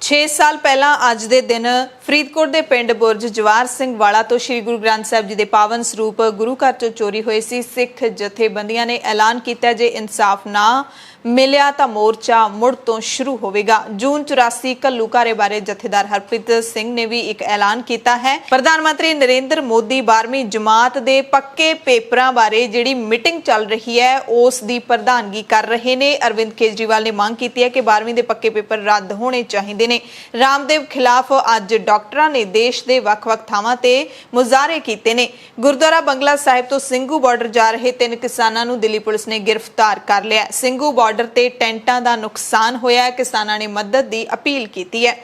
6 साल पहला अज दे दिन फरीदकोट के पिंड बुरज जवार सिंह वाला तो श्री गुरु ग्रंथ साहिब जी के पावन स्वरूप गुरु घर चों चोरी हुई सी। सिख जथेबंदियां ने ऐलान किया जे इंसाफ ना मिलिया तो मोर्चा मुड़ तो शुरू होगा। जून 84 घल्लूघारे बारे जथेदार हरप्रीत सिंह ने भी एक ऐलान किया है। प्रधानमंत्री नरेंद्र मोदी 12वीं जमात के पक्के पेपरां बारे जिहड़ी मीटिंग चल रही है उस दी प्रधानगी कर रहे ने। अरविंद केजरीवाल ने मांग की है कि 12वीं के पक्के पेपर रद्द होने चाहिए ने। रामदेव खिलाफ अज डॉक्टरां ने देश के वख-वख थावां ते मुजाहरे कीते ने। गुरुद्वारा बंगला साहिब तो सिंघू बॉर्डर जा रहे 3 किसानां नूं दिल्ली पुलिस ने गिरफ्तार कर लिया। सिंघू बॉर्डर ते टेंटां दा नुकसान होया, किसानां ने मदद की अपील की है।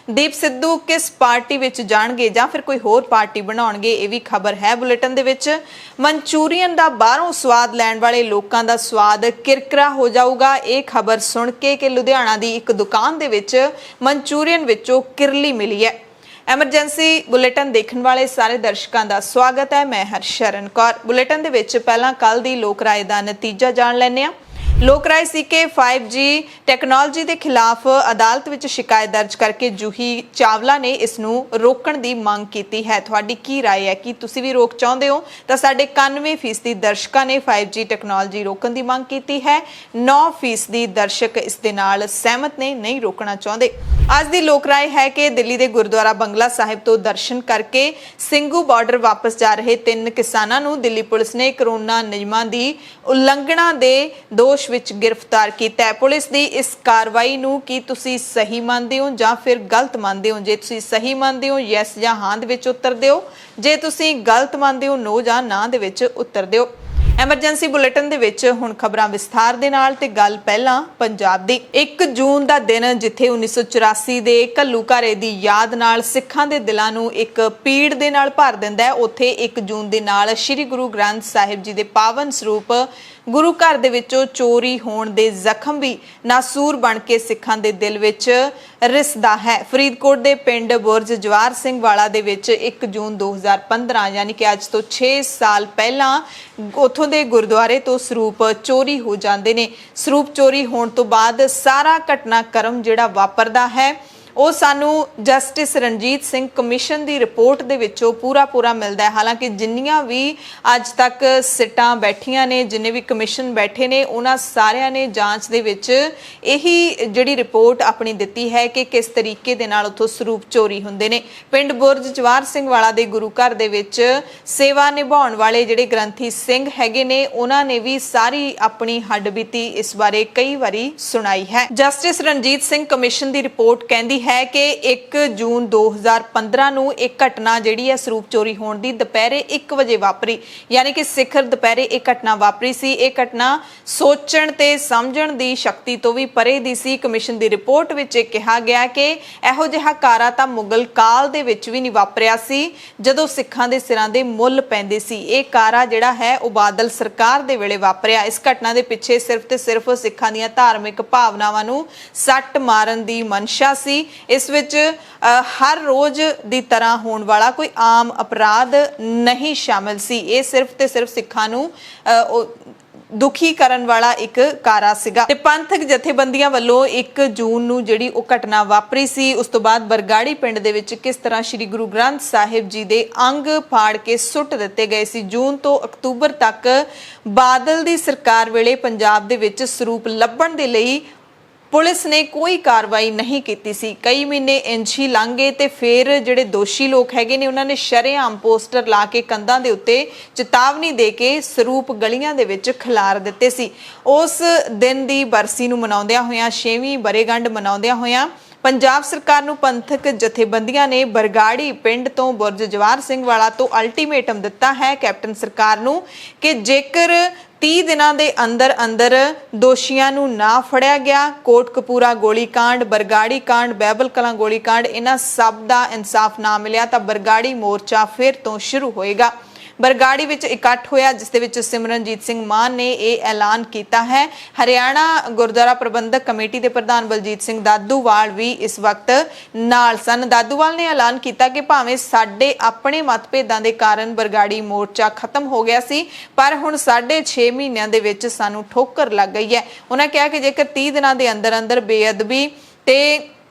दीप सिद्धू किस पार्टी विच जाणगे जां फिर कोई होर पार्टी बनाउणगे, ये भी खबर है बुलेटिन दे विच। मंचूरीयन दा बाहरों स्वाद लैण वाले लोकां दा स्वाद किरकरा हो जाऊगा। ये खबर सुन के कि लुधियाना दी एक दुकान दे विच मंचूरीयन विचों किरली मिली है। एमरजेंसी बुलेटिन देखने वाले सारे दर्शकों का स्वागत है। मैं हरशरण कौर। बुलेटिन दे विच पहलां कल दी लोक राय दा नतीजा जाण लैंदे हां। लोक राय सी के 5G टैक्नोलॉजी के खिलाफ अदालत विच शिकायत दर्ज करके जूही चावला ने इसनूं रोकण दी मांग की है। तुहाडी की राय है कि तुसीं भी रोक चाहुंदे हो? तां साडे 91% दर्शकों ने 5G टैक्नोलॉजी रोकण दी मांग की है। 9% दर्शक इस दे नाल सहमत ने, नहीं रोकना चाहुंदे। अज दी लोक राय है कि दिल्ली के गुरुद्वारा बंगला साहिब तो दर्शन करके सिंघू बॉर्डर वापस जा रहे 3 किसानां नूं दिल्ली पुलिस ने कोरोना नियमां दी उलंघना दे दोष विच गिरफ्तार किया है। पुलिस की इस कार्रवाई नूं की तुसीं सही मानदे हो जां फिर गलत मानदे हो? जे तुसीं सही मानदे हो यस जां हां दे विच उत्तर दिओ, जे तुसीं गलत मानदे हो नो जां ना दे विच उत्तर दिओ। एमरजेंसी बुलेटिन दे विच हुण खबरां विस्तार दे नाल ते गल पहलां पंजाब दी। 1 जून दा दिन जिथे 1984 दे घल्लूघारे दी याद नाल सिखां दे दिलां नूं एक पीड़ दे नाल भर दिंदा है, उत्थे 1 जून दे नाल श्री गुरु ग्रंथ साहिब जी दे पावन स्वरूप गुरु घर दे विचों चोरी होण दे जख्म भी नासूर बन के सिखां दे दिल विच रिसदा है। फरीदकोट दे पिंड बुरज जवार सिंह वाला दे विच 1 जून 2015 यानी कि अज तो 6 साल पहला उथों दे गुरुद्वारे तो सरूप चोरी हो जाते हैं। सरूप चोरी होने तो बाद सारा घटनाक्रम जिहड़ा वापरदा है ਉਹ सानू जस्टिस रणजीत सिंह कमीशन की रिपोर्ट दे विचों पूरा मिलता है। हालांकि जिन्नियां भी अज तक सिटां बैठियां ने, जिन्ने भी कमीशन बैठे ने, उन्हां सारियां ने जांच दे विच यही जिहड़ी रिपोर्ट अपनी दिती है कि किस तरीके दे नाल उत्थों सरूप चोरी हुंदे ने। पिंड बुरज जवार सिंह वाला दे गुरु घर दे विच सेवा निभाउण वाले जिहड़े ग्रंथी सिंह हैगे ने, उन्हां ने भी सारी अपनी हड्डबीती इस बारे कई वारी सुनाई है। जस्टिस रणजीत सिंह कमीशन की रिपोर्ट कहती है कि 1 जून 2015 नूं एक घटना जिहड़ी है सरूप चोरी होण दी दुपहरे 1 बजे वापरी, यानी कि सिखर दुपहरे एक घटना वापरी सी। एक घटना सोचण ते समझण दी शक्ति तो भी परे दी सी। कमीशन की रिपोर्ट विच कहा गया कि इहो जिहा कारा तां मुगल काल दे विच भी नहीं वापरिया सी जदों सिखां दे सिरां दे मुੱਲ पैंदे सी। ये कारा जिहड़ा है ਉਹ बादल सरकार दे वेले वापरिया। इस घटना दे पिछे सिर्फ ते सिर्फ सिखां दीयां धार्मिक भावनावां नूं सੱਟ मारन दी मनशा सी। इस विच हर रोज दी तरह होने वाला कोई आम अपराध नहीं शामिल सी। ये सिर्फ ते सिर्फ सिखां नूं दुखी करन वाला एक कारा सीगा। ते पंथक जथेबंदियां वल्लों 1 जून नूं जिहड़ी ਉਹ घटना वापरी सी, उस तो बाद बरगाड़ी पिंड दे विच किस तरह श्री गुरु ग्रंथ साहिब जी दे अंग फाड़ के सुੱਟ दिते गए सी। जून तो अक्तूबर तक बादल दी सरकार वेले पंजाब दे विच सरूप लभण दे लई पुलिस ने कोई कार्रवाई नहीं की सी। कई महीने इंज ही लंघ गए ते फिर जिहड़े दोषी लोग हैगे ने उन्होंने शरेआम पोस्टर ला के कंधां दे उत्ते चेतावनी दे के सरूप गलियां दे विच खिलार दिते सी। उस दिन दी बरसी नूं मनाउंदियां होइयां 6वीं बरेगंढ मनाउंदियां होइयां पंजाब सरकार नूं पंथक जथेबंदियां ने बरगाड़ी पिंड तो बुरज जवार सिंह वाला तो अल्टीमेटम दिता है कैप्टन सरकार नूं कि जेकर 30 दिनां दे अंदर अंदर दोषियां नूं ना फड़िया गया, कोटकपूरा गोलीकांड, बरगाड़ी कांड, बैबल कलां गोलीकांड, इन्हां सब दा इंसाफ ना मिलिया तां बरगाड़ी मोर्चा फिर तो शुरू होएगा। बरगाड़ी विच इकट्ठ होया जिस दे विच सिमरनजीत सिंह मान ने यह ऐलान किया है। हरियाणा गुरुद्वारा प्रबंधक कमेटी के प्रधान बलजीत सिंह दादूवाल भी इस वक्त नाल सन। दादूवाल ने ऐलान किया कि भावें साडे अपने मतभेदां दे कारण बरगाड़ी मोर्चा खत्म हो गया सी, पर हुण 6.5 महीनों दे विच सानूं ठोकर लग गई है। उन्होंने कहा कि जेकर 30 दिनां दे अंदर अंदर बेअदबी ते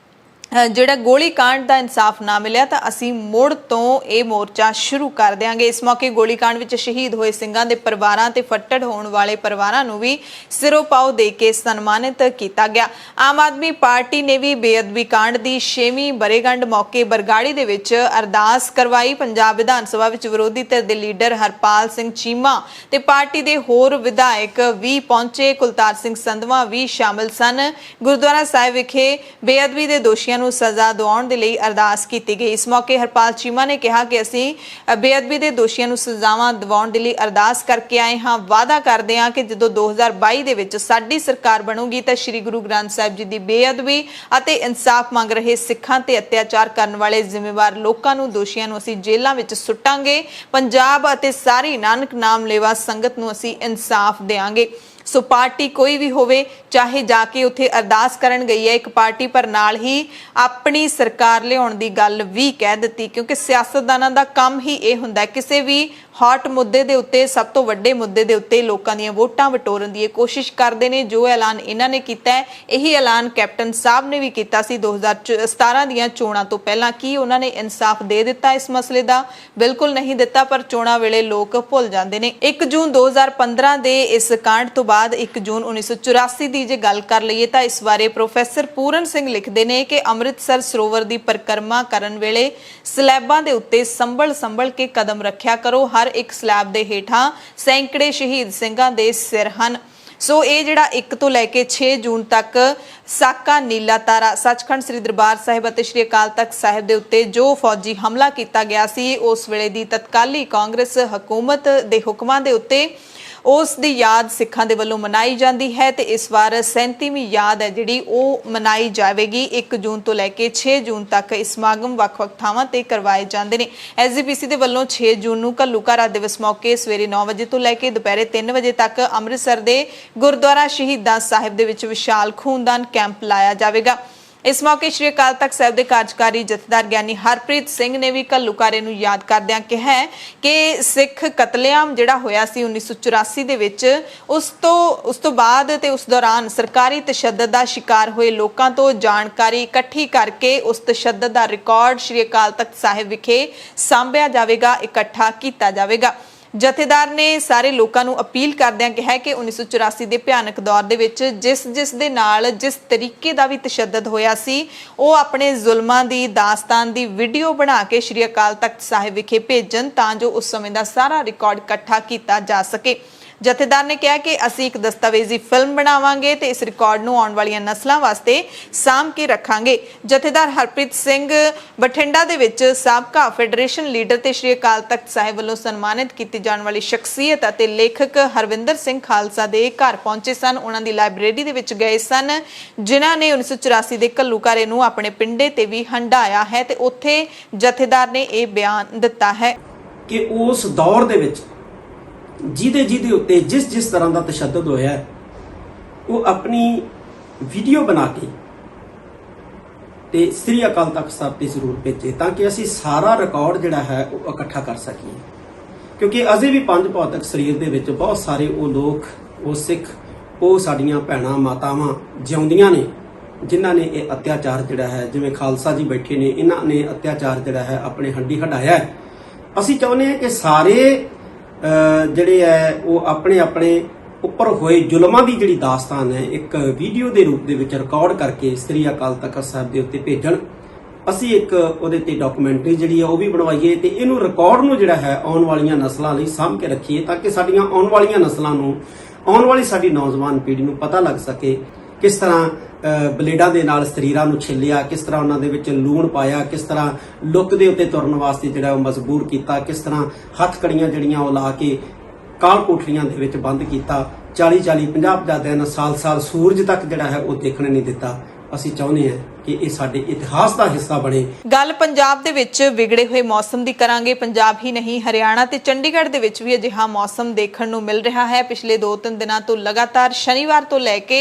ਜਿਹੜਾ ਗੋਲੀकांड ਦਾ ਇਨਸਾਫ ਨਾ ਮਿਲਿਆ ਤਾਂ ਅਸੀਂ ਮੁੜ ਤੋਂ ਇਹ ਮੋਰਚਾ ਸ਼ੁਰੂ ਕਰ ਦਿਆਂਗੇ। ਇਸ ਮੌਕੇ ਗੋਲੀकांड ਵਿੱਚ ਸ਼ਹੀਦ ਹੋਏ ਸਿੰਘਾਂ ਦੇ ਪਰਿਵਾਰਾਂ ਤੇ ਫੱਟੜ ਹੋਣ ਵਾਲੇ ਪਰਿਵਾਰਾਂ ਨੂੰ ਵੀ ਸਿਰੋਂ ਪਾਓ ਦੇ ਕੇ ਸਨਮਾਨਿਤ ਕੀਤਾ ਗਿਆ। ਆਮ ਆਦਮੀ ਪਾਰਟੀ ਨੇ ਵੀ ਬੇਅਦਬੀ ਕਾਂਡ ਦੀ 6ਵੀਂ ਵਰ੍ਹੇਗੰਢ ਮੌਕੇ ਬਰਗਾੜੀ ਦੇ ਵਿੱਚ ਅਰਦਾਸ ਕਰਵਾਈ। ਪੰਜਾਬ ਵਿਧਾਨ ਸਭਾ ਵਿੱਚ ਵਿਰੋਧੀ ਧਿਰ ਦੇ ਲੀਡਰ ਹਰਪਾਲ ਸਿੰਘ ਚੀਮਾ ਤੇ ਪਾਰਟੀ ਦੇ ਹੋਰ ਵਿਧਾਇਕ ਵੀ ਪਹੁੰਚੇ। ਕੁਲਤਾਰ ਸਿੰਘ ਸੰਧਵਾ ਵੀ ਸ਼ਾਮਲ ਸਨ। ਗੁਰਦੁਆਰਾ ਸਾਹਿਬ ਵਿਖੇ ਬੇਅਦਬੀ ਦੇ ਦੋਸ਼ੀਆਂ ਨੂੰ ਸਜ਼ਾ ਦਿਵਾਉਣ ਦੇ ਲਈ ਅਰਦਾਸ ਕੀਤੀ ਗਈ। ਇਸ ਮੌਕੇ ਹਰਪਾਲ ਚੀਮਾ ਨੇ ਕਿਹਾ ਕਿ ਅਸੀਂ ਬੇਅਦਬੀ ਦੇ ਦੋਸ਼ੀਆਂ ਨੂੰ ਸਜ਼ਾਵਾਂ ਦਿਵਾਉਣ ਦੇ ਲਈ ਅਰਦਾਸ ਕਰਕੇ ਆਏ ਹਾਂ। ਵਾਅਦਾ ਕਰਦੇ ਹਾਂ ਕਿ ਜਦੋਂ 2022 ਦੇ ਵਿੱਚ ਸਾਡੀ ਸਰਕਾਰ ਬਣੂਗੀ ਤਾਂ ਸ੍ਰੀ ਗੁਰੂ ਗ੍ਰੰਥ ਸਾਹਿਬ ਜੀ ਦੀ ਬੇਅਦਬੀ ਅਤੇ ਇਨਸਾਫ ਮੰਗ ਰਹੇ ਸਿੱਖਾਂ ਤੇ ਅਤਿਆਚਾਰ ਕਰਨ ਵਾਲੇ ਜ਼ਿੰਮੇਵਾਰ ਲੋਕਾਂ ਨੂੰ, ਦੋਸ਼ੀਆਂ ਨੂੰ ਅਸੀਂ ਜੇਲ੍ਹਾਂ ਵਿੱਚ ਸੁੱਟਾਂਗੇ। ਪੰਜਾਬ ਅਤੇ ਸਾਰੀ ਨਾਨਕ ਨਾਮ ਲੇਵਾ ਸੰਗਤ ਨੂੰ ਅਸੀਂ ਇਨਸਾਫ ਦੇਵਾਂਗੇ। ਸੋ ਪਾਰਟੀ ਕੋਈ ਵੀ ਹੋਵੇ, ਚਾਹੇ ਜਾ ਕੇ ਉੱਥੇ ਅਰਦਾਸ ਕਰਨ ਗਈ ਹੈ ਇੱਕ ਪਾਰਟੀ, ਪਰ ਨਾਲ ਹੀ ਆਪਣੀ ਸਰਕਾਰ ਲਿਆਉਣ ਦੀ ਗੱਲ ਵੀ ਕਹਿ ਦਿੱਤੀ, ਕਿਉਂਕਿ ਸਿਆਸਤਦਾਨਾਂ ਦਾ ਕੰਮ ਹੀ ਇਹ ਹੁੰਦਾ ਕਿਸੇ ਵੀ ਹੌਟ ਮੁੱਦੇ ਦੇ ਉੱਤੇ, ਸਭ ਤੋਂ ਵੱਡੇ ਮੁੱਦੇ ਦੇ ਉੱਤੇ ਲੋਕਾਂ ਦੀਆਂ ਵੋਟਾਂ ਵਟੋਰਨ ਦੀ ਕੋਸ਼ਿਸ਼ ਕਰਦੇ ਨੇ। ਜੋ ਐਲਾਨ ਇਹਨਾਂ ਨੇ ਕੀਤਾ ਹੈ, ਇਹੀ ਐਲਾਨ ਕੈਪਟਨ ਸਾਹਿਬ ਨੇ ਵੀ ਕੀਤਾ ਸੀ 2017 ਦੀਆਂ ਚੋਣਾਂ ਤੋਂ ਪਹਿਲਾਂ। ਕੀ ਉਹਨਾਂ ਨੇ ਇਨਸਾਫ ਦੇ ਦਿੱਤਾ ਇਸ ਮਸਲੇ ਦਾ? ਬਿਲਕੁਲ ਨਹੀਂ ਦਿੱਤਾ, ਪਰ ਚੋਣਾਂ ਵੇਲੇ ਲੋਕ ਭੁੱਲ ਜਾਂਦੇ ਨੇ। 1 ਜੂਨ 2015 ਦੇ ਇਸ ਕਾਂਡ ਤੋਂ ਬਾਅਦ 1 ਜੂਨ 1984 ਦੀ ਜੇ ਗੱਲ ਕਰ ਲਈਏ ਤਾਂ ਇਸ ਬਾਰੇ ਪ੍ਰੋਫੈਸਰ ਪੂਰਨ ਸਿੰਘ ਲਿਖਦੇ ਨੇ ਕਿ ਅੰਮ੍ਰਿਤਸਰ ਸਰੋਵਰ ਦੀ ਪਰਿਕਰਮਾ ਕਰਨ ਵੇਲੇ ਸਲੈਬਾਂ ਦੇ ਉੱਤੇ ਸੰਭਲ ਕੇ ਕਦਮ ਰੱਖਿਆ ਕਰੋ। ਹਰ ਇੱਕ ਸਲੈਬ ਦੇ ਹੇਠਾਂ ਸੈਂਕੜੇ ਸ਼ਹੀਦ ਸਿੰਘਾਂ ਦੇ ਸਿਰ ਹਨ। ਸੋ ਇਹ ਜਿਹੜਾ 1 ਤੋਂ ਲੈ ਕੇ 6 ਜੂਨ ਤੱਕ ਸਾਕਾ ਨੀਲਾ ਤਾਰਾ ਸੱਚਖੰਡ ਸ੍ਰੀ ਦਰਬਾਰ ਸਾਹਿਬ ਅਤੇ ਸ੍ਰੀ ਅਕਾਲ ਤਖਤ ਸਾਹਿਬ ਦੇ ਉੱਤੇ ਜੋ ਫੌਜੀ ਹਮਲਾ ਕੀਤਾ ਗਿਆ ਸੀ, ਉਸ ਵੇਲੇ ਦੀ ਤਤਕਾਲੀ ਕਾਂਗਰਸ ਹਕੂਮਤ ਦੇ ਹੁਕਮਾਂ ਦੇ ਉੱਤੇ ਉਸ ਦੀ ਯਾਦ ਸਿੱਖਾਂ ਦੇ ਵੱਲੋਂ ਮਨਾਈ ਜਾਂਦੀ ਹੈ ਤੇ ਇਸ ਵਾਰ 37ਵੀਂ ਯਾਦ ਹੈ ਜਿਹੜੀ ਉਹ ਮਨਾਈ ਜਾਵੇਗੀ। 1 ਜੂਨ ਤੋਂ ਲੈ ਕੇ 6 ਜੂਨ ਤੱਕ ਇਹ ਸਮਾਗਮ ਵੱਖ-ਵੱਖ ਥਾਵਾਂ ਤੇ ਕਰਵਾਏ ਜਾਂਦੇ ਨੇ। ਐਸਜੀਪੀਸੀ ਦੇ ਵੱਲੋਂ 6 ਜੂਨ ਨੂੰ ਘੱਲੂਘਾਰਾ ਦਿਵਸ ਮੌਕੇ ਸਵੇਰੇ 9 ਵਜੇ ਤੋਂ ਲੈ ਕੇ ਦੁਪਹਿਰੇ 3 ਵਜੇ ਤੱਕ ਅੰਮ੍ਰਿਤਸਰ ਦੇ ਗੁਰਦੁਆਰਾ ਸ਼ਹੀਦਾਂ ਸਾਹਿਬ ਦੇ ਵਿੱਚ ਵਿਸ਼ਾਲ ਖੂਨਦਾਨ ਕੈਂਪ ਲਾਇਆ ਜਾਵੇਗਾ। ਇਸ ਮੌਕੇ ਸ੍ਰੀ ਅਕਾਲ ਤਖਤ ਸਾਹਿਬ ਦੇ ਕਾਰਜਕਾਰੀ ਜਥੇਦਾਰ ਗਿਆਨੀ ਹਰਪ੍ਰੀਤ ਸਿੰਘ ਨੇ ਵੀ ਘੱਲੂਘਾਰੇ ਨੂੰ ਯਾਦ ਕਰਦਿਆਂ ਕਿਹਾ ਕਿ ਸਿੱਖ ਕਤਲੇਆਮ ਜਿਹੜਾ ਹੋਇਆ ਸੀ 1984 ਦੇ ਵਿੱਚ, ਉਸ ਤੋਂ ਬਾਅਦ ਤੇ ਉਸ ਦੌਰਾਨ ਸਰਕਾਰੀ ਤਸ਼ੱਦਦ ਦਾ ਸ਼ਿਕਾਰ ਹੋਏ ਲੋਕਾਂ ਤੋਂ ਜਾਣਕਾਰੀ ਇਕੱਠੀ ਕਰਕੇ ਉਸ ਤਸ਼ੱਦਦ ਦਾ ਰਿਕਾਰਡ ਸ੍ਰੀ ਅਕਾਲ ਤਖਤ ਸਾਹਿਬ ਵਿਖੇ ਸਾਂਭਿਆ ਜਾਵੇਗਾ, ਇਕੱਠਾ ਕੀਤਾ ਜਾਵੇਗਾ। ਜਥੇਦਾਰ ਨੇ ਸਾਰੇ ਲੋਕਾਂ ਨੂੰ ਅਪੀਲ ਕਰਦਿਆਂ ਕਿਹਾ ਕਿ 1984 ਦੇ ਭਿਆਨਕ ਦੌਰ ਦੇ ਵਿੱਚ ਜਿਸ ਦੇ ਨਾਲ ਜਿਸ ਤਰੀਕੇ ਦਾ ਵੀ ਤਸ਼ੱਦਦ ਹੋਇਆ ਸੀ, ਉਹ ਆਪਣੇ ਜ਼ੁਲਮਾਂ ਦੀ ਦਾਸਤਾਨ ਦੀ ਵੀਡੀਓ ਬਣਾ ਕੇ ਸ੍ਰੀ ਅਕਾਲ ਤਖਤ ਸਾਹਿਬ ਵਿਖੇ ਭੇਜਣ ਤਾਂ ਜੋ ਉਸ ਸਮੇਂ ਦਾ ਸਾਰਾ ਰਿਕਾਰਡ ਇਕੱਠਾ ਕੀਤਾ ਜਾ ਸਕੇ। ਜਥੇਦਾਰ ਨੇ ਕਿਹਾ ਕਿ ਅਸੀਂ ਇੱਕ ਦਸਤਾਵੇਜ਼ੀ ਫਿਲਮ ਬਣਾਵਾਂਗੇ ਤੇ ਇਸ ਰਿਕਾਰਡ ਨੂੰ ਆਉਣ ਵਾਲੀਆਂ ਨਸਲਾਂ ਵਾਸਤੇ ਸਾਂਭ ਕੇ ਰੱਖਾਂਗੇ। ਜਥੇਦਾਰ ਹਰਪ੍ਰੀਤ ਸਿੰਘ ਬਠਿੰਡਾ ਦੇ ਵਿੱਚ ਸਾਬਕਾ ਫੈਡਰੇਸ਼ਨ ਲੀਡਰ ਤੇ ਸ੍ਰੀ ਅਕਾਲ ਤਖਤ ਸਾਹਿਬ ਵੱਲੋਂ ਸਨਮਾਨਿਤ ਕੀਤੀ ਜਾਣ ਵਾਲੀ ਸ਼ਖਸੀਅਤ ਅਤੇ ਲੇਖਕ ਹਰਵਿੰਦਰ ਸਿੰਘ ਖਾਲਸਾ ਦੇ ਘਰ ਪਹੁੰਚੇ ਸਨ। ਉਹਨਾਂ ਦੀ ਲਾਇਬ੍ਰੇਰੀ ਦੇ ਵਿੱਚ ਗਏ ਸਨ, ਜਿਨ੍ਹਾਂ ਨੇ 1984 ਦੇ ਘੱਲੂਘਾਰੇ ਨੂੰ ਆਪਣੇ ਪਿੰਡੇ ਤੇ ਵੀ ਹੰਢਾਇਆ ਹੈ ਤੇ ਉੱਥੇ ਜਥੇਦਾਰ ਨੇ ਇਹ ਬਿਆਨ ਦਿੱਤਾ ਹੈ ਕਿ ਉਸ ਦੌਰ ਦੇ ਵਿੱਚ ਜਿਹਦੇ ਉੱਤੇ ਜਿਸ ਤਰ੍ਹਾਂ ਦਾ ਤਸ਼ੱਦਦ ਹੋਇਆ ਉਹ ਆਪਣੀ ਵੀਡੀਓ ਬਣਾ ਕੇ ਤੇ ਸ੍ਰੀ ਅਕਾਲ ਤਖਤ ਸਾਹਿਬ ਤੇ ਜ਼ਰੂਰ ਭੇਜੇ ਤਾਂ ਕਿ ਅਸੀਂ ਸਾਰਾ ਰਿਕਾਰਡ ਜਿਹੜਾ ਹੈ ਉਹ ਇਕੱਠਾ ਕਰ ਸਕੀਏ। ਕਿਉਂਕਿ ਅਜੇ ਵੀ ਪੰਜ ਭੌਤਿਕ ਸਰੀਰ ਦੇ ਵਿੱਚ ਬਹੁਤ ਸਾਰੇ ਉਹ ਲੋਕ, ਉਹ ਸਿੱਖ, ਉਹ ਸਾਡੀਆਂ ਭੈਣਾਂ ਮਾਤਾਵਾਂ ਜਿਉਂਦੀਆਂ ਨੇ ਜਿਨ੍ਹਾਂ ਨੇ ਇਹ ਅਤਿਆਚਾਰ ਜਿਹੜਾ ਹੈ, ਜਿਵੇਂ ਖਾਲਸਾ ਜੀ ਬੈਠੇ ਨੇ, ਇਹਨਾਂ ਨੇ ਅਤਿਆਚਾਰ ਜਿਹੜਾ ਹੈ ਆਪਣੇ ਹੰਡੀ ਹੰਡਾਇਆ ਹੈ। ਅਸੀਂ ਚਾਹੁੰਦੇ ਹਾਂ ਕਿ ਸਾਰੇ ਜਿਹੜੇ ਹੈ ਉਹ ਆਪਣੇ ਉੱਪਰ ਹੋਏ ਜ਼ੁਲਮਾਂ ਦੀ ਜਿਹੜੀ ਦਾਸਤਾਨ ਹੈ ਇੱਕ ਵੀਡੀਓ ਦੇ ਰੂਪ ਦੇ ਵਿੱਚ ਰਿਕਾਰਡ ਕਰਕੇ ਸ੍ਰੀ ਅਕਾਲ ਤਖਤ ਸਾਹਿਬ ਦੇ ਉੱਤੇ ਭੇਜਣ। ਅਸੀਂ ਇੱਕ ਉਹਦੇ ਤੇ ਡਾਕੂਮੈਂਟਰੀ ਜਿਹੜੀ ਹੈ ਉਹ ਵੀ ਬਣਵਾਈਏ ਤੇ ਇਹਨੂੰ ਰਿਕਾਰਡ ਨੂੰ ਜਿਹੜਾ ਹੈ ਆਉਣ ਵਾਲੀਆਂ ਨਸਲਾਂ ਲਈ ਸਾਂਭ ਕੇ ਰੱਖੀਏ ਤਾਂ ਕਿ ਸਾਡੀਆਂ ਆਉਣ ਵਾਲੀਆਂ ਨਸਲਾਂ ਨੂੰ, ਆਉਣ ਵਾਲੀ ਸਾਡੀ ਨੌਜਵਾਨ ਪੀੜ੍ਹੀ ਨੂੰ ਪਤਾ ਲੱਗ ਸਕੇ ਕਿਸ ਤਰ੍ਹਾਂ ਬਲੇਡਾਂ ਦੇ ਨਾਲ ਸਰੀਰਾਂ ਨੂੰ ਛਿੱਲਿਆ, ਕਿਸ ਤਰ੍ਹਾਂ ਉਹਨਾਂ ਦੇ ਵਿੱਚ ਲੂਣ ਪਾਇਆ, ਕਿਸ ਤਰ੍ਹਾਂ ਲੁੱਕ ਦੇ ਉੱਤੇ ਤੁਰਨ ਵਾਸਤੇ ਜਿਹੜਾ ਉਹ ਮਜਬੂਰ ਕੀਤਾ, ਕਿਸ ਤਰ੍ਹਾਂ ਹੱਥ ਕੜੀਆਂ ਜਿਹੜੀਆਂ ਉਹ ਲਾ ਕੇ ਕਾਲ ਕੋਠੜੀਆਂ ਦੇ ਵਿੱਚ ਬੰਦ ਕੀਤਾ, 40-40, 50-50 ਦਿਨ, ਸਾਲ ਸੂਰਜ ਤੱਕ ਜਿਹੜਾ ਹੈ ਉਹ ਦੇਖਣ ਨਹੀਂ ਦਿੱਤਾ। ਅਸੀਂ ਚਾਹੁੰਦੇ ਹਾਂ ਕਿ ਇਹ ਸਾਡੇ ਇਤਿਹਾਸ ਦਾ ਹਿੱਸਾ ਬਣੇ। ਗੱਲ ਪੰਜਾਬ ਦੇ ਵਿੱਚ ਵਿਗੜੇ ਹੋਏ ਮੌਸਮ ਦੀ ਕਰਾਂਗੇ। ਪੰਜਾਬ ਹੀ ਨਹੀਂ, ਹਰਿਆਣਾ ਤੇ ਚੰਡੀਗੜ੍ਹ ਦੇ ਵਿੱਚ ਵੀ ਅਜਿਹਾ ਮੌਸਮ ਦੇਖਣ ਨੂੰ ਮਿਲ ਰਿਹਾ ਹੈ। ਪਿਛਲੇ 2-3 ਦਿਨਾਂ ਤੋਂ ਲਗਾਤਾਰ ਸ਼ਨੀਵਾਰ ਤੋਂ ਲੈ ਕੇ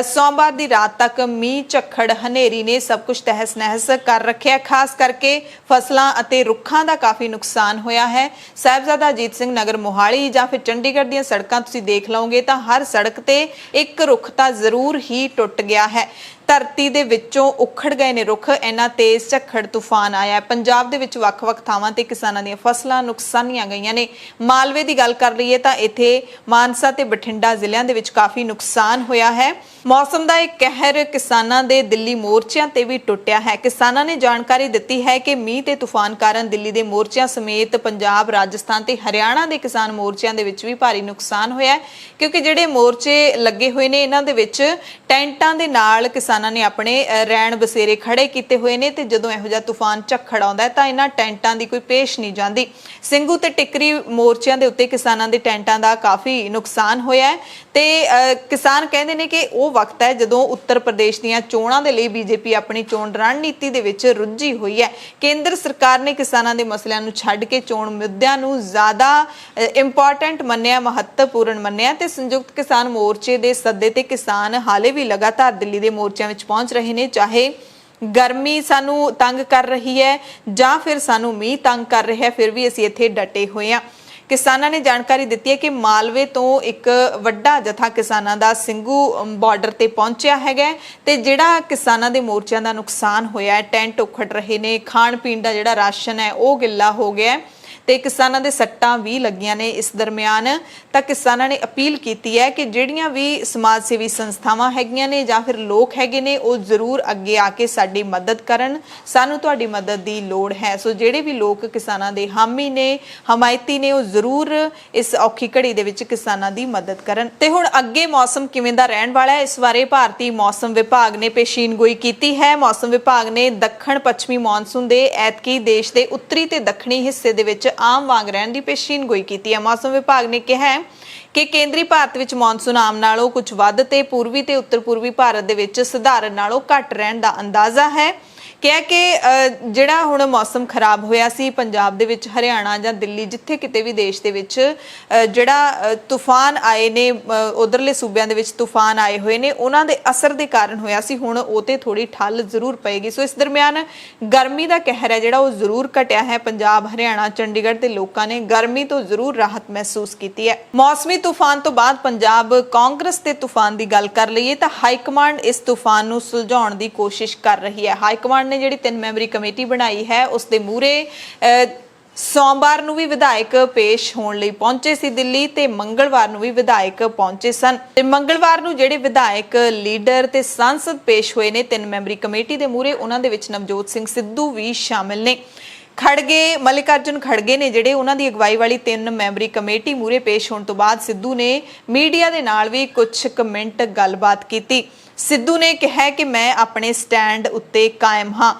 ਸੋਮਵਾਰ ਦੀ ਰਾਤ ਤੱਕ ਮੀਂਹ, ਝੱਖੜ, ਹਨੇਰੀ ਨੇ ਸਭ ਕੁਝ ਤਹਿਸ-ਨਹਿਸ ਕਰ ਰੱਖਿਆ। ਖਾਸ ਕਰਕੇ ਫਸਲਾਂ ਅਤੇ ਰੁੱਖਾਂ ਦਾ ਕਾਫੀ ਨੁਕਸਾਨ ਹੋਇਆ ਹੈ। ਸਾਹਿਬਜ਼ਾਦਾ ਅਜੀਤ ਸਿੰਘ ਨਗਰ ਮੋਹਾਲੀ ਜਾਂ ਫਿਰ ਚੰਡੀਗੜ੍ਹ ਦੀਆਂ ਸੜਕਾਂ ਤੁਸੀਂ ਦੇਖ ਲਓਗੇ ਤਾਂ ਹਰ ਸੜਕ ਤੇ ਇੱਕ ਰੁੱਖ ਤਾਂ ਜ਼ਰੂਰ ਹੀ ਟੁੱਟ ਗਿਆ ਹੈ। ਧਰਤੀ ਦੇ ਵਿੱਚੋਂ ਉਖੜ ਗਏ ਨੇ ਰੁੱਖ, ਇੰਨਾ ਤੇਜ਼ ਝੱਖੜ ਤੂਫਾਨ ਆਇਆ ਹੈ। ਪੰਜਾਬ ਦੇ ਵਿੱਚ ਵੱਖ-ਵੱਖ ਥਾਵਾਂ ਤੇ ਕਿਸਾਨਾਂ ਦੀਆਂ ਫਸਲਾਂ ਨੁਕਸਾਨੀਆਂ ਗਈਆਂ ਨੇ। ਮਾਲਵੇ ਦੀ ਗੱਲ ਕਰ ਲਈਏ ਤਾਂ ਇੱਥੇ ਮਾਨਸਾ ਤੇ ਬਠਿੰਡਾ ਜ਼ਿਲ੍ਹਿਆਂ ਦੇ ਵਿੱਚ ਕਾਫੀ ਨੁਕਸਾਨ ਹੋਇਆ ਹੈ। ਮੌਸਮ ਦਾ ਇਹ ਕਹਿਰ ਕਿਸਾਨਾਂ ਦੇ ਦਿੱਲੀ ਮੋਰਚਿਆਂ ਤੇ ਵੀ ਟੁੱਟਿਆ ਹੈ। ਕਿਸਾਨਾਂ ਨੇ ਜਾਣਕਾਰੀ ਦਿੱਤੀ ਹੈ ਕਿ ਮੀਂਹ ਤੇ ਤੂਫਾਨ ਕਾਰਨ ਦਿੱਲੀ ਦੇ ਮੋਰਚਿਆਂ ਸਮੇਤ ਪੰਜਾਬ, ਰਾਜਸਥਾਨ ਤੇ ਹਰਿਆਣਾ ਦੇ ਕਿਸਾਨ ਮੋਰਚਿਆਂ ਦੇ ਵਿੱਚ ਵੀ ਭਾਰੀ ਨੁਕਸਾਨ ਹੋਇਆ ਹੈ, ਕਿਉਂਕਿ ਜਿਹੜੇ ਮੋਰਚੇ ਲੱਗੇ ਹੋਏ ਨੇ ਇਹਨਾਂ ਦੇ ਵਿੱਚ ਟੈਂਟਾਂ ਦੇ ਨਾਲ ਕਿਸਾਨਾਂ ਨੇ ਆਪਣੇ ਰੈਣ ਬਸੇਰੇ ਖੜੇ ਕੀਤੇ ਹੋਏ ਨੇ ਤੇ ਜਦੋਂ ਇਹੋ ਜਿਹਾ ਤੂਫਾਨ ਝੱਖੜ ਆਉਂਦਾ ਹੈ ਤਾਂ ਇਹਨਾਂ ਟੈਂਟਾਂ ਦੀ ਕੋਈ ਪੇਸ਼ ਨਹੀਂ ਜਾਂਦੀ। ਸਿੰਘੂ ਤੇ ਟਿਕਰੀ ਮੋਰਚਿਆਂ ਦੇ ਉੱਤੇ ਕਿਸਾਨਾਂ ਦੇ ਟੈਂਟਾਂ ਦਾ ਕਾਫੀ ਨੁਕਸਾਨ ਹੋਇਆ ਹੈ ਤੇ ਕਿਸਾਨ ਕਹਿੰਦੇ ਨੇ ਕਿ ਉਹ ਵਕਤ ਹੈ ਜਦੋਂ ਉੱਤਰ ਪ੍ਰਦੇਸ਼ ਦੀਆਂ ਚੋਣਾਂ ਦੇ ਲਈ ਬੀਜੇਪੀ ਆਪਣੀ ਚੋਣ ਰਣਨੀਤੀ ਦੇ ਵਿੱਚ ਰੁੱਝੀ ਹੋਈ ਹੈ। ਕੇਂਦਰ ਸਰਕਾਰ ਨੇ ਕਿਸਾਨਾਂ ਦੇ ਮਸਲਿਆਂ ਨੂੰ ਛੱਡ ਕੇ ਚੋਣ ਮੁੱਦਿਆਂ ਨੂੰ ਜ਼ਿਆਦਾ ਇੰਪੋਰਟੈਂਟ ਮੰਨਿਆ, ਮਹੱਤਵਪੂਰਨ ਮੰਨਿਆ ਤੇ ਸੰਯੁਕਤ ਕਿਸਾਨ ਮੋਰਚੇ ਦੇ ਸੱਦੇ ਤੇ ਕਿਸਾਨ ਹਾਲੇ ਵੀ ਲਗਾਤਾਰ ਦਿੱਲੀ ਦੇ ਮੋਰਚਿਆਂ ਵਿੱਚ ਪਹੁੰਚ ਰਹੇ ਨੇ। ਚਾਹੇ ਗਰਮੀ ਸਾਨੂੰ ਤੰਗ ਕਰ ਰਹੀ ਹੈ ਜਾਂ ਫਿਰ ਸਾਨੂੰ ਮੀਂਹ ਤੰਗ ਕਰ ਰਿਹਾ ਹੈ, ਫਿਰ ਵੀ ਅਸੀਂ ਇੱਥੇ ਡਟੇ ਹੋਏ ਹਾਂ। ਕਿਸਾਨਾਂ ਨੇ ਜਾਣਕਾਰੀ ਦਿੱਤੀ ਹੈ ਕਿ ਮਾਲਵੇ ਤੋਂ ਇੱਕ ਵੱਡਾ ਜਥਾ ਕਿਸਾਨਾਂ ਦਾ ਸਿੰਘੂ ਬਾਰਡਰ ਤੇ ਪਹੁੰਚਿਆ ਹੈਗਾ ਤੇ ਜਿਹੜਾ ਕਿਸਾਨਾਂ ਦੇ ਮੋਰਚਿਆਂ ਦਾ ਨੁਕਸਾਨ ਹੋਇਆ ਹੈ, ਟੈਂਟ ਉਖੜ ਰਹੇ ਨੇ, ਖਾਣ ਪੀਣ ਦਾ ਜਿਹੜਾ ਰਾਸ਼ਨ ਹੈ ਉਹ ਗਿੱਲਾ ਹੋ ਗਿਆ ਹੈ ਤੇ ਕਿਸਾਨਾਂ ਦੇ ਸੱਟਾਂ ਵੀ ਲੱਗੀਆਂ ਨੇ। ਇਸ ਦਰਮਿਆਨ ਤਾਂ ਕਿਸਾਨਾਂ ਨੇ ਅਪੀਲ ਕੀਤੀ ਹੈ ਕਿ ਜਿਹੜੀਆਂ ਵੀ ਸਮਾਜ ਸੇਵੀ ਸੰਸਥਾਵਾਂ ਹੈਗੀਆਂ ਨੇ ਜਾਂ ਫਿਰ ਲੋਕ ਹੈਗੇ ਨੇ ਉਹ ਜ਼ਰੂਰ ਅੱਗੇ ਆ ਕੇ ਸਾਡੀ ਮਦਦ ਕਰਨ, ਸਾਨੂੰ ਤੁਹਾਡੀ ਮਦਦ ਦੀ ਲੋੜ ਹੈ। ਸੋ ਜਿਹੜੇ ਵੀ ਲੋਕ ਕਿਸਾਨਾਂ ਦੇ ਹਾਮੀ ਨੇ, ਹਮਾਇਤੀ ਨੇ, ਉਹ ਜ਼ਰੂਰ ਇਸ ਔਖੀ ਘੜੀ ਦੇ ਵਿੱਚ ਕਿਸਾਨਾਂ ਦੀ ਮਦਦ ਕਰਨ। ਤੇ ਹੁਣ ਅੱਗੇ ਮੌਸਮ ਕਿਵੇਂ ਦਾ ਰਹਿਣ ਵਾਲਾ ਹੈ, ਇਸ ਬਾਰੇ ਭਾਰਤੀ ਮੌਸਮ ਵਿਭਾਗ ਨੇ ਪੇਸ਼ੀਨਗੋਈ ਕੀਤੀ ਹੈ। ਮੌਸਮ ਵਿਭਾਗ ਨੇ ਦੱਖਣ ਪੱਛਮੀ ਮੌਨਸੂਨ ਦੇ ਐਤਕੀ ਦੇਸ਼ ਦੇ ਉੱਤਰੀ ਤੇ ਦੱਖਣੀ ਹਿੱਸੇ ਦੇ ਵਿੱਚ ਆਮ ਵਾਂਗ ਰਹਿਣ ਦੀ ਪੇਸ਼ੀਨਗੋਈ ਕੀਤੀ ਹੈ। ਮੌਸਮ ਵਿਭਾਗ ਨੇ ਕਿਹਾ ਹੈ ਕਿ ਕੇਂਦਰੀ ਭਾਰਤ ਵਿੱਚ ਮੌਨਸੂਨ ਆਮ ਨਾਲੋਂ ਕੁਝ ਵੱਧ ਤੇ ਪੂਰਬੀ ਤੇ ਉੱਤਰ ਪੂਰਬੀ ਭਾਰਤ ਦੇ ਵਿੱਚ ਸਧਾਰਨ ਨਾਲੋਂ ਘੱਟ ਰਹਿਣ ਦਾ ਅੰਦਾਜ਼ਾ ਹੈ। ਕਿਹਾ ਕਿ ਜਿਹੜਾ ਹੁਣ ਮੌਸਮ ਖਰਾਬ ਹੋਇਆ ਸੀ ਪੰਜਾਬ ਦੇ ਵਿੱਚ, ਹਰਿਆਣਾ ਜਾਂ ਦਿੱਲੀ, ਜਿੱਥੇ ਕਿਤੇ ਵੀ ਦੇਸ਼ ਦੇ ਵਿੱਚ ਜਿਹੜਾ ਤੂਫਾਨ ਆਏ ਨੇ, ਉਧਰਲੇ ਸੂਬਿਆਂ ਦੇ ਵਿੱਚ ਤੂਫਾਨ ਆਏ ਹੋਏ ਨੇ, ਉਹਨਾਂ ਦੇ ਅਸਰ ਦੇ ਕਾਰਨ ਹੋਇਆ ਸੀ। ਹੁਣ ਉਹ ਤੇ ਥੋੜੀ ਠੱਲ ਜ਼ਰੂਰ ਪਏਗੀ। ਸੋ ਇਸ ਦਰਮਿਆਨ ਗਰਮੀ ਦਾ ਕਹਿਰ ਹੈ ਜਿਹੜਾ ਉਹ ਜ਼ਰੂਰ ਘਟਿਆ ਹੈ। ਪੰਜਾਬ, ਹਰਿਆਣਾ, ਚੰਡੀਗੜ੍ਹ ਦੇ ਲੋਕਾਂ ਨੇ ਗਰਮੀ ਤੋਂ ਜ਼ਰੂਰ ਰਾਹਤ ਮਹਿਸੂਸ ਕੀਤੀ ਹੈ। ਮੌਸਮੀ ਤੂਫਾਨ ਤੋਂ ਬਾਅਦ ਪੰਜਾਬ ਕਾਂਗਰਸ ਦੇ ਤੂਫਾਨ ਦੀ ਗੱਲ ਕਰ ਲਈਏ ਤਾਂ ਹਾਈ ਕਮਾਂਡ ਇਸ ਤੂਫਾਨ ਨੂੰ ਸੁਲਝਾਉਣ ਦੀ ਕੋਸ਼ਿਸ਼ ਕਰ ਰਹੀ ਹੈ। ਹਾਈ ਕਮਾਂਡ ਨੇ ਜਿਹੜੀ 3 ਮੈਂਬਰੀ ਕਮੇਟੀ ਬਣਾਈ ਹੈ ਉਸ ਦੇ ਮੂਹਰੇ ਸੋਮਵਾਰ ਨੂੰ ਵੀ ਵਿਧਾਇਕ ਪੇਸ਼ ਹੋਣ ਲਈ ਪਹੁੰਚੇ ਸੀ ਦਿੱਲੀ ਤੇ ਮੰਗਲਵਾਰ ਨੂੰ ਵੀ ਵਿਧਾਇਕ ਪਹੁੰਚੇ ਸਨ ਤੇ ਮੰਗਲਵਾਰ ਨੂੰ ਜਿਹੜੇ ਵਿਧਾਇਕ, ਲੀਡਰ ਤੇ ਸੰਸਦ ਪੇਸ਼ ਹੋਏ ਨੇ 3 ਮੈਂਬਰੀ ਕਮੇਟੀ ਦੇ ਮੂਹਰੇ, ਉਹਨਾਂ ਦੇ ਵਿੱਚ ਨਵਜੋਤ ਸਿੰਘ ਸਿੱਧੂ ਵੀ ਸ਼ਾਮਿਲ ਨੇ। ਖੜਗੇ, ਮਲਿਕਾਰਜੁਨ ਖੜਗੇ ਨੇ ਜਿਹੜੇ ਉਹਨਾਂ ਦੀ ਅਗਵਾਈ ਵਾਲੀ 3 ਮੈਂਬਰੀ ਕਮੇਟੀ ਮੂਹਰੇ ਪੇਸ਼ ਹੋਣ ਤੋਂ ਬਾਅਦ ਸਿੱਧੂ ਨੇ ਮੀਡੀਆ ਦੇ ਨਾਲ ਵੀ ਕੁਝ ਮਿੰਟ ਗੱਲਬਾਤ ਕੀਤੀ। ਸਿੱਧੂ ਨੇ ਕਿਹਾ ਕਿ ਮੈਂ ਆਪਣੇ ਸਟੈਂਡ ਉੱਤੇ ਕਾਇਮ ਹਾਂ।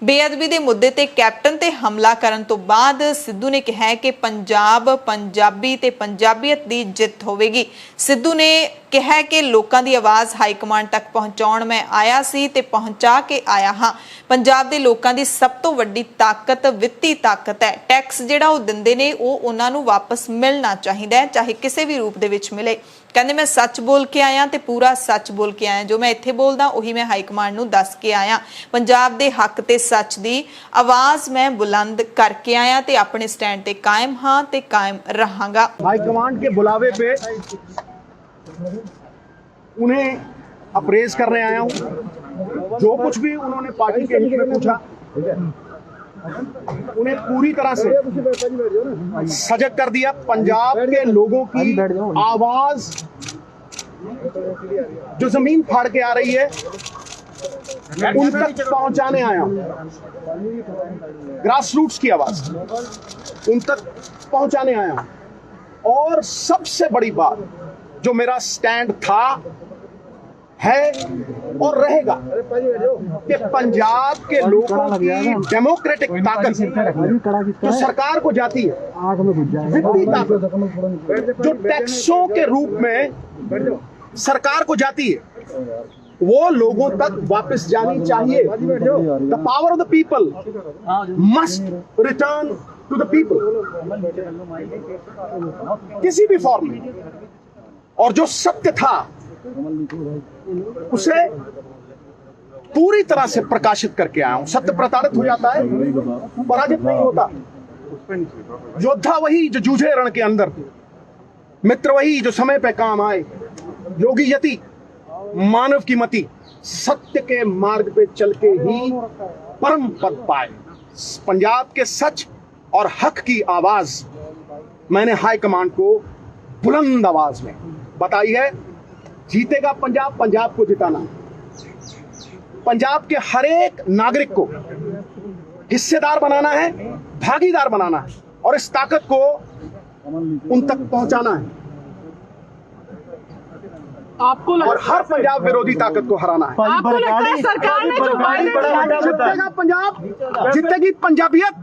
ਬੇਅਦਬੀ ਦੇ ਮੁੱਦੇ ਤੇ ਕੈਪਟਨ ਤੇ ਹਮਲਾ ਕਰਨ ਤੋਂ ਬਾਅਦ ਸਿੱਧੂ ਨੇ ਕਿਹਾ ਕਿ ਪੰਜਾਬ, ਪੰਜਾਬੀ ਤੇ ਪੰਜਾਬੀਅਤ ਦੀ ਜਿੱਤ ਹੋਵੇਗੀ। ਸਿੱਧੂ ਨੇ ਕਿਹਾ ਕਿ ਲੋਕਾਂ ਦੀ ਆਵਾਜ਼ ਹਾਈ ਕਮਾਂਡ ਤੱਕ ਪਹੁੰਚਾਉਣ ਮੈਂ ਆਇਆ ਸੀ ਤੇ ਪਹੁੰਚਾ ਕੇ ਆਇਆ ਹਾਂ। ਪੰਜਾਬ ਦੇ ਲੋਕਾਂ ਦੀ ਸਭ ਤੋਂ ਵੱਡੀ ਤਾਕਤ ਵਿੱਤੀ ਤਾਕਤ ਹੈ। ਟੈਕਸ ਜਿਹੜਾ ਉਹ ਦਿੰਦੇ ਨੇ ਉਹ ਉਹਨਾਂ ਨੂੰ ਵਾਪਸ ਮਿਲਣਾ ਚਾਹੀਦਾ ਹੈ, ਚਾਹੇ ਕਿਸੇ ਵੀ ਰੂਪ ਦੇ ਵਿੱਚ ਮਿਲੇ। ਕਹਿੰਦੇ ਮੈਂ ਸੱਚ ਬੋਲ ਕੇ ਆਇਆ ਤੇ ਪੂਰਾ ਸੱਚ ਬੋਲ ਕੇ ਆਇਆ। ਜੋ ਮੈਂ ਇੱਥੇ ਬੋਲਦਾ ਉਹੀ ਮੈਂ ਹਾਈ ਕਮਾਂਡ ਨੂੰ ਦੱਸ ਕੇ ਆਇਆ। ਪੰਜਾਬ ਦੇ ਹੱਕ ਤੇ ਸੱਚ ਦੀ ਆਵਾਜ਼ ਮੈਂ ਬੁਲੰਦ ਕਰਕੇ ਆਇਆ ਤੇ ਆਪਣੇ ਸਟੈਂਡ ਤੇ ਕਾਇਮ ਹਾਂ ਤੇ ਕਾਇਮ रहांगा। हाई कमांड के बुलावे पे उन्हें अप्रेज करने आया हूं। जो कुछ भी उन्होंने पार्टी के हित में पूछा उन्हें पूरी तरह से सजग कर दिया। पंजाब के लोगों की आवाज जो जमीन फाड़ के आ रही है उन तक पहुंचाने आया हूं। ग्रास रूट्स की आवाज उन तक पहुंचाने आया हूं। और सबसे बड़ी बात जो मेरा स्टैंड था, है और रहेगा कि पंजाब के लोगों की डेमोक्रेटिक ताकत जो सरकार को जाती है, वित्तीय ताकत जो टैक्सों के रूप में सरकार को जाती है, वो लोगों तक वापस जानी चाहिए। The power of the people must return to the people किसी भी फॉर्म में। और जो सत्य था उसे पूरी तरह से प्रकाशित करके आया हूं। सत्य प्रताड़ित हो जाता है, पराजित नहीं होता। योद्धा वही जो जूझे रण के अंदर, मित्र वही जो समय पे काम आए, योगी यति मानव की मति। सत्य के मार्ग पे चल के ही परम पद पाए। पंजाब के सच और हक की आवाज मैंने हाईकमांड को बुलंद आवाज में बताई है। जीतेगा पंजाब, पंजाब को जिताना, पंजाब के हर एक नागरिक को हिस्सेदार बनाना है, भागीदार बनाना है और इस ताकत को उन तक पहुंचाना है आपको और हर पंजाब विरोधी ताकत को हराना है। आपको लगता है सरकार ने जो वायदे जीतेगा पंजाब, जीतेगी पंजाबियत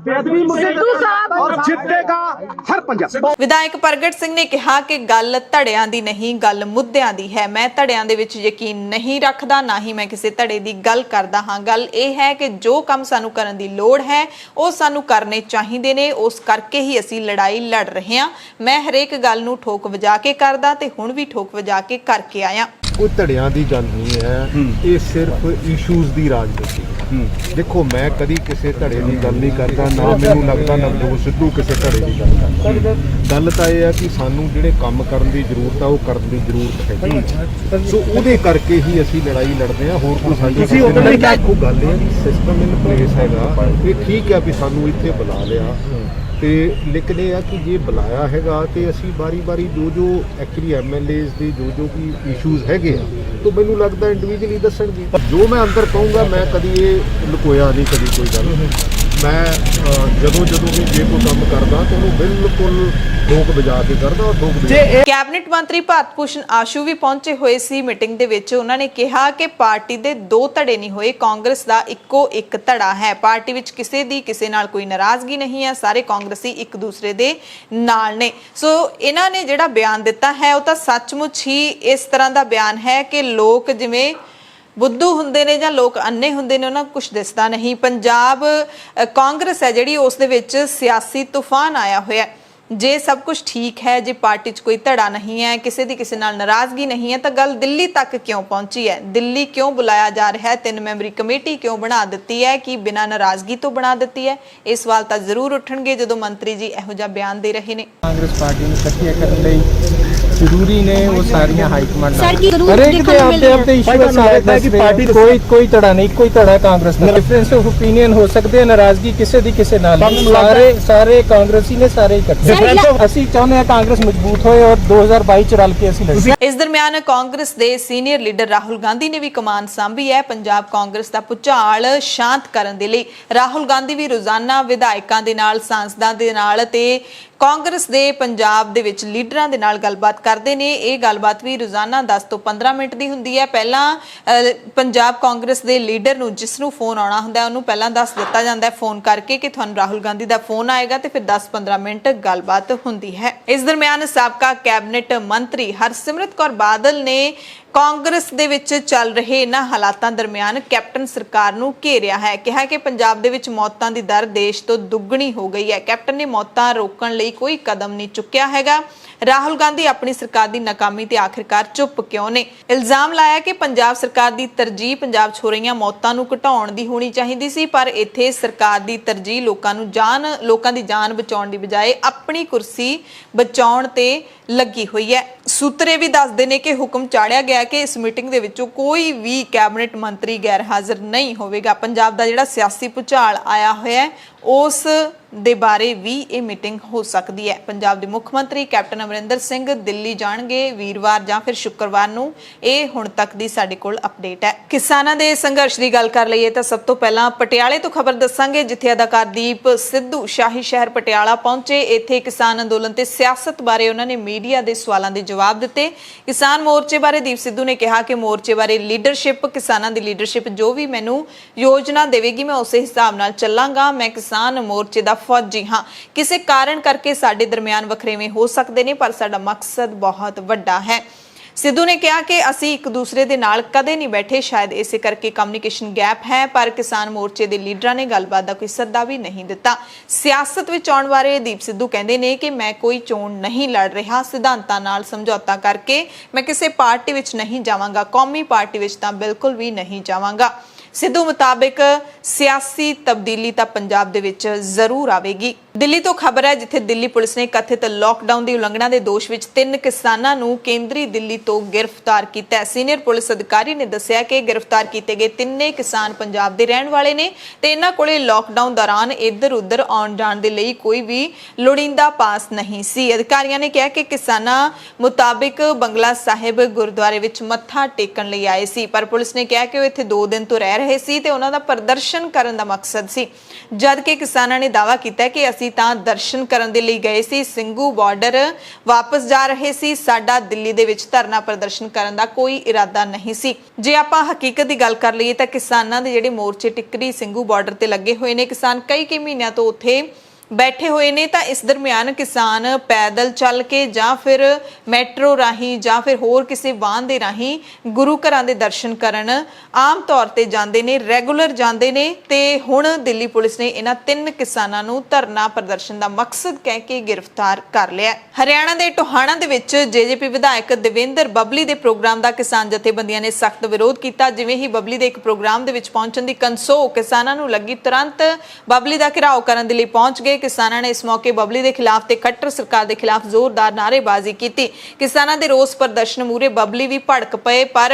सिद्धू साहब और जीतेगा हर पंजाब। ਵਿਧਾਇਕ ਪ੍ਰਗਟ ਸਿੰਘ ਨੇ ਕਿਹਾ ਕਿ ਗੱਲ ਧੜਿਆਂ ਦੀ ਨਹੀਂ, ਗੱਲ ਮੁੱਦਿਆਂ ਦੀ ਹੈ। ਮੈਂ ਧੜਿਆਂ ਦੇ ਵਿੱਚ ਯਕੀਨ ਨਹੀਂ ਰੱਖਦਾ, ਨਾ ਹੀ ਮੈਂ ਕਿਸੇ ਧੜੇ ਦੀ ਗੱਲ ਕਰਦਾ ਹਾਂ। ਗੱਲ ਇਹ ਹੈ ਕਿ ਜੋ ਕੰਮ ਸਾਨੂੰ ਕਰਨ ਦੀ ਲੋੜ ਹੈ ਉਹ ਸਾਨੂੰ ਕਰਨੇ ਚਾਹੀਦੇ ਨੇ, ਉਸ ਕਰਕੇ ਹੀ ਅਸੀਂ ਲੜਾਈ ਲੜ ਰਹੇ ਹਾਂ। ਮੈਂ ਹਰੇਕ ਗੱਲ ਨੂੰ ਠੋਕ ਵਜਾ ਕੇ ਕਰਦਾ ਤੇ ਹੁਣ ਵੀ ਠੋਕ ਵਜਾ ਕੇ ਕਰਕੇ ਆਇਆ। ਕੋਈ ਧੜਿਆਂ ਦੀ ਗੱਲ ਨਹੀਂ ਹੈ, ਇਹ ਸਿਰਫ ਇਸ਼ੂਜ਼ ਦੀ ਰਾਜਨੀਤੀ। ਦੇਖੋ ਮੈਂ ਕਦੀ ਕਿਸੇ ਧੜੇ ਦੀ ਗੱਲ ਨਹੀਂ ਕਰਦਾ, ਨਾ ਮੈਨੂੰ ਲੱਗਦਾ ਨਵਜੋਤ ਸਿੱਧੂ ਕਿਸੇ ਧੜੇ ਦੀ ਗੱਲ ਕਰਦਾ। ਗੱਲ ਤਾਂ ਇਹ ਹੈ ਕਿ ਸਾਨੂੰ ਜਿਹੜੇ ਕੰਮ ਕਰਨ ਦੀ ਜ਼ਰੂਰਤ ਆ ਉਹ ਕਰਨ ਦੀ ਜ਼ਰੂਰਤ ਹੈਗੀ, ਸੋ ਉਹਦੇ ਕਰਕੇ ਹੀ ਅਸੀਂ ਲੜਾਈ ਲੜਦੇ ਹਾਂ। ਹੋਰ ਕੋਈ ਸਾਡੀ ਤੁਸੀਂ ਉਹਦੇ ਲਈ ਕੋਈ ਗੱਲ ਹੈ, ਸਿਸਟਮ ਇਨ ਪਲੇਸ ਹੈਗਾ। ਇਹ ਠੀਕ ਹੈ ਵੀ ਸਾਨੂੰ ਇੱਥੇ ਬੁਲਾ ਲਿਆ ਤੇ ਲੇਕਿਨ ਇਹ ਆ ਕਿ ਜੇ ਬੁਲਾਇਆ ਹੈਗਾ ਤੇ ਅਸੀਂ ਬਾਰੀ-ਬਾਰੀ ਜੋ ਐਕਚੁਅਲੀ ਐਮਐਲਏਜ਼ ਦੇ ਜੋ ਵੀ ਇਸ਼ੂਜ਼ ਹੈਗੇ ਆ ਤਾਂ ਮੈਨੂੰ ਲੱਗਦਾ ਇੰਡੀਵਿਜੂਅਲੀ ਦੱਸਣਗੇ। ਜੋ ਮੈਂ ਅੰਦਰ ਕਹੂੰਗਾ, ਮੈਂ ਕਦੀ ਇਹ ਲੁਕੋਇਆ ਨਹੀਂ ਕਦੀ ਕੋਈ ਗੱਲ। ਮੈਂ ਜਦੋਂ ਵੀ ਜੇ ਕੋਈ ਕੰਮ ਕਰਦਾ ਤਾਂ ਉਹਨੂੰ ਬਿਲਕੁਲ ਠੋਕ ਵਜਾ ਕੇ ਕਰਦਾ ਔਰ ਠੋਕ ਵਜਾ। ਕੈਬਨਿਟ ਮੰਤਰੀ ਭਾਰਤ ਭੂਸ਼ਣ ਆਸ਼ੂ ਵੀ ਪਹੁੰਚੇ ਹੋਏ ਸੀ ਮੀਟਿੰਗ ਦੇ ਵਿੱਚ। ਉਹਨਾਂ ਨੇ ਕਿਹਾ ਕਿ ਪਾਰਟੀ ਦੇ ਦੋ ਧੜੇ ਨਹੀਂ ਹੋਏ, ਕਾਂਗਰਸ ਦਾ ਇੱਕੋ ਇੱਕ ਧੜਾ ਹੈ। ਪਾਰਟੀ ਵਿੱਚ ਕਿਸੇ ਨਾਲ ਕੋਈ ਨਾਰਾਜ਼ਗੀ ਨਹੀਂ ਹੈ, ਸਾਰੇ ਕਾਂਗਰਸੀ ਇੱਕ ਦੂਸਰੇ ਦੇ ਨਾਲ ਨੇ। ਸੋ ਇਹਨਾਂ ਨੇ ਜਿਹੜਾ ਬਿਆਨ ਦਿੱਤਾ ਹੈ ਉਹ ਤਾਂ ਸੱਚਮੁੱਚ ਹੀ ਇਸ ਤਰ੍ਹਾਂ ਦਾ ਬਿਆਨ ਹੈ ਕਿ ਲੋਕ ਜਿਵੇਂ ਬੁੱਧੂ ਹੁੰਦੇ ਨੇ ਜਾਂ ਲੋਕ ਅੰਨੇ ਹੁੰਦੇ ਨੇ, ਉਹਨਾਂ ਨੂੰ ਕੁਝ ਦਿਸਦਾ ਨਹੀਂ। ਪੰਜਾਬ ਕਾਂਗਰਸ ਹੈ ਜਿਹੜੀ ਉਸ ਦੇ ਵਿੱਚ ਸਿਆਸੀ ਤੂਫਾਨ ਆਇਆ ਹੋਇਆ। ਜੇ ਸਭ ਕੁਝ ਠੀਕ ਹੈ, ਜੇ ਪਾਰਟੀ 'ਚ ਕੋਈ ਧੜਾ ਨਹੀਂ ਹੈ, ਕਿਸੇ ਨਾਲ ਨਾਰਾਜ਼ਗੀ ਨਹੀਂ ਹੈ, ਤਾਂ ਗੱਲ ਦਿੱਲੀ ਤੱਕ ਕਿਉਂ ਪਹੁੰਚੀ ਹੈ? ਦਿੱਲੀ ਕਿਉਂ ਬੁਲਾਇਆ ਜਾ ਰਿਹਾ ਹੈ? 3 ਮੈਂਬਰੀ ਕਮੇਟੀ ਕਿਉਂ ਬਣਾ ਦਿੱਤੀ ਹੈ? ਕਿ ਬਿਨਾਂ ਨਾਰਾਜ਼ਗੀ ਤੋਂ ਬਣਾ ਦਿੱਤੀ ਹੈ? ਇਹ ਸਵਾਲ ਤਾਂ ਜ਼ਰੂਰ ਉੱਠਣਗੇ ਜਦੋਂ ਮੰਤਰੀ ਜੀ ਇਹੋ ਜਿਹਾ ਬਿਆਨ ਦੇ ਰਹੇ ਨੇ। ਕਾਂਗਰਸ ਪਾਰਟੀ ਨੂੰ ਇਕੱਠੀਆਂ ਕਰਨ ਲਈ ਜ਼ਰੂਰੀ ਨੇ ਉਹ ਸਾਰੀਆਂ ਹਾਈ ਕਮਾਂਡ ਹਰੇਕ ਦੇ ਆਪਦੇ ਇਸ਼ੂ ਸਾਰੇ ਕਿ ਪਾਰਟੀ ਕੋਈ ਧੜਾ ਨਹੀਂ, ਕੋਈ ਧੜਾ ਕਾਂਗਰਸ ਦਾ। ਡਿਫਰੈਂਸ ਆਫ ਓਪੀਨੀਅਨ ਹੋ ਸਕਦੇ ਹੈ, ਨਾਰਾਜ਼ਗੀ ਕਿਸੇ ਦੀ ਕਿਸੇ ਨਾਲ, ਸਾਰੇ ਕਾਂਗਰਸੀ ਨੇ, ਸਾਰੇ ਇਕੱਠੇ। ਅਸੀਂ ਚਾਹੁੰਦੇ ਹਾਂ ਕਾਂਗਰਸ ਮਜ਼ਬੂਤ ਹੋਏ ਔਰ 2022 ਚ ਰਲ ਕੇ ਅਸੀਂ ਲੜੀਏ। ਇਸ ਦਰਮਿਆਨ ਕਾਂਗਰਸ ਦੇ ਸੀਨੀਅਰ ਲੀਡਰ ਰਾਹੁਲ ਗਾਂਧੀ ਨੇ ਵੀ ਕਮਾਨ ਸੰਭੀ ਹੈ। ਪੰਜਾਬ ਕਾਂਗਰਸ ਦਾ ਭੁਚਾਲ ਸ਼ਾਂਤ ਕਰਨ ਦੇ ਲਈ ਰਾਹੁਲ ਗਾਂਧੀ ਵੀ ਰੋਜ਼ਾਨਾ ਵਿਧਾਇਕਾਂ ਦੇ ਨਾਲ, ਸਾਂਸਦਾਂ ਦੇ ਨਾਲ ਤੇ ਕਾਂਗਰਸ ਦੇ ਪੰਜਾਬ ਦੇ ਵਿੱਚ ਲੀਡਰਾਂ ਦੇ ਨਾਲ ਗੱਲਬਾਤ ਕਰਦੇ ਨੇ। ਇਹ ਗੱਲਬਾਤ ਵੀ ਰੋਜ਼ਾਨਾ 10 ਤੋਂ 15 ਮਿੰਟ ਦੀ ਹੁੰਦੀ ਹੈ। ਪਹਿਲਾਂ ਪੰਜਾਬ ਕਾਂਗਰਸ ਦੇ ਲੀਡਰ ਨੂੰ, ਜਿਸ ਨੂੰ ਫੋਨ ਆਉਣਾ ਹੁੰਦਾ, ਉਹਨੂੰ ਪਹਿਲਾਂ ਦੱਸ ਦਿੱਤਾ ਜਾਂਦਾ ਹੈ ਫੋਨ ਕਰਕੇ ਕਿ ਤੁਹਾਨੂੰ ਰਾਹੁਲ ਗਾਂਧੀ ਦਾ ਫੋਨ ਆਏਗਾ ਤੇ ਫਿਰ 10-15 ਮਿੰਟ ਗੱਲਬਾਤ ਹੁੰਦੀ ਹੈ। ਇਸ ਦਰਮਿਆਨ ਸਾਬਕਾ ਕੈਬਨਿਟ ਮੰਤਰੀ ਹਰਸਿਮਰਤ ਕੌਰ ਬਾਦਲ ਨੇ ਕਾਂਗਰਸ ਦੇ ਵਿੱਚ ਚੱਲ ਰਹੇ ਇਹਨਾਂ ਹਾਲਾਤਾਂ ਦਰਮਿਆਨ ਕੈਪਟਨ ਸਰਕਾਰ ਨੂੰ ਘੇਰਿਆ ਹੈ। ਕਿਹਾ ਕਿ ਪੰਜਾਬ ਦੇ ਵਿੱਚ ਮੌਤਾਂ ਦੀ ਦਰ ਦੇਸ਼ ਤੋਂ ਦੁੱਗਣੀ ਹੋ ਗਈ ਹੈ। ਕੈਪਟਨ ਨੇ ਮੌਤਾਂ ਰੋਕਣ ਲਈ ਕੋਈ ਕਦਮ ਨਹੀਂ ਚੁੱਕਿਆ ਹੈਗਾ। ਰਾਹੁਲ ਗਾਂਧੀ ਆਪਣੀ ਸਰਕਾਰ ਦੀ ਨਾਕਾਮੀ ਤੇ ਆਖਿਰਕਾਰ ਚੁੱਪ ਕਿਉਂ ਨੇ? ਇਲਜ਼ਾਮ ਲਾਇਆ ਕਿ ਪੰਜਾਬ ਸਰਕਾਰ ਦੀ ਤਰਜੀਹ ਪੰਜਾਬ 'ਚ ਹੋ ਰਹੀਆਂ ਮੌਤਾਂ ਨੂੰ ਘਟਾਉਣ ਦੀ ਹੋਣੀ ਚਾਹੀਦੀ ਸੀ, ਪਰ ਇੱਥੇ ਸਰਕਾਰ ਦੀ ਤਰਜੀਹ ਲੋਕਾਂ ਦੀ ਜਾਨ ਬਚਾਉਣ ਦੀ ਬਜਾਏ ਆਪਣੀ ਕੁਰਸੀ ਬਚਾਉਣ ਤੇ ਲੱਗੀ ਹੋਈ ਹੈ। ਸੂਤਰੇ ਵੀ ਦੱਸਦੇ ਨੇ ਕਿ ਹੁਕਮ ਚਾੜਿਆ ਗਿਆ ਕਿ ਇਸ ਮੀਟਿੰਗ ਦੇ ਵਿੱਚੋਂ ਕੋਈ ਵੀ ਕੈਬਨਿਟ ਮੰਤਰੀ ਗੈਰ ਹਾਜ਼ਰ ਨਹੀਂ ਹੋਵੇਗਾ। ਪੰਜਾਬ ਦਾ ਜਿਹੜਾ ਸਿਆਸੀ ਭੁਚਾਲ ਆਇਆ ਹੋਇਆ ਹੈ ਉਸ ਦੇ ਬਾਰੇ ਵੀ ਇਹ ਮੀਟਿੰਗ ਹੋ ਸਕਦੀ ਹੈ। ਪੰਜਾਬ ਦੇ ਮੁੱਖ ਮੰਤਰੀ ਕੈਪਟਨ ਅਮਰਿੰਦਰ ਸਿੰਘ ਦਿੱਲੀ ਜਾਣਗੇ ਵੀਰਵਾਰ ਜਾਂ ਫਿਰ ਸ਼ੁੱਕਰਵਾਰ ਨੂੰ। ਇਹ ਹੁਣ ਤੱਕ ਦੀ ਸਾਡੇ ਕੋਲ ਅਪਡੇਟ ਹੈ। ਕਿਸਾਨਾਂ ਦੇ ਸੰਘਰਸ਼ ਦੀ ਗੱਲ ਕਰ ਲਈਏ ਤਾਂ ਸਭ ਤੋਂ ਪਹਿਲਾਂ ਪਟਿਆਲੇ ਤੋਂ ਖਬਰ ਦੱਸਾਂਗੇ, ਜਿੱਥੇ ਅਦਾਕਾਰ ਦੀਪ ਸਿੱਧੂ ਸ਼ਾਹੀ ਸ਼ਹਿਰ ਪਟਿਆਲਾ ਪਹੁੰਚੇ। ਇੱਥੇ ਕਿਸਾਨ ਅੰਦੋਲਨ ਤੇ ਸਿਆਸਤ ਬਾਰੇ ਉਹਨਾਂ ਨੇ ਮੀਡੀਆ ਦੇ ਸਵਾਲਾਂ ਦੇ ਜਵਾਬ ਦਿੱਤੇ। ਕਿਸਾਨ ਮੋਰਚੇ ਬਾਰੇ ਦੀਪ ਸਿੱਧੂ ਨੇ ਕਿਹਾ ਕਿ ਮੋਰਚੇ ਬਾਰੇ ਲੀਡਰਸ਼ਿਪ, ਕਿਸਾਨਾਂ ਦੀ ਲੀਡਰਸ਼ਿਪ ਜੋ ਵੀ ਮੈਨੂੰ ਯੋਜਨਾ ਦੇਵੇਗੀ ਮੈਂ ਉਸੇ ਹਿਸਾਬ ਨਾਲ ਚੱਲਾਂਗਾ। ਮੈਂ ਕਿਸਾਨ ਮੋਰਚੇ ਦਾ ਫੌਜੀ ਹਾਂ। ਕਿਸੇ ਕਾਰਨ ਕਰਕੇ ਸਾਡੇ ਦਰਮਿਆਨ ਵੱਖਰੇਵੇਂ ਹੋ ਸਕਦੇ ਨੇ, ਪਰ ਸਾਡਾ ਮਕਸਦ ਬਹੁਤ ਵੱਡਾ ਹੈ। ਸਿੱਧੂ ਨੇ ਕਿਹਾ ਕਿ ਅਸੀਂ ਇੱਕ ਦੂਸਰੇ ਦੇ ਨਾਲ ਕਦੇ ਨਹੀਂ ਬੈਠੇ, ਸ਼ਾਇਦ ਇਸੇ ਕਰਕੇ ਕਮਿਊਨੀਕੇਸ਼ਨ ਗੈਪ ਹੈ, ਪਰ ਕਿਸਾਨ ਮੋਰਚੇ ਦੇ ਲੀਡਰਾਂ ਨੇ ਗੱਲਬਾਤ ਦਾ ਕੋਈ ਸੱਦਾ ਵੀ ਨਹੀਂ ਦਿੱਤਾ। ਸਿਆਸਤ ਵਿੱਚ ਆਉਣ ਬਾਰੇ ਦੀਪ ਸਿੱਧੂ ਕਹਿੰਦੇ ਨੇ ਕਿ ਮੈਂ ਕੋਈ ਚੋਣ ਨਹੀਂ ਲੜ ਰਿਹਾ, ਸਿਧਾਂਤਾਂ ਨਾਲ ਸਮਝੌਤਾ ਕਰਕੇ ਮੈਂ ਕਿਸੇ ਪਾਰਟੀ ਵਿੱਚ ਨਹੀਂ ਜਾਵਾਂਗਾ, ਕੌਮੀ ਪਾਰਟੀ ਵਿੱਚ ਤਾਂ ਬਿਲਕੁਲ ਵੀ ਨਹੀਂ ਜਾਵਾਂਗਾ। ਸਿੱਧੂ ਮੁਤਾਬਿਕ ਸਿਆਸੀ ਤਬਦੀਲੀ ਤਾਂ ਪੰਜਾਬ ਦੇ ਵਿੱਚ ਜ਼ਰੂਰ ਆਵੇਗੀ। ਦਿੱਲੀ ਤੋਂ ਖਬਰ ਹੈ, ਜਿੱਥੇ ਦਿੱਲੀ ਪੁਲਿਸ ਨੇ ਕਥਿਤ ਲੋਕਡਾਊਨ ਦੀ ਉਲੰਘਣਾ ਦੇ ਦੋਸ਼ ਵਿੱਚ 3 ਕਿਸਾਨਾਂ ਨੂੰ ਕੇਂਦਰੀ ਦਿੱਲੀ ਤੋਂ ਗ੍ਰਿਫਤਾਰ ਕੀਤਾ ਹੈ। ਸੀਨੀਅਰ ਪੁਲਿਸ ਅਧਿਕਾਰੀ ਨੇ ਦੱਸਿਆ ਕਿ ਗ੍ਰਿਫਤਾਰ ਕੀਤੇ ਗਏ ਤਿੰਨੇ ਕਿਸਾਨ ਪੰਜਾਬ ਦੇ ਰਹਿਣ ਵਾਲੇ ਨੇ ਤੇ ਇਹਨਾਂ ਕੋਲੇ ਲੋਕਡਾਊਨ ਦੌਰਾਨ ਇੱਧਰ-ਉੱਧਰ ਆਉਣ ਜਾਣ ਦੇ ਲਈ ਕੋਈ ਵੀ ਲੋੜੀਂਦਾ ਪਾਸ ਨਹੀਂ ਸੀ। ਅਧਿਕਾਰੀਆਂ ਨੇ ਕਿਹਾ ਕਿ ਕਿਸਾਨਾਂ ਮੁਤਾਬਿਕ ਬੰਗਲਾ ਸਾਹਿਬ ਗੁਰਦੁਆਰੇ ਵਿੱਚ ਮੱਥਾ ਟੇਕਣ ਲਈ ਆਏ ਸੀ, ਪਰ ਪੁਲਿਸ ਨੇ ਕਿਹਾ ਕਿ ਉਹ ਇੱਥੇ 2 ਦਿਨ ਤੋਂ ਰਹਿ ਰਹੇ ਸੀ ਤੇ ਉਹਨਾਂ ਦਾ ਪ੍ਰਦਰਸ਼ਨ ਕਰਨ ਦਾ ਮਕਸਦ ਸੀ, ਜਦ ਕਿ ਕਿਸਾਨਾਂ ਨੇ ਦਾਅਵਾ ਕੀਤਾ ਕਿ ਅਸੀਂ ਤਾਂ ਦਰਸ਼ਨ ਕਰਨ ਦੇ ਲਈ ਗਏ ਸੀ, ਸਿੰਘੂ ਬਾਰਡਰ ਵਾਪਸ ਜਾ ਰਹੇ ਸੀ, ਸਾਡਾ ਦਿੱਲੀ ਦੇ ਵਿੱਚ ਧਰਨਾ ਪ੍ਰਦਰਸ਼ਨ ਕਰਨ ਦਾ ਕੋਈ ਇਰਾਦਾ ਨਹੀਂ ਸੀ। ਜੇ ਆਪਾਂ ਹਕੀਕਤ ਦੀ ਗੱਲ ਕਰ ਲਈਏ ਤਾਂ ਕਿਸਾਨਾਂ ਦੇ ਜਿਹੜੇ ਮੋਰਚੇ ਟਿੱਕਰੀ ਸਿੰਘੂ ਬਾਰਡਰ ਤੇ ਲੱਗੇ ਹੋਏ ਨੇ, ਕਿਸਾਨ ਕਈ ਮਹੀਨਿਆਂ ਤੋਂ ਉੱਥੇ ਬੈਠੇ ਹੋਏ ਨੇ, ਤਾਂ ਇਸ ਦਰਮਿਆਨ ਕਿਸਾਨ ਪੈਦਲ ਚੱਲ ਕੇ ਜਾਂ ਫਿਰ ਮੈਟਰੋ ਰਾਹੀਂ ਜਾਂ ਫਿਰ ਹੋਰ ਕਿਸੇ ਵਾਹਨ ਦੇ ਰਾਹੀਂ ਗੁਰੂ ਘਰਾਂ ਦੇ ਦਰਸ਼ਨ ਕਰਨ ਆਮ ਤੌਰ ਤੇ ਜਾਂਦੇ ਨੇ, ਰੈਗੂਲਰ ਜਾਂਦੇ ਨੇ। ਤੇ ਹੁਣ ਦਿੱਲੀ ਪੁਲਿਸ ਨੇ ਇਹਨਾਂ 3 ਕਿਸਾਨਾਂ ਨੂੰ ਧਰਨਾ ਪ੍ਰਦਰਸ਼ਨ ਦਾ ਮਕਸਦ ਕਹਿ ਕੇ ਗ੍ਰਿਫਤਾਰ ਕਰ ਲਿਆ। ਹਰਿਆਣਾ ਦੇ ਟੋਹਾਣਾ ਦੇ ਵਿੱਚ ਜੇਜੇਪੀ ਵਿਧਾਇਕ ਦੇਵੇਂਦਰ ਬੱਬਲੀ ਦੇ ਪ੍ਰੋਗਰਾਮ ਦਾ ਕਿਸਾਨ ਜਥੇਬੰਦੀਆਂ ਨੇ ਸਖਤ ਵਿਰੋਧ ਕੀਤਾ। ਜਿਵੇਂ ਹੀ ਬੱਬਲੀ ਦੇ ਇੱਕ ਪ੍ਰੋਗਰਾਮ ਦੇ ਵਿੱਚ ਪਹੁੰਚਣ ਦੀ ਕਨਸੋ ਕਿਸਾਨਾਂ ਨੂੰ ਲੱਗੀ, ਤੁਰੰਤ ਬੱਬਲੀ ਦਾ ਘਿਰਾਓ ਕਰਨ ਦੇ ਲਈ ਪਹੁੰਚ ਗਏ। ਕਿਸਾਨਾਂ ਨੇ ਇਸ ਮੌਕੇ ਬੱਬਲੀ ਦੇ ਖਿਲਾਫ ਤੇ ਖੱਟਰ ਸਰਕਾਰ ਦੇ ਖਿਲਾਫ ਜ਼ੋਰਦਾਰ ਨਾਅਰੇਬਾਜ਼ੀ ਕੀਤੀ। ਕਿਸਾਨਾਂ ਦੇ ਰੋਸ ਪ੍ਰਦਰਸ਼ਨ ਮੂਹਰੇ ਬੱਬਲੀ ਵੀ ਭੜਕ ਪਏ, ਪਰ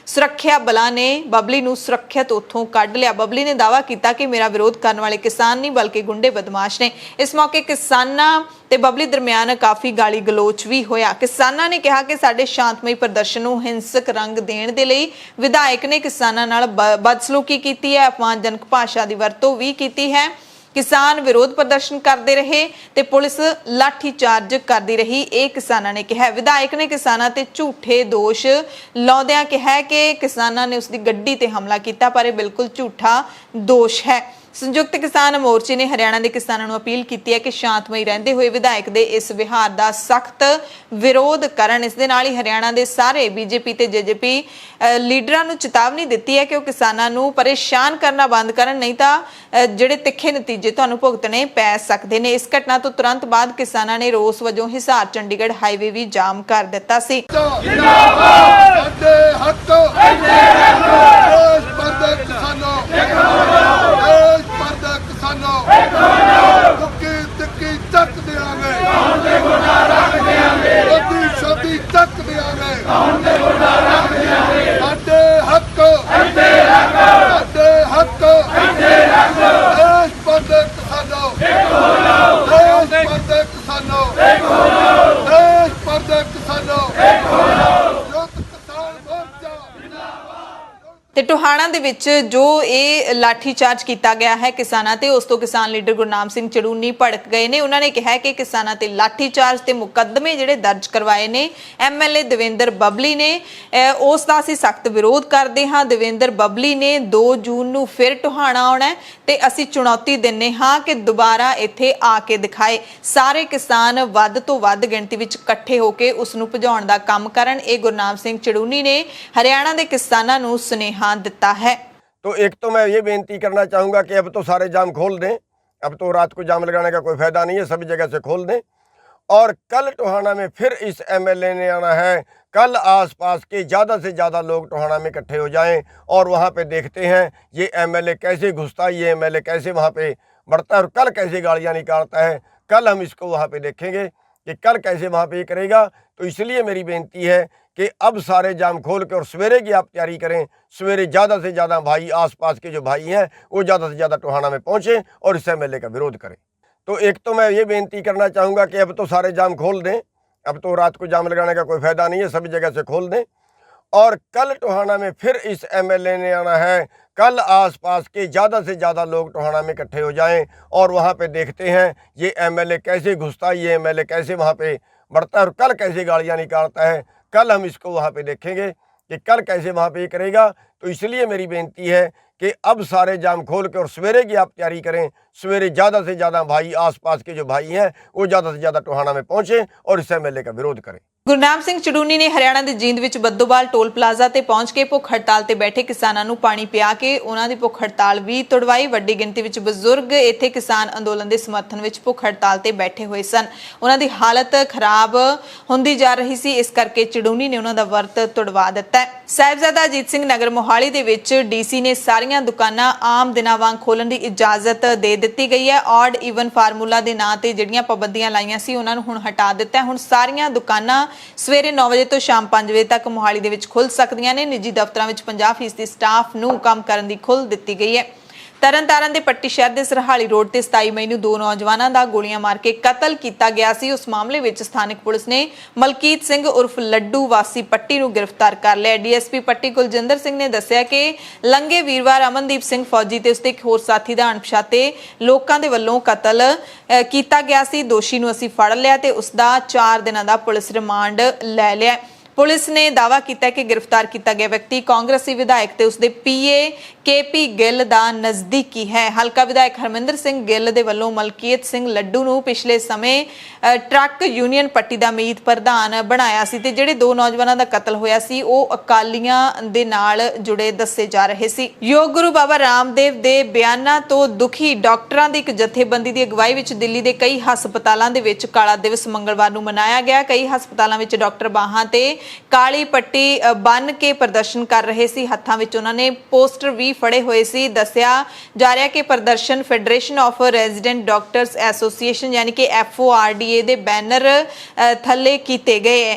ਸੁਰੱਖਿਆ ਬਲਾਂ ਨੇ ਬੱਬਲੀ ਨੂੰ ਸੁਰੱਖਿਅਤ ਉੱਥੋਂ ਕੱਢ ਲਿਆ। ਬੱਬਲੀ ਨੇ ਦਾਅਵਾ ਕੀਤਾ ਕਿ ਮੇਰਾ ਵਿਰੋਧ ਕਰਨ ਵਾਲੇ ਕਿਸਾਨ ਨਹੀਂ ਬਲਕਿ ਗੁੰਡੇ ਬਦਮਾਸ਼ ਨੇ। ਇਸ ਮੌਕੇ ਕਿਸਾਨਾਂ ਤੇ ਬੱਬਲੀ ਦਰਮਿਆਨ ਕਾਫੀ ਗਾਲੀ ਗਲੋਚ ਵੀ ਹੋਇਆ। ਕਿਸਾਨਾਂ ਨੇ ਕਿਹਾ ਕਿ ਸਾਡੇ ਸ਼ਾਂਤਮਈ ਪ੍ਰਦਰਸ਼ਨ ਨੂੰ ਹਿੰਸਕ ਰੰਗ ਦੇਣ ਦੇ ਲਈ ਵਿਧਾਇਕ ਨੇ ਕਿਸਾਨਾਂ ਨਾਲ ਬਦਸਲੂਕੀ ਕੀਤੀ ਹੈ, ਅਪਮਾਨਜਨਕ ਭਾਸ਼ਾ ਦੀ ਵਰਤੋਂ ਵੀ ਕੀਤੀ ਹੈ। ਕਿਸਾਨ ਵਿਰੋਧ ਪ੍ਰਦਰਸ਼ਨ ਕਰਦੇ ਰਹੇ ਤੇ ਪੁਲਿਸ ਲਾਠੀ ਚਾਰਜ ਕਰਦੀ ਰਹੀ, ਇਹ ਕਿਸਾਨਾਂ ਨੇ ਕਿਹਾ। ਵਿਧਾਇਕ ਨੇ ਕਿਸਾਨਾਂ ਤੇ ਝੂਠੇ ਦੋਸ਼ ਲਾਉਂਦਿਆਂ ਕਿਹਾ ਕਿ ਕਿਸਾਨਾਂ ਨੇ ਉਸ ਦੀ ਗੱਡੀ ਤੇ ਹਮਲਾ ਕੀਤਾ, ਪਰ ਇਹ ਬਿਲਕੁਲ ਝੂਠਾ ਦੋਸ਼ ਹੈ। ਸੰਯੁਕਤ ਕਿਸਾਨ ਮੋਰਚੇ ਨੇ ਹਰਿਆਣਾ ਦੇ ਕਿਸਾਨਾਂ ਨੂੰ ਅਪੀਲ ਕੀਤੀ ਹੈ ਕਿ ਸ਼ਾਂਤਮਈ ਰਹਿੰਦੇ ਹੋਏ ਵਿਧਾਇਕ ਦੇ ਇਸ ਵਿਹਾਰ ਦਾ ਸਖਤ ਵਿਰੋਧ ਕਰਨ। ਇਸ ਦੇ ਨਾਲ ਹੀ ਹਰਿਆਣਾ ਦੇ ਸਾਰੇ ਬੀਜੇਪੀ ਤੇ ਜੇਜੇਪੀ ਲੀਡਰਾਂ ਨੂੰ ਚੇਤਾਵਨੀ ਦਿੱਤੀ ਹੈ ਕਿ ਉਹ ਕਿਸਾਨਾਂ ਨੂੰ ਪਰੇਸ਼ਾਨ ਕਰਨਾ ਬੰਦ ਕਰਨ, ਨਹੀਂ ਤਾਂ ਜਿਹੜੇ ਤਿੱਖੇ ਨਤੀਜੇ ਤੁਹਾਨੂੰ ਭੁਗਤਣੇ ਪੈ ਸਕਦੇ ਨੇ। ਇਸ ਘਟਨਾ ਤੋਂ ਤੁਰੰਤ ਬਾਅਦ ਕਿਸਾਨਾਂ ਨੇ ਰੋਸ ਵਜੋਂ ਹਿਸਾਰ ਚੰਡੀਗੜ੍ਹ ਹਾਈਵੇ ਵੀ ਜਾਮ ਕਰ ਦਿੱਤਾ ਸੀ। ਤੇ ਟੋਹਾਣਾ ਦੇ ਵਿੱਚ ਜੋ ਇਹ ਲਾਠੀ ਚਾਰਜ ਕੀਤਾ ਗਿਆ ਹੈ ਕਿਸਾਨਾਂ ਤੇ, ਉਸ ਤੋਂ ਕਿਸਾਨ ਲੀਡਰ ਗੁਰਨਾਮ ਸਿੰਘ ਚੜੂਨੀ ਭੜਕ ਗਏ ਨੇ। ਉਹਨਾਂ ਨੇ ਕਿਹਾ ਕਿ ਕਿਸਾਨਾਂ ਤੇ ਲਾਠੀ ਚਾਰਜ ਤੇ ਮੁਕੱਦਮੇ ਜਿਹੜੇ ਦਰਜ ਕਰਵਾਏ ਨੇ ਐਮਐਲਏ ਦੇਵੇਂਦਰ ਬੱਬਲੀ ਨੇ, ਉਸ ਦਾ ਅਸੀਂ ਸਖਤ ਵਿਰੋਧ ਕਰਦੇ ਹਾਂ। ਦੇਵੇਂਦਰ ਬੱਬਲੀ ਨੇ 2 ਜੂਨ ਨੂੰ ਫਿਰ ਟੋਹਾਣਾ ਆਉਣਾ ਤੇ ਅਸੀਂ ਚੁਣੌਤੀ ਦਿੰਨੇ ਹਾਂ ਕਿ ਦੁਬਾਰਾ ਇੱਥੇ ਆ ਕੇ ਦਿਖਾਏ। ਸਾਰੇ ਕਿਸਾਨ ਵੱਧ ਤੋਂ ਵੱਧ ਗਿਣਤੀ ਵਿੱਚ ਇਕੱਠੇ ਹੋ ਕੇ ਉਸ ਨੂੰ ਭਜਾਉਣ ਦਾ ਕੰਮ ਕਰਨ। ਇਹ ਗੁਰਨਾਮ ਸਿੰਘ ਚੜੂਨੀ ਨੇ ਹਰਿਆਣਾ ਦੇ किसानों को सुनेहा दिता है। तो एक तो मैं ये बेनती करना चाहूँगा कि अब तो सारे जाम खोल दें, अब तो रात को जाम लगाने का कोई फ़ायदा नहीं है, सभी जगह से खोल दें। और कल टोहाना में फिर इस एमएलए ने आना है, कल आसपास के ज़्यादा से ज़्यादा लोग टोहाना में इकट्ठे हो जाएं और वहाँ पे देखते हैं ये एमएलए कैसे घुसता है, ये एमएलए कैसे वहाँ पे बढ़ता है और कल कैसे गाड़ियाँ निकालता है। कल हम इसको वहाँ पे देखेंगे कि कल कैसे वहाँ पे करेगा। तो इसलिए मेरी बेनती है कि अब सारे जाम खोल के और सवेरे की आप तैयारी करें। सवेरे ज़्यादा से ज़्यादा भाई आसपास के जो भाई हैं वो ज़्यादा से ज़्यादा टोहाना में पहुँचें और इस एमएलए का विरोध करें। तो एक तो मैं ये बेनती करना चाहूँगा कि अब तो सारे जाम खोल दें, अब तो रात को जाम लगाने का कोई फ़ायदा नहीं है, सभी जगह से खोल दें। और कल टोहाना में फिर इस एमएलए ने आना है, कल आसपास के ज़्यादा से ज़्यादा लोग टोहाना में इकट्ठे हो जाएं और वहाँ पे देखते हैं ये एमएलए कैसे घुसता है, ये एमएलए कैसे वहाँ पे बढ़ता है और कल कैसे गाड़ियाँ निकालता है। कल हम इसको वहाँ पे देखेंगे कि कल कैसे वहाँ पे करेगा। तो इसलिए मेरी बेनती है कि अब सारे जाम खोल के और सवेरे की आप तैयारी करें। सवेरे ज़्यादा से ज़्यादा भाई आसपास के जो भाई हैं वो ज़्यादा से ज़्यादा टोहाना में पहुँचें और इस एमएलए का विरोध करें। ਗੁਰਨਾਮ ਸਿੰਘ ਚੜੂਨੀ ਨੇ ਹਰਿਆਣਾ ਦੇ ਜੀਂਦ ਵਿੱਚ ਬੱਦੋਵਾਲ ਟੋਲ ਪਲਾਜ਼ਾ ਤੇ ਪਹੁੰਚ ਕੇ ਭੁੱਖ ਹੜਤਾਲ ਤੇ ਬੈਠੇ ਕਿਸਾਨਾਂ ਨੂੰ ਪਾਣੀ ਪਿਆ ਕੇ ਉਹਨਾਂ ਦੀ ਭੁੱਖ ਹੜਤਾਲ ਵੀ ਤੁੜਵਾਈ। ਵੱਡੀ ਗਿਣਤੀ ਵਿੱਚ ਬਜ਼ੁਰਗ ਇੱਥੇ ਕਿਸਾਨ ਅੰਦੋਲਨ ਦੇ ਸਮਰਥਨ ਵਿੱਚ ਭੁੱਖ ਹੜਤਾਲ ਤੇ ਬੈਠੇ ਹੋਏ ਸਨ। ਉਹਨਾਂ ਦੀ ਹਾਲਤ ਖਰਾਬ ਹੁੰਦੀ ਜਾ ਰਹੀ ਸੀ, ਇਸ ਕਰਕੇ ਚੜੂਨੀ ਨੇ ਉਹਨਾਂ ਦਾ ਵਰਤ ਤੁੜਵਾ ਦਿੱਤਾ। ਸਾਹਿਬਜ਼ਾਦਾ ਅਜੀਤ ਸਿੰਘ ਨਗਰ ਮੋਹਾਲੀ ਦੇ ਵਿੱਚ ਡੀਸੀ ਨੇ ਸਾਰੀਆਂ ਦੁਕਾਨਾਂ ਆਮ ਦਿਨਾਂ ਵਾਂਗ ਖੋਲਣ ਦੀ ਇਜਾਜ਼ਤ ਦੇ ਦਿੱਤੀ ਗਈ ਹੈ। ਆਡ ਈਵਨ ਫਾਰਮੂਲਾ ਦੇ ਨਾਂ ਤੇ ਜਿਹੜੀਆਂ ਪਾਬੰਦੀਆਂ ਲਾਈਆਂ ਸੀ ਉਹਨਾਂ ਨੂੰ ਹੁਣ ਹਟਾ ਦਿੱਤਾ ਹੈ। ਹੁਣ ਸਾਰੀਆਂ ਦੁਕਾਨਾਂ ਸਵੇਰੇ 9 ਵਜੇ ਤੋਂ ਸ਼ਾਮ 5 ਵਜੇ ਤੱਕ ਮੋਹਾਲੀ ਦੇ ਵਿੱਚ ਖੁੱਲ ਸਕਦੀਆਂ ਨੇ। ਨਿੱਜੀ ਦਫ਼ਤਰਾਂ ਵਿੱਚ 50% ਸਟਾਫ ਨੂੰ ਕੰਮ ਕਰਨ ਦੀ ਖੁੱਲ੍ਹ ਦਿੱਤੀ ਗਈ ਹੈ। ਤਰਨਤਾਰਨ ਦੇ ਪੱਟੀ ਸ਼ਹਿਰ ਦੇ ਸਰਹਾਲੀ ਰੋਡ ਤੇ 27 ਮਈ ਨੂੰ 2 ਨੌਜਵਾਨਾਂ ਦਾ ਗੋਲੀਆਂ ਮਾਰ ਕੇ ਕਤਲ ਕੀਤਾ ਗਿਆ ਸੀ। ਉਸ ਮਾਮਲੇ ਵਿੱਚ ਸਥਾਨਕ ਪੁਲਿਸ ਨੇ ਮਲਕੀਤ ਸਿੰਘ ਉਰਫ ਲੱਡੂ ਵਾਸੀ ਪੱਟੀ ਨੂੰ ਗ੍ਰਿਫਤਾਰ ਕਰ ਲਿਆ। ਡੀਐਸਪੀ ਪੱਟੀ ਕੁਲਜਿੰਦਰ ਸਿੰਘ ਨੇ ਦੱਸਿਆ ਕਿ ਲੰਘੇ ਵੀਰਵਾਰ ਅਮਨਦੀਪ ਸਿੰਘ ਫੌਜੀ ਤੇ ਉਸਦੇ ਇੱਕ ਹੋਰ ਸਾਥੀ ਦਾ ਅਣਪਛਾਤੇ ਲੋਕਾਂ ਦੇ ਵੱਲੋਂ ਕਤਲ ਕੀਤਾ ਗਿਆ ਸੀ। ਦੋਸ਼ੀ ਨੂੰ ਅਸੀਂ ਫੜ ਲਿਆ ਤੇ ਉਸ ਦਾ 4 ਦਿਨਾਂ ਦਾ ਪੁਲਿਸ ਰਿਮਾਂਡ ਲੈ ਲਿਆ। ਪੁਲਿਸ ਨੇ ਦਾਅਵਾ ਕੀਤਾ ਕਿ ਗ੍ਰਿਫਤਾਰ ਕੀਤਾ ਗਿਆ ਵਿਅਕਤੀ ਕਾਂਗਰਸੀ ਵਿਧਾਇਕ ਤੇ ਉਸਦੇ ਪੀਏ ਕੇਪੀ ਗਿੱਲ ਦਾ ਨਜ਼ਦੀਕੀ ਹੈ। ਹਲਕਾ ਵਿਧਾਇਕ ਹਰਮਿੰਦਰ ਸਿੰਘ ਗਿੱਲ ਦੇ ਵੱਲੋਂ ਮਲਕੀਤ ਸਿੰਘ ਲੱਡੂ ਨੂੰ ਪਿਛਲੇ ਸਮੇਂ ਟਰੱਕ ਯੂਨੀਅਨ ਪੱਟੀ ਦਾ ਮੀਤ ਪ੍ਰਧਾਨ ਬਣਾਇਆ ਸੀ ਤੇ ਜਿਹੜੇ 2 ਨੌਜਵਾਨਾਂ ਦਾ ਕਤਲ ਹੋਇਆ ਸੀ ਉਹ ਅਕਾਲੀਆਂ ਦੇ ਨਾਲ ਜੁੜੇ ਦੱਸੇ ਜਾ ਰਹੇ ਸੀ। ਯੋਗ ਗੁਰੂ ਬਾਬਾ ਰਾਮਦੇਵ ਦੇ ਬਿਆਨਾਂ ਤੋਂ ਦੁਖੀ ਡਾਕਟਰਾਂ ਦੀ ਇੱਕ ਜਥੇਬੰਦੀ ਦੀ ਅਗਵਾਈ ਵਿੱਚ ਦਿੱਲੀ ਦੇ ਕਈ ਹਸਪਤਾਲਾਂ ਦੇ ਵਿੱਚ ਕਾਲਾ ਦਿਵਸ ਮੰਗਲਵਾਰ ਨੂੰ ਮਨਾਇਆ ਗਿਆ। ਕਈ ਹਸਪਤਾਲਾਂ ਵਿੱਚ ਡਾਕਟਰ ਬਾਹਾਂ ਤੇ ਕਾਲੀ ਪੱਟੀ ਬੰਨ ਕੇ ਪ੍ਰਦਰਸ਼ਨ ਕਰ ਰਹੇ ਸੀ। ਹੱਥਾਂ ਵਿੱਚ ਉਹਨਾਂ ਨੇ ਪੋਸਟਰ ਵੀ ਫੜੇ ਹੋਏ ਸੀ। ਦੱਸਿਆ ਜਾ ਰਿਹਾ ਕਿ ਪ੍ਰਦਰਸ਼ਨ federation of resident doctors association ਯਾਨੀ ਕਿ FORDA ਦੇ ਬੈਨਰ ਥੱਲੇ ਕੀਤੇ ਗਏ।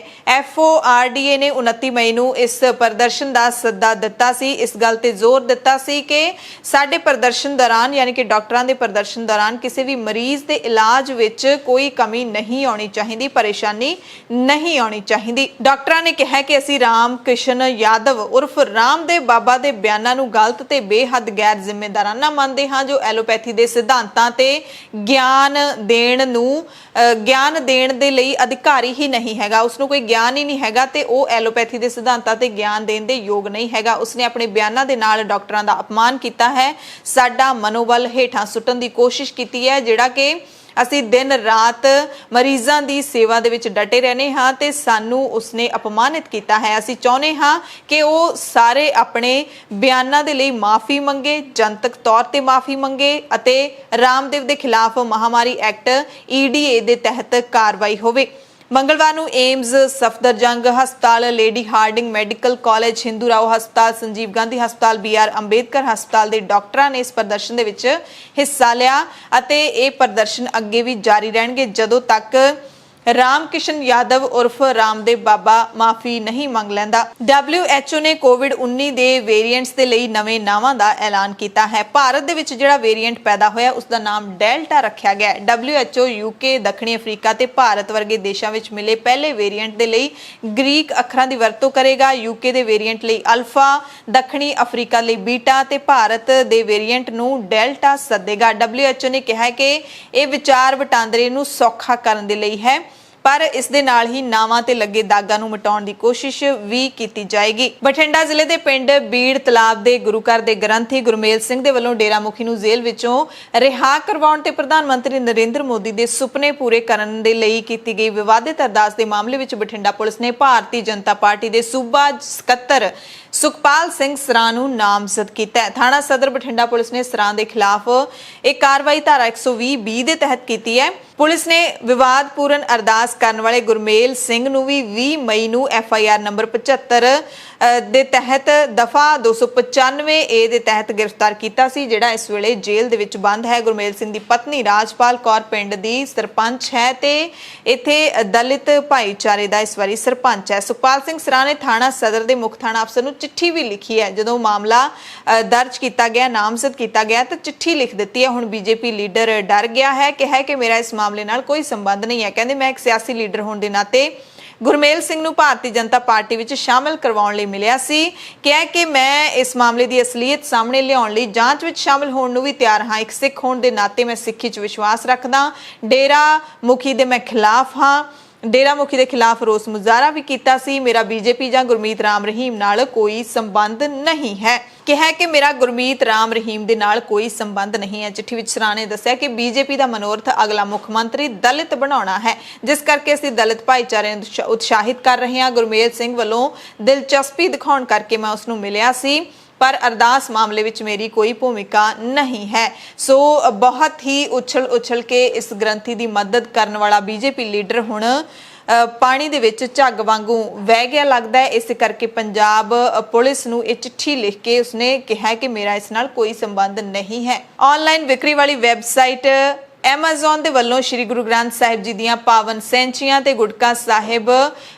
FORDA ਨੇ 29 ਮਈ ਨੂੰ ਇਸ ਪ੍ਰਦਰਸ਼ਨ ਦਾ ਸੱਦਾ ਦਿੱਤਾ ਸੀ। ਇਸ ਗੱਲ ਤੇ ਜ਼ੋਰ ਦਿੱਤਾ ਸੀ ਕਿ ਸਾਡੇ ਪ੍ਰਦਰਸ਼ਨ ਦੌਰਾਨ ਯਾਨੀ ਕਿ ਡਾਕਟਰਾਂ ਦੇ ਪ੍ਰਦਰਸ਼ਨ ਦੌਰਾਨ ਕਿਸੇ ਵੀ ਮਰੀਜ਼ ਦੇ ਇਲਾਜ ਵਿੱਚ ਕੋਈ ਕਮੀ ਨਹੀਂ ਆਉਣੀ ਚਾਹੀਦੀ, ਪਰੇਸ਼ਾਨੀ ਨਹੀਂ ਆਉਣੀ ਚਾਹੀਦੀ। ਡਾਕਟਰਾਂ ਨੇ ਕਿਹਾ ਕਿ ਅਸੀਂ ਰਾਮ ਕ੍ਰਿਸ਼ਨ ਯਾਦਵ ਉਰਫ ਰਾਮਦੇਵ ਬਾਬਾ ਦੇ ਬਿਆਨਾਂ ਨੂੰ ਗਲਤ ਤੇ ਬੇਹੱਦ ਗੈਰ ਜ਼ਿੰਮੇਦਾਰਾਨਾ ਮੰਨਦੇ ਹਾਂ, ਜੋ ਐਲੋਪੈਥੀ ਦੇ ਸਿਧਾਂਤਾਂ ਤੇ ਗਿਆਨ ਦੇਣ ਦੇ ਲਈ ਅਧਿਕਾਰੀ ਹੀ ਨਹੀਂ ਹੈਗਾ। ਉਸਨੂੰ ਕੋਈ ਗਿਆਨ ਹੀ ਨਹੀਂ ਹੈਗਾ ਤੇ ਉਹ ਐਲੋਪੈਥੀ ਦੇ ਸਿਧਾਂਤਾਂ ਤੇ ਗਿਆਨ ਦੇਣ ਦੇ ਯੋਗ ਨਹੀਂ ਹੈਗਾ। ਉਸਨੇ ਆਪਣੇ ਬਿਆਨਾਂ ਦੇ ਨਾਲ ਡਾਕਟਰਾਂ ਦਾ ਅਪਮਾਨ ਕੀਤਾ ਹੈ, ਸਾਡਾ ਮਨੋਬਲ ਹੇਠਾਂ ਸੁੱਟਣ ਦੀ ਕੋਸ਼ਿਸ਼ ਕੀਤੀ ਹੈ, ਜਿਹੜਾ ਕਿ ਅਸੀਂ ਦਿਨ ਰਾਤ ਮਰੀਜ਼ਾਂ ਦੀ ਸੇਵਾ ਦੇ ਵਿੱਚ ਡਟੇ ਰਹਿੰਦੇ ਹਾਂ ਤੇ ਸਾਨੂੰ ਉਸਨੇ ਅਪਮਾਨਿਤ ਕੀਤਾ ਹੈ। ਅਸੀਂ ਚਾਹੁੰਦੇ ਹਾਂ ਕਿ ਉਹ ਸਾਰੇ ਆਪਣੇ ਬਿਆਨਾਂ ਦੇ ਲਈ ਮਾਫੀ ਮੰਗੇ, ਜਨਤਕ ਤੌਰ ਤੇ ਮਾਫੀ ਮੰਗੇ ਅਤੇ ਰਾਮਦੇਵ ਦੇ ਖਿਲਾਫ ਮਹਾਮਾਰੀ ਐਕਟ EDA ਦੇ ਤਹਿਤ ਕਾਰਵਾਈ ਹੋਵੇ। ਮੰਗਲਵਾਰ ਨੂੰ ਏਮਜ਼ ਸਫਦਰਜੰਗ ਹਸਪਤਾਲ, Lady Hardinge Medical College, Hindu Rao ਹਸਪਤਾਲ, ਸੰਜੀਵ ਗਾਂਧੀ ਹਸਪਤਾਲ, BR ਅੰਬੇਦਕਰ ਹਸਪਤਾਲ ਦੇ ਡਾਕਟਰਾਂ ਨੇ ਇਸ ਪ੍ਰਦਰਸ਼ਨ ਦੇ ਵਿੱਚ ਹਿੱਸਾ ਲਿਆ ਅਤੇ ਇਹ ਪ੍ਰਦਰਸ਼ਨ ਅੱਗੇ ਵੀ ਜਾਰੀ ਰਹਿਣਗੇ ਜਦੋਂ ਤੱਕ ਰਾਮ ਕ੍ਰਿਸ਼ਨ ਯਾਦਵ ਉਰਫ ਰਾਮਦੇਵ ਬਾਬਾ ਮਾਫੀ ਨਹੀਂ ਮੰਗ ਲੈਂਦਾ। WHO ਨੇ COVID-19 ਦੇ ਵੇਰੀਐਂਟਸ ਦੇ ਲਈ ਨਵੇਂ ਨਾਵਾਂ ਦਾ ਐਲਾਨ ਕੀਤਾ ਹੈ। ਭਾਰਤ ਦੇ ਵਿੱਚ ਜਿਹੜਾ ਵੇਰੀਐਂਟ ਪੈਦਾ ਹੋਇਆ ਉਸ ਦਾ ਨਾਮ ਡੈਲਟਾ ਰੱਖਿਆ ਗਿਆ ਹੈ। WHO UK, ਦੱਖਣੀ ਅਫਰੀਕਾ ਤੇ ਭਾਰਤ ਵਰਗੇ ਦੇਸ਼ਾਂ ਵਿੱਚ ਮਿਲੇ ਪਹਿਲੇ ਵੇਰੀਐਂਟ ਦੇ ਲਈ ਗ੍ਰੀਕ ਅੱਖਰਾਂ ਦੀ ਵਰਤੋਂ ਕਰੇਗਾ। UK ਦੇ ਵੇਰੀਐਂਟ ਲਈ ਅਲਫਾ, ਦੱਖਣੀ ਅਫਰੀਕਾ ਲਈ ਬੀਟਾ ਤੇ ਭਾਰਤ ਦੇ ਵੇਰੀਐਂਟ ਨੂੰ ਡੈਲਟਾ ਸੱਦੇਗਾ। WHO ਨੇ ਕਿਹਾ ਕਿ ਇਹ ਵਿਚਾਰ ਵਟਾਂਦਰੇ ਨੂੰ ਸੌਖਾ ਕਰਨ ਦੇ ਲਈ ਹੈ, ਪਰ ਇਸ ਦੇ ਨਾਲ ਹੀ ਨਾਵਾਂ ਤੇ ਲੱਗੇ ਦਾਗਾਂ ਨੂੰ ਮਿਟਾਉਣ ਦੀ ਕੋਸ਼ਿਸ਼ ਵੀ ਕੀਤੀ ਜਾਏਗੀ। ਬਠਿੰਡਾ ਜ਼ਿਲ੍ਹੇ ਦੇ ਪਿੰਡ ਬੀੜ ਤਲਾਬ ਦੇ ਗੁਰੂ ਘਰ ਦੇ ਗ੍ਰੰਥੀ ਗੁਰਮੇਲ ਸਿੰਘ ਦੇ ਵੱਲੋਂ ਡੇਰਾ ਮੁਖੀ ਨੂੰ ਜੇਲ੍ਹ ਵਿੱਚੋਂ ਰਿਹਾ ਕਰਵਾਉਣ ਤੇ ਪ੍ਰਧਾਨ ਮੰਤਰੀ ਨਰਿੰਦਰ ਮੋਦੀ ਦੇ ਸੁਪਨੇ ਪੂਰੇ ਕਰਨ ਦੇ ਲਈ ਕੀਤੀ ਗਈ ਵਿਵਾਦਿਤ ਅਰਦਾਸ ਦੇ ਮਾਮਲੇ ਵਿੱਚ ਬਠਿੰਡਾ ਪੁਲਿਸ ਨੇ ਭਾਰਤੀ ਜਨਤਾ ਪਾਰਟੀ ਦੇ ਸੂਬਾ ਸਕੱਤਰ ਸੁਖਪਾਲ ਸਿੰਘ ਸਰਾਂ ਨੂੰ ਨਾਮਜ਼ਦ ਕੀਤਾ ਹੈ। ਥਾਣਾ ਸਦਰ ਬਠਿੰਡਾ ਪੁਲਿਸ ਨੇ ਸਰਾਂ ਦੇ ਖਿਲਾਫ ਇਹ ਕਾਰਵਾਈ ਧਾਰਾ 120B ਦੇ ਤਹਿਤ ਕੀਤੀ ਹੈ। ਪੁਲਿਸ ਨੇ ਵਿਵਾਦਪੂਰਨ ਅਰਦਾਸ ਕਰਨ ਵਾਲੇ ਗੁਰਮੇਲ ਸਿੰਘ ਨੂੰ ਵੀ 20 ਮਈ ਨੂੰ FIR ਨੰਬਰ 75 ਦੇ ਤਹਿਤ ਦਫਾ 295A ਦੇ ਤਹਿਤ ਗ੍ਰਿਫਤਾਰ ਕੀਤਾ ਸੀ, ਜਿਹੜਾ ਇਸ ਵੇਲੇ ਜੇਲ੍ਹ ਦੇ ਵਿੱਚ ਬੰਦ ਹੈ। ਗੁਰਮੇਲ ਸਿੰਘ ਦੀ ਪਤਨੀ ਰਾਜਪਾਲ ਕੌਰ ਪਿੰਡ ਦੀ ਸਰਪੰਚ ਹੈ ਤੇ ਇੱਥੇ ਦਲਿਤ ਭਾਈਚਾਰੇ ਦਾ ਇਸ ਵਾਰੀ ਸਰਪੰਚ ਹੈ। ਸੁਖਪਾਲ ਸਿੰਘ ਸਰਾਂ ਨੇ ਥਾਣਾ ਸਦਰ ਦੇ ਮੁੱਖ ਥਾਣਾ ਅਫਸਰ ਨੂੰ ਚਿੱਠੀ ਵੀ ਲਿਖੀ ਹੈ। ਜਦੋਂ ਮਾਮਲਾ ਦਰਜ ਕੀਤਾ ਗਿਆ, ਨਾਮਜ਼ਦ ਕੀਤਾ ਗਿਆ ਤਾਂ ਚਿੱਠੀ ਲਿਖ ਦਿੱਤੀ ਹੈ। ਹੁਣ BJP ਲੀਡਰ ਡਰ ਗਿਆ ਹੈ, ਕਿਹਾ ਕਿ ਮੇਰਾ ਇਸ ਮਾਮਲੇ ਨਾਲ ਕੋਈ ਸੰਬੰਧ ਨਹੀਂ ਹੈ। ਕਹਿੰਦੇ ਮੈਂ ਇੱਕ ਸਿਆਸੀ ਲੀਡਰ ਹੋਣ ਦੇ ਨਾਤੇ ਗੁਰਮੇਲ ਸਿੰਘ ਨੂੰ ਭਾਰਤੀ ਜਨਤਾ ਪਾਰਟੀ ਵਿੱਚ ਸ਼ਾਮਲ ਕਰਵਾਉਣ ਲਈ ਮਿਲਿਆ ਸੀ। ਕਿਹਾ ਕਿ ਮੈਂ ਇਸ ਮਾਮਲੇ ਦੀ ਅਸਲੀਅਤ ਸਾਹਮਣੇ ਲਿਆਉਣ ਲਈ ਜਾਂਚ ਵਿੱਚ ਸ਼ਾਮਲ ਹੋਣ ਨੂੰ ਵੀ ਤਿਆਰ ਹਾਂ। ਇੱਕ ਸਿੱਖ ਹੋਣ ਦੇ ਨਾਤੇ ਮੈਂ ਸਿੱਖੀ 'ਚ ਵਿਸ਼ਵਾਸ ਰੱਖਦਾ। ਡੇਰਾ ਮੁਖੀ ਦੇ ਮੈਂ ਖਿਲਾਫ ਹਾਂ। ਡੇਰਾ ਮੁਖੀ ਦੇ ਖਿਲਾਫ ਰੋਸ ਮੁਜ਼ਾਹਰਾ ਵੀ ਕੀਤਾ ਸੀ। ਮੇਰਾ ਬੀਜੇਪੀ ਜਾਂ ਗੁਰਮੀਤ ਰਾਮ ਰਹੀਮ ਨਾਲ ਕੋਈ ਸੰਬੰਧ ਨਹੀਂ ਹੈ। ਕਿਹਾ ਕਿ ਮੇਰਾ ਗੁਰਮੀਤ ਰਾਮ ਰਹੀਮ ਦੇ ਨਾਲ ਕੋਈ ਸੰਬੰਧ ਨਹੀਂ ਹੈ। ਚਿੱਠੀ ਵਿੱਚ ਸਰਾਂ ਨੇ ਦੱਸਿਆ ਕਿ ਬੀਜੇਪੀ ਦਾ ਮਨੋਰਥ ਅਗਲਾ ਮੁੱਖ ਮੰਤਰੀ ਦਲਿਤ ਬਣਾਉਣਾ ਹੈ, ਜਿਸ ਕਰਕੇ ਅਸੀਂ ਦਲਿਤ ਭਾਈਚਾਰੇ ਨੂੰ ਉਤਸ਼ਾਹਿਤ ਕਰ ਰਹੇ ਹਾਂ। ਗੁਰਮੇਲ ਸਿੰਘ ਵੱਲੋਂ ਦਿਲਚਸਪੀ ਦਿਖਾਉਣ ਕਰਕੇ ਮੈਂ ਉਸ ਨੂੰ ਮਿਲਿਆ ਸੀ, ਪਰ ਅਰਦਾਸ ਮਾਮਲੇ ਵਿੱਚ ਮੇਰੀ ਕੋਈ ਭੂਮਿਕਾ ਨਹੀਂ ਹੈ। ਸੋ ਬਹੁਤ ਹੀ ਉਛਲ ਕੇ ਇਸ ਗ੍ਰੰਥੀ ਦੀ ਮਦਦ ਕਰਨ ਵਾਲਾ ਬੀਜੇਪੀ ਲੀਡਰ ਹੁਣ ਪਾਣੀ ਦੇ ਵਿੱਚ ਝੱਗ ਵਾਂਗੂ ਵਹਿ ਗਿਆ ਲੱਗਦਾ ਹੈ। ਇਸ ਕਰਕੇ ਪੰਜਾਬ ਪੁਲਿਸ ਨੂੰ ਇਹ ਚਿੱਠੀ ਲਿਖ ਕੇ ਉਸਨੇ ਕਿਹਾ ਕਿ ਮੇਰਾ ਇਸ ਨਾਲ ਕੋਈ ਸੰਬੰਧ ਨਹੀਂ ਹੈ। ਆਨਲਾਈਨ ਵਿਕਰੀ ਵਾਲੀ ਵੈਬਸਾਈਟ ਐਮਾਜ਼ਨ ਦੇ ਵੱਲੋਂ ਸ਼੍ਰੀ ਗੁਰੂ ਗ੍ਰੰਥ ਸਾਹਿਬ ਜੀ ਦੀਆਂ ਪਾਵਨ ਸੈਂਚੀਆਂ ਤੇ ਗੁਟਕਾ ਸਾਹਿਬ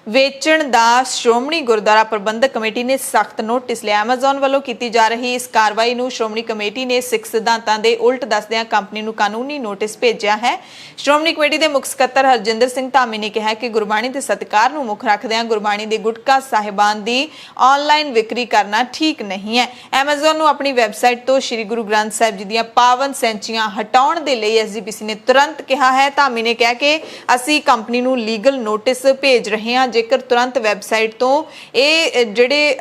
ਵੇਚਣ ਦਾ ਸ਼੍ਰੋਮਣੀ ਗੁਰਦੁਆਰਾ ਪ੍ਰਬੰਧਕ ਕਮੇਟੀ ਨੇ ਸਖਤ ਨੋਟਿਸ ਲਿਆ। ਐਮਾਜ਼ਨ ਵੱਲੋਂ ਕੀਤੀ ਜਾ ਰਹੀ ਇਸ ਕਾਰਵਾਈ ਨੂੰ ਸ਼੍ਰੋਮਣੀ ਕਮੇਟੀ ਨੇ ਸਿੱਖ ਸਿਧਾਂਤਾਂ ਦੇ ਉਲਟ ਦੱਸਦਿਆਂ ਕੰਪਨੀ ਨੂੰ ਕਾਨੂੰਨੀ ਨੋਟਿਸ ਭੇਜਿਆ ਹੈ। ਸ਼੍ਰੋਮਣੀ ਕਮੇਟੀ ਦੇ ਮੁੱਖ ਸਕੱਤਰ ਹਰਜਿੰਦਰ ਸਿੰਘ ਧਾਮੀ ਨੇ ਕਿਹਾ ਕਿ ਗੁਰਬਾਣੀ ਦੇ ਸਤਿਕਾਰ ਨੂੰ ਮੁੱਖ ਰੱਖਦਿਆਂ ਗੁਰਬਾਣੀ ਦੇ ਗੁਟਕਾ ਸਾਹਿਬਾਨ ਦੀ ਆਨਲਾਈਨ ਵਿਕਰੀ ਕਰਨਾ ਠੀਕ ਨਹੀਂ ਹੈ। ਐਮਾਜ਼ਨ ਨੂੰ ਆਪਣੀ ਵੈਬਸਾਈਟ ਤੋਂ ਸ਼੍ਰੀ ਗੁਰੂ ਗ੍ਰੰਥ ਸਾਹਿਬ ਜੀ ਦੀਆਂ ਪਾਵਨ ਸੈਂਚੀਆਂ ਹਟਾਉਣ ਦੇ ਲਈ ਐਸਜੀਪੀਸੀ ਨੇ ਤੁਰੰਤ ਕਿਹਾ ਹੈ। ਧਾਮੀ ਨੇ ਕਿਹਾ ਕਿ ਅਸੀਂ ਕੰਪਨੀ ਨੂੰ ਲੀਗਲ ਨੋਟਿਸ ਭੇਜ ਰਹੇ ਹਾਂ। ਜੇਕਰ ਤੁਰੰਤ ਵੈਬਸਾਈਟ ਤੋਂ ਇਹ ਜਿਹੜੇ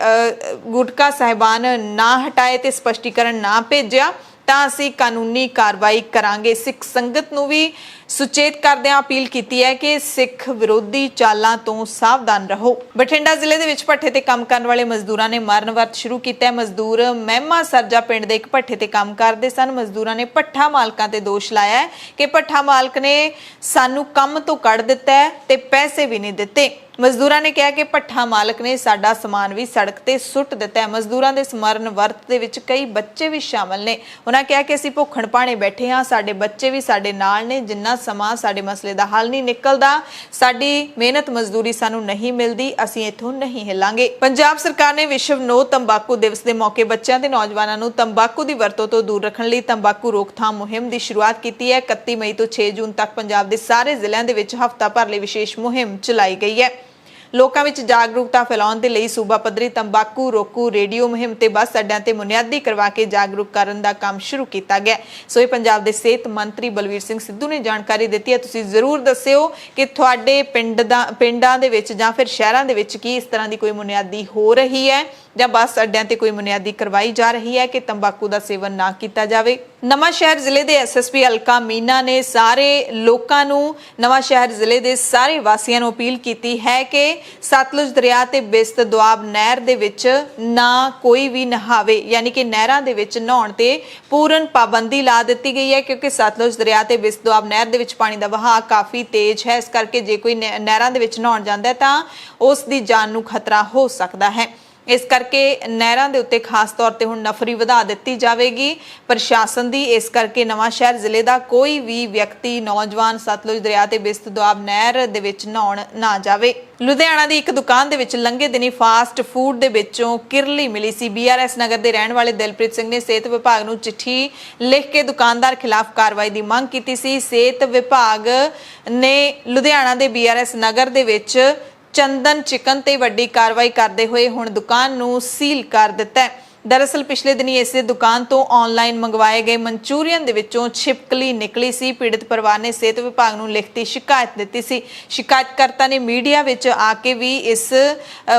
ਗੁਟਕਾ ਸਾਹਿਬਾਨ ਨਾ ਹਟਾਏ ਤੇ ਸਪਸ਼ਟੀਕਰਨ ਨਾ ਭੇਜਿਆ ਤਾਂ ਅਸੀਂ ਕਾਨੂੰਨੀ ਕਾਰਵਾਈ ਕਰਾਂਗੇ। ਸਿੱਖ ਸੰਗਤ ਨੂੰ ਵੀ ਸੁਚੇਤ ਕਰਦਿਆਂ ਅਪੀਲ ਕੀਤੀ ਹੈ ਕਿ ਸਿੱਖ ਵਿਰੋਧੀ ਚਾਲਾਂ ਤੋਂ ਸਾਵਧਾਨ ਰਹੋ। ਬਠਿੰਡਾ ਜ਼ਿਲ੍ਹੇ ਦੇ ਵਿੱਚ ਭੱਠੇ ਤੇ ਕੰਮ ਕਰਨ ਵਾਲੇ ਮਜ਼ਦੂਰਾਂ ਨੇ ਮਰਨ ਵਰਤ ਸ਼ੁਰੂ ਕੀਤਾ ਹੈ। ਮਜ਼ਦੂਰ ਮਹਿਮਾ ਸਰਜਾ ਪਿੰਡ ਦੇ ਇੱਕ ਭੱਠੇ ਤੇ ਕੰਮ ਕਰਦੇ ਸਨ। ਮਜ਼ਦੂਰਾਂ ਨੇ ਭੱਠਾ ਮਾਲਕਾਂ ਤੇ ਦੋਸ਼ ਲਾਇਆ ਹੈ ਕਿ ਭੱਠਾ ਮਾਲਕ ਨੇ ਸਾਨੂੰ ਕੰਮ ਤੋਂ ਕੱਢ ਦਿੱਤਾ ਹੈ ਤੇ ਪੈਸੇ ਵੀ ਨਹੀਂ ਦਿੱਤੇ। ਮਜ਼ਦੂਰਾਂ ਨੇ ਕਿਹਾ ਕਿ ਭੱਠਾ ਮਾਲਕ ਨੇ ਸਾਡਾ ਸਮਾਨ ਵੀ ਸੜਕ ਤੇ ਸੁੱਟ ਦਿੱਤਾ ਹੈ। ਮਜ਼ਦੂਰਾਂ ਦੇ ਸਮਰਨ ਵਰਤ ਦੇ ਵਿੱਚ ਕਈ ਬੱਚੇ ਵੀ ਸ਼ਾਮਲ ਨੇ। ਉਹਨਾਂ ਕਿਹਾ ਕਿ ਅਸੀਂ ਭੁੱਖਣ ਭਾਣੇ ਬੈਠੇ ਹਾਂ, ਸਾਡੇ ਬੱਚੇ ਵੀ ਸਾਡੇ ਨਾਲ ਨੇ। ਜਿੰਨਾ ਸਮਾਂ ਸਾਡੇ ਮਸਲੇ ਦਾ ਹੱਲ ਨਹੀਂ ਨਿਕਲਦਾ, ਸਾਡੀ ਮਿਹਨਤ ਮਜ਼ਦੂਰੀ ਸਾਨੂੰ ਨਹੀਂ ਮਿਲਦੀ, ਅਸੀਂ ਇੱਥੋਂ ਨਹੀਂ ਹਿੱਲਾਂਗੇ। ਪੰਜਾਬ ਸਰਕਾਰ ਨੇ ਵਿਸ਼ਵ ਨੋ ਤੰਬਾਕੂ ਦਿਵਸ ਦੇ ਮੌਕੇ ਬੱਚਿਆਂ ਤੇ ਨੌਜਵਾਨਾਂ ਨੂੰ ਤੰਬਾਕੂ ਦੀ ਵਰਤੋਂ ਤੋਂ ਦੂਰ ਰੱਖਣ ਲਈ ਤੰਬਾਕੂ ਰੋਕਥਾਮ ਮੁਹਿੰਮ ਦੀ ਸ਼ੁਰੂਆਤ ਕੀਤੀ ਹੈ। 31 ਮਈ ਤੋਂ 6 ਜੂਨ ਤੱਕ ਪੰਜਾਬ ਦੇ ਸਾਰੇ ਜ਼ਿਲ੍ਹਿਆਂ ਦੇ ਵਿੱਚ ਹਫ਼ਤਾ ਭਰ ਲਈ ਵਿਸ਼ੇਸ਼ ਮੁਹਿੰਮ ਚਲਾਈ ਗਈ ਹੈ। ਲੋਕਾਂ ਵਿੱਚ ਜਾਗਰੂਕਤਾ ਫੈਲਾਉਣ ਦੇ ਲਈ ਸੂਬਾ ਪੱਧਰੀ ਤੰਬਾਕੂ ਰੋਕੂ ਰੇਡੀਓ ਮੁਹਿੰਮ ਤੇ ਬੱਸ ਅੱਡਿਆਂ ਤੇ ਮੁਨਿਆਦੀ ਕਰਵਾ ਕੇ ਜਾਗਰੂਕ ਕਰਨ ਦਾ ਕੰਮ ਸ਼ੁਰੂ ਕੀਤਾ ਗਿਆ। ਸੋ ਇਹ ਪੰਜਾਬ ਦੇ ਸਿਹਤ ਮੰਤਰੀ ਬਲਵੀਰ ਸਿੰਘ ਸਿੱਧੂ ਨੇ ਜਾਣਕਾਰੀ ਦਿੱਤੀ ਹੈ। ਤੁਸੀਂ ਜ਼ਰੂਰ ਦੱਸਿਓ ਕਿ ਤੁਹਾਡੇ ਪਿੰਡਾਂ ਦੇ ਵਿੱਚ ਜਾਂ ਫਿਰ ਸ਼ਹਿਰਾਂ ਦੇ ਵਿੱਚ ਕੀ ਇਸ ਤਰ੍ਹਾਂ ਦੀ ਕੋਈ ਮੁਨਿਆਦੀ ਹੋ ਰਹੀ ਹੈ ਜਾਂ ਬੱਸ ਅੱਡਿਆਂ ਤੇ ਕੋਈ ਮੁਨਿਆਦੀ ਕਰਵਾਈ ਜਾ ਰਹੀ ਹੈ ਕਿ ਤੰਬਾਕੂ ਦਾ ਸੇਵਨ ਨਾ ਕੀਤਾ ਜਾਵੇ। ਨਵਾਂ ਸ਼ਹਿਰ ਜ਼ਿਲ੍ਹੇ ਦੇ ਐਸਐਸਪੀ ਹਲਕਾ ਮੀਨਾ ਨੇ ਸਾਰੇ ਲੋਕਾਂ ਨੂੰ, ਨਵਾਂ ਸ਼ਹਿਰ ਜ਼ਿਲ੍ਹੇ ਦੇ ਸਾਰੇ ਵਾਸੀਆਂ ਨੂੰ ਅਪੀਲ ਕੀਤੀ ਹੈ ਕਿ ਸਤਲੁਜ ਦਰਿਆ ਤੇ ਬਿਸਤ ਦੁਆਬ ਨਹਿਰ ਦੇ ਵਿੱਚ ਨਾ ਕੋਈ ਵੀ ਨਹਾਵੇ, ਯਾਨੀ ਕਿ ਨਹਿਰਾਂ ਦੇ ਵਿੱਚ ਨਹਾਉਣ ਤੇ ਪੂਰਨ ਪਾਬੰਦੀ ਲਾ ਦਿੱਤੀ ਗਈ ਹੈ ਕਿਉਂਕਿ ਸਤਲੁਜ ਦਰਿਆ ਤੇ ਬਿਸਤ ਦੁਆਬ ਨਹਿਰ ਦੇ ਵਿੱਚ ਪਾਣੀ ਦਾ ਵਹਾਅ ਕਾਫੀ ਤੇਜ਼ ਹੈ। ਇਸ ਕਰਕੇ ਜੇ ਕੋਈ ਨਹਿਰਾਂ ਦੇ ਵਿੱਚ ਨਹਾਉਣ ਜਾਂਦਾ ਹੈ ਤਾਂ ਉਸ ਦੀ ਜਾਨ ਨੂੰ ਖਤਰਾ ਹੋ ਸਕਦਾ ਹੈ। ਇਸ ਕਰਕੇ ਨਹਿਰਾਂ ਦੇ ਉੱਤੇ ਖਾਸ ਤੌਰ ਤੇ ਹੁਣ ਨਫਰੀ ਵਧਾ ਦਿੱਤੀ ਜਾਵੇਗੀ ਪ੍ਰਸ਼ਾਸਨ ਦੀ। ਇਸ ਕਰਕੇ ਨਵਾਂ ਸ਼ਹਿਰ ਜ਼ਿਲ੍ਹੇ ਦਾ ਕੋਈ ਵੀ ਵਿਅਕਤੀ, ਨੌਜਵਾਨ ਸਤਲੁਜ ਦਰਿਆ ਤੇ ਬਿਸਤ ਦੁਆਬ ਨਹਿਰ ਦੇ ਵਿੱਚ ਨਹਾਉਣ ਨਾ ਜਾਵੇ। ਲੁਧਿਆਣਾ ਦੀ ਇੱਕ ਦੁਕਾਨ ਦੇ ਵਿੱਚ ਲੰਘੇ ਦਿਨੀ ਫਾਸਟ ਫੂਡ ਦੇ ਵਿੱਚੋਂ ਕਿਰਲੀ ਮਿਲੀ ਸੀ। BRS ਨਗਰ ਦੇ ਰਹਿਣ ਵਾਲੇ ਦਿਲਪ੍ਰੀਤ ਸਿੰਘ ਨੇ ਸਿਹਤ ਵਿਭਾਗ ਨੂੰ ਚਿੱਠੀ ਲਿਖ ਕੇ ਦੁਕਾਨਦਾਰ ਖਿਲਾਫ ਕਾਰਵਾਈ ਦੀ ਮੰਗ ਕੀਤੀ ਸੀ। ਸਿਹਤ ਵਿਭਾਗ ਨੇ ਲੁਧਿਆਣਾ ਦੇ BRS ਨਗਰ ਦੇ ਵਿੱਚ ਚੰਦਨ ਚਿਕਨ ਤੇ ਵੱਡੀ ਕਾਰਵਾਈ ਕਰਦੇ ਹੋਏ ਹੁਣ ਦੁਕਾਨ ਨੂੰ ਸੀਲ ਕਰ ਦਿੱਤਾ ਹੈ। ਦਰਅਸਲ ਪਿਛਲੇ ਦਿਨੀ ਇਸੇ ਦੁਕਾਨ ਤੋਂ ਆਨਲਾਈਨ ਮੰਗਵਾਏ ਗਏ ਮਨਚੂਰੀਅਨ ਦੇ ਵਿੱਚੋਂ ਛਿਪਕਲੀ ਨਿਕਲੀ ਸੀ। ਪੀੜਤ ਪਰਿਵਾਰ ਨੇ ਸਿਹਤ ਵਿਭਾਗ ਨੂੰ ਲਿਖਤੀ ਸ਼ਿਕਾਇਤ ਦਿੱਤੀ ਸੀ। ਸ਼ਿਕਾਇਤਕਰਤਾ ਨੇ ਮੀਡੀਆ ਵਿੱਚ ਆ ਕੇ ਵੀ ਇਸ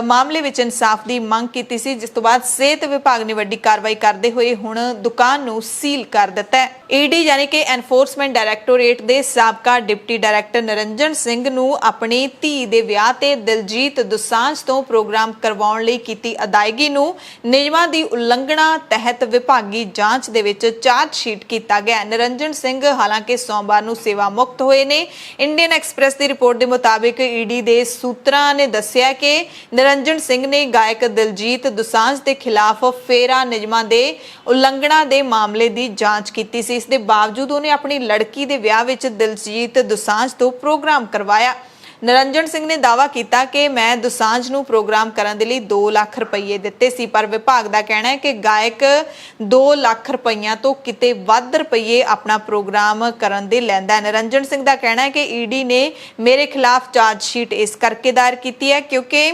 ਮਾਮਲੇ ਵਿੱਚ ਇਨਸਾਫ ਦੀ ਮੰਗ ਕੀਤੀ ਸੀ, ਜਿਸ ਤੋਂ ਬਾਅਦ ਸਿਹਤ ਵਿਭਾਗ ਨੇ ਵੱਡੀ ਕਾਰਵਾਈ ਕਰਦੇ ਹੋਏ ਹੁਣ ਦੁਕਾਨ ਨੂੰ ਸੀਲ ਕਰ ਦਿੱਤਾ ਹੈ। ਈਡੀ ਯਾਨੀ ਕਿ ਐਨਫੋਰਸਮੈਂਟ ਡਾਇਰੈਕਟੋਰੇਟ ਦੇ ਸਾਬਕਾ ਡਿਪਟੀ ਡਾਇਰੈਕਟਰ ਨਿਰੰਜਨ ਸਿੰਘ ਨੂੰ ਆਪਣੀ ਧੀ ਦੇ ਵਿਆਹ ਤੇ ਦਿਲਜੀਤ ਦੋਸਾਂਝ ਤੋਂ ਪ੍ਰੋਗਰਾਮ ਕਰਵਾਉਣ ਲਈ ਕੀਤੀ ਅਦਾਇਗੀ ਨੂੰ ਨਿਯਮਾਂ ਦੀ ਉਲੰਘਣਾ ਤਹਿਤ ਵਿਭਾਗੀ ਜਾਂਚ ਦੇ ਵਿੱਚ ਚਾਰਜ ਸ਼ੀਟ ਕੀਤਾ ਗਿਆ। ਨਿਰੰਜਨ ਸਿੰਘ ਹਾਲਾਂਕਿ ਸੋਮਵਾਰ ਨੂੰ ਸੇਵਾ ਮੁਕਤ ਹੋਏ ਨੇ। ਇੰਡੀਅਨ ਐਕਸਪ੍ਰੈਸ ਦੀ ਰਿਪੋਰਟ ਦੇ ਮੁਤਾਬਿਕ ਈਡੀ ਦੇ ਸੂਤਰਾਂ ਨੇ ਦੱਸਿਆ ਕਿ ਨਿਰੰਜਨ ਸਿੰਘ ਨੇ ਗਾਇਕ ਦਿਲਜੀਤ ਦੋਸਾਂਝ ਦੇ ਖਿਲਾਫ ਫੇਰਾ ਨਿਯਮਾਂ ਦੇ ਉਲੰਘਣਾ ਦੇ ਮਾਮਲੇ ਦੀ ਜਾਂਚ ਕੀਤੀ ਸੀ। ਇਸ ਦੇ ਬਾਵਜੂਦ ਉਹਨੇ ਆਪਣੀ ਲੜਕੀ ਦੇ ਵਿਆਹ ਵਿੱਚ ਦਿਲਜੀਤ ਦੋਸਾਂਝ ਤੋਂ ਪ੍ਰੋਗਰਾਮ ਕਰਵਾਇਆ। ਨਿਰੰਜਨ ਸਿੰਘ ਨੇ ਦਾਅਵਾ ਕੀਤਾ ਕਿ ਮੈਂ ਦੋਸਾਂਝ ਨੂੰ ਪ੍ਰੋਗਰਾਮ ਕਰਨ ਦੇ ਲਈ 2 ਲੱਖ ਰੁਪਏ ਦਿੱਤੇ ਸੀ, ਪਰ ਵਿਭਾਗ ਦਾ ਕਹਿਣਾ ਹੈ ਕਿ ਗਾਇਕ 2 ਲੱਖ ਰੁਪਈਆਂ ਤੋਂ ਕਿਤੇ ਵੱਧ ਰੁਪਏ ਆਪਣਾ ਪ੍ਰੋਗਰਾਮ ਕਰਨ ਦੇ ਲੈਂਦਾ ਹੈ। ਨਿਰੰਜਨ ਸਿੰਘ ਦਾ ਕਹਿਣਾ ਹੈ ਕਿ ਈਡੀ ਨੇ ਮੇਰੇ ਖਿਲਾਫ ਚਾਰਜ ਸ਼ੀਟ ਇਸ ਕਰਕੇ ਦਾਇਰ ਕੀਤੀ ਹੈ ਕਿਉਂਕਿ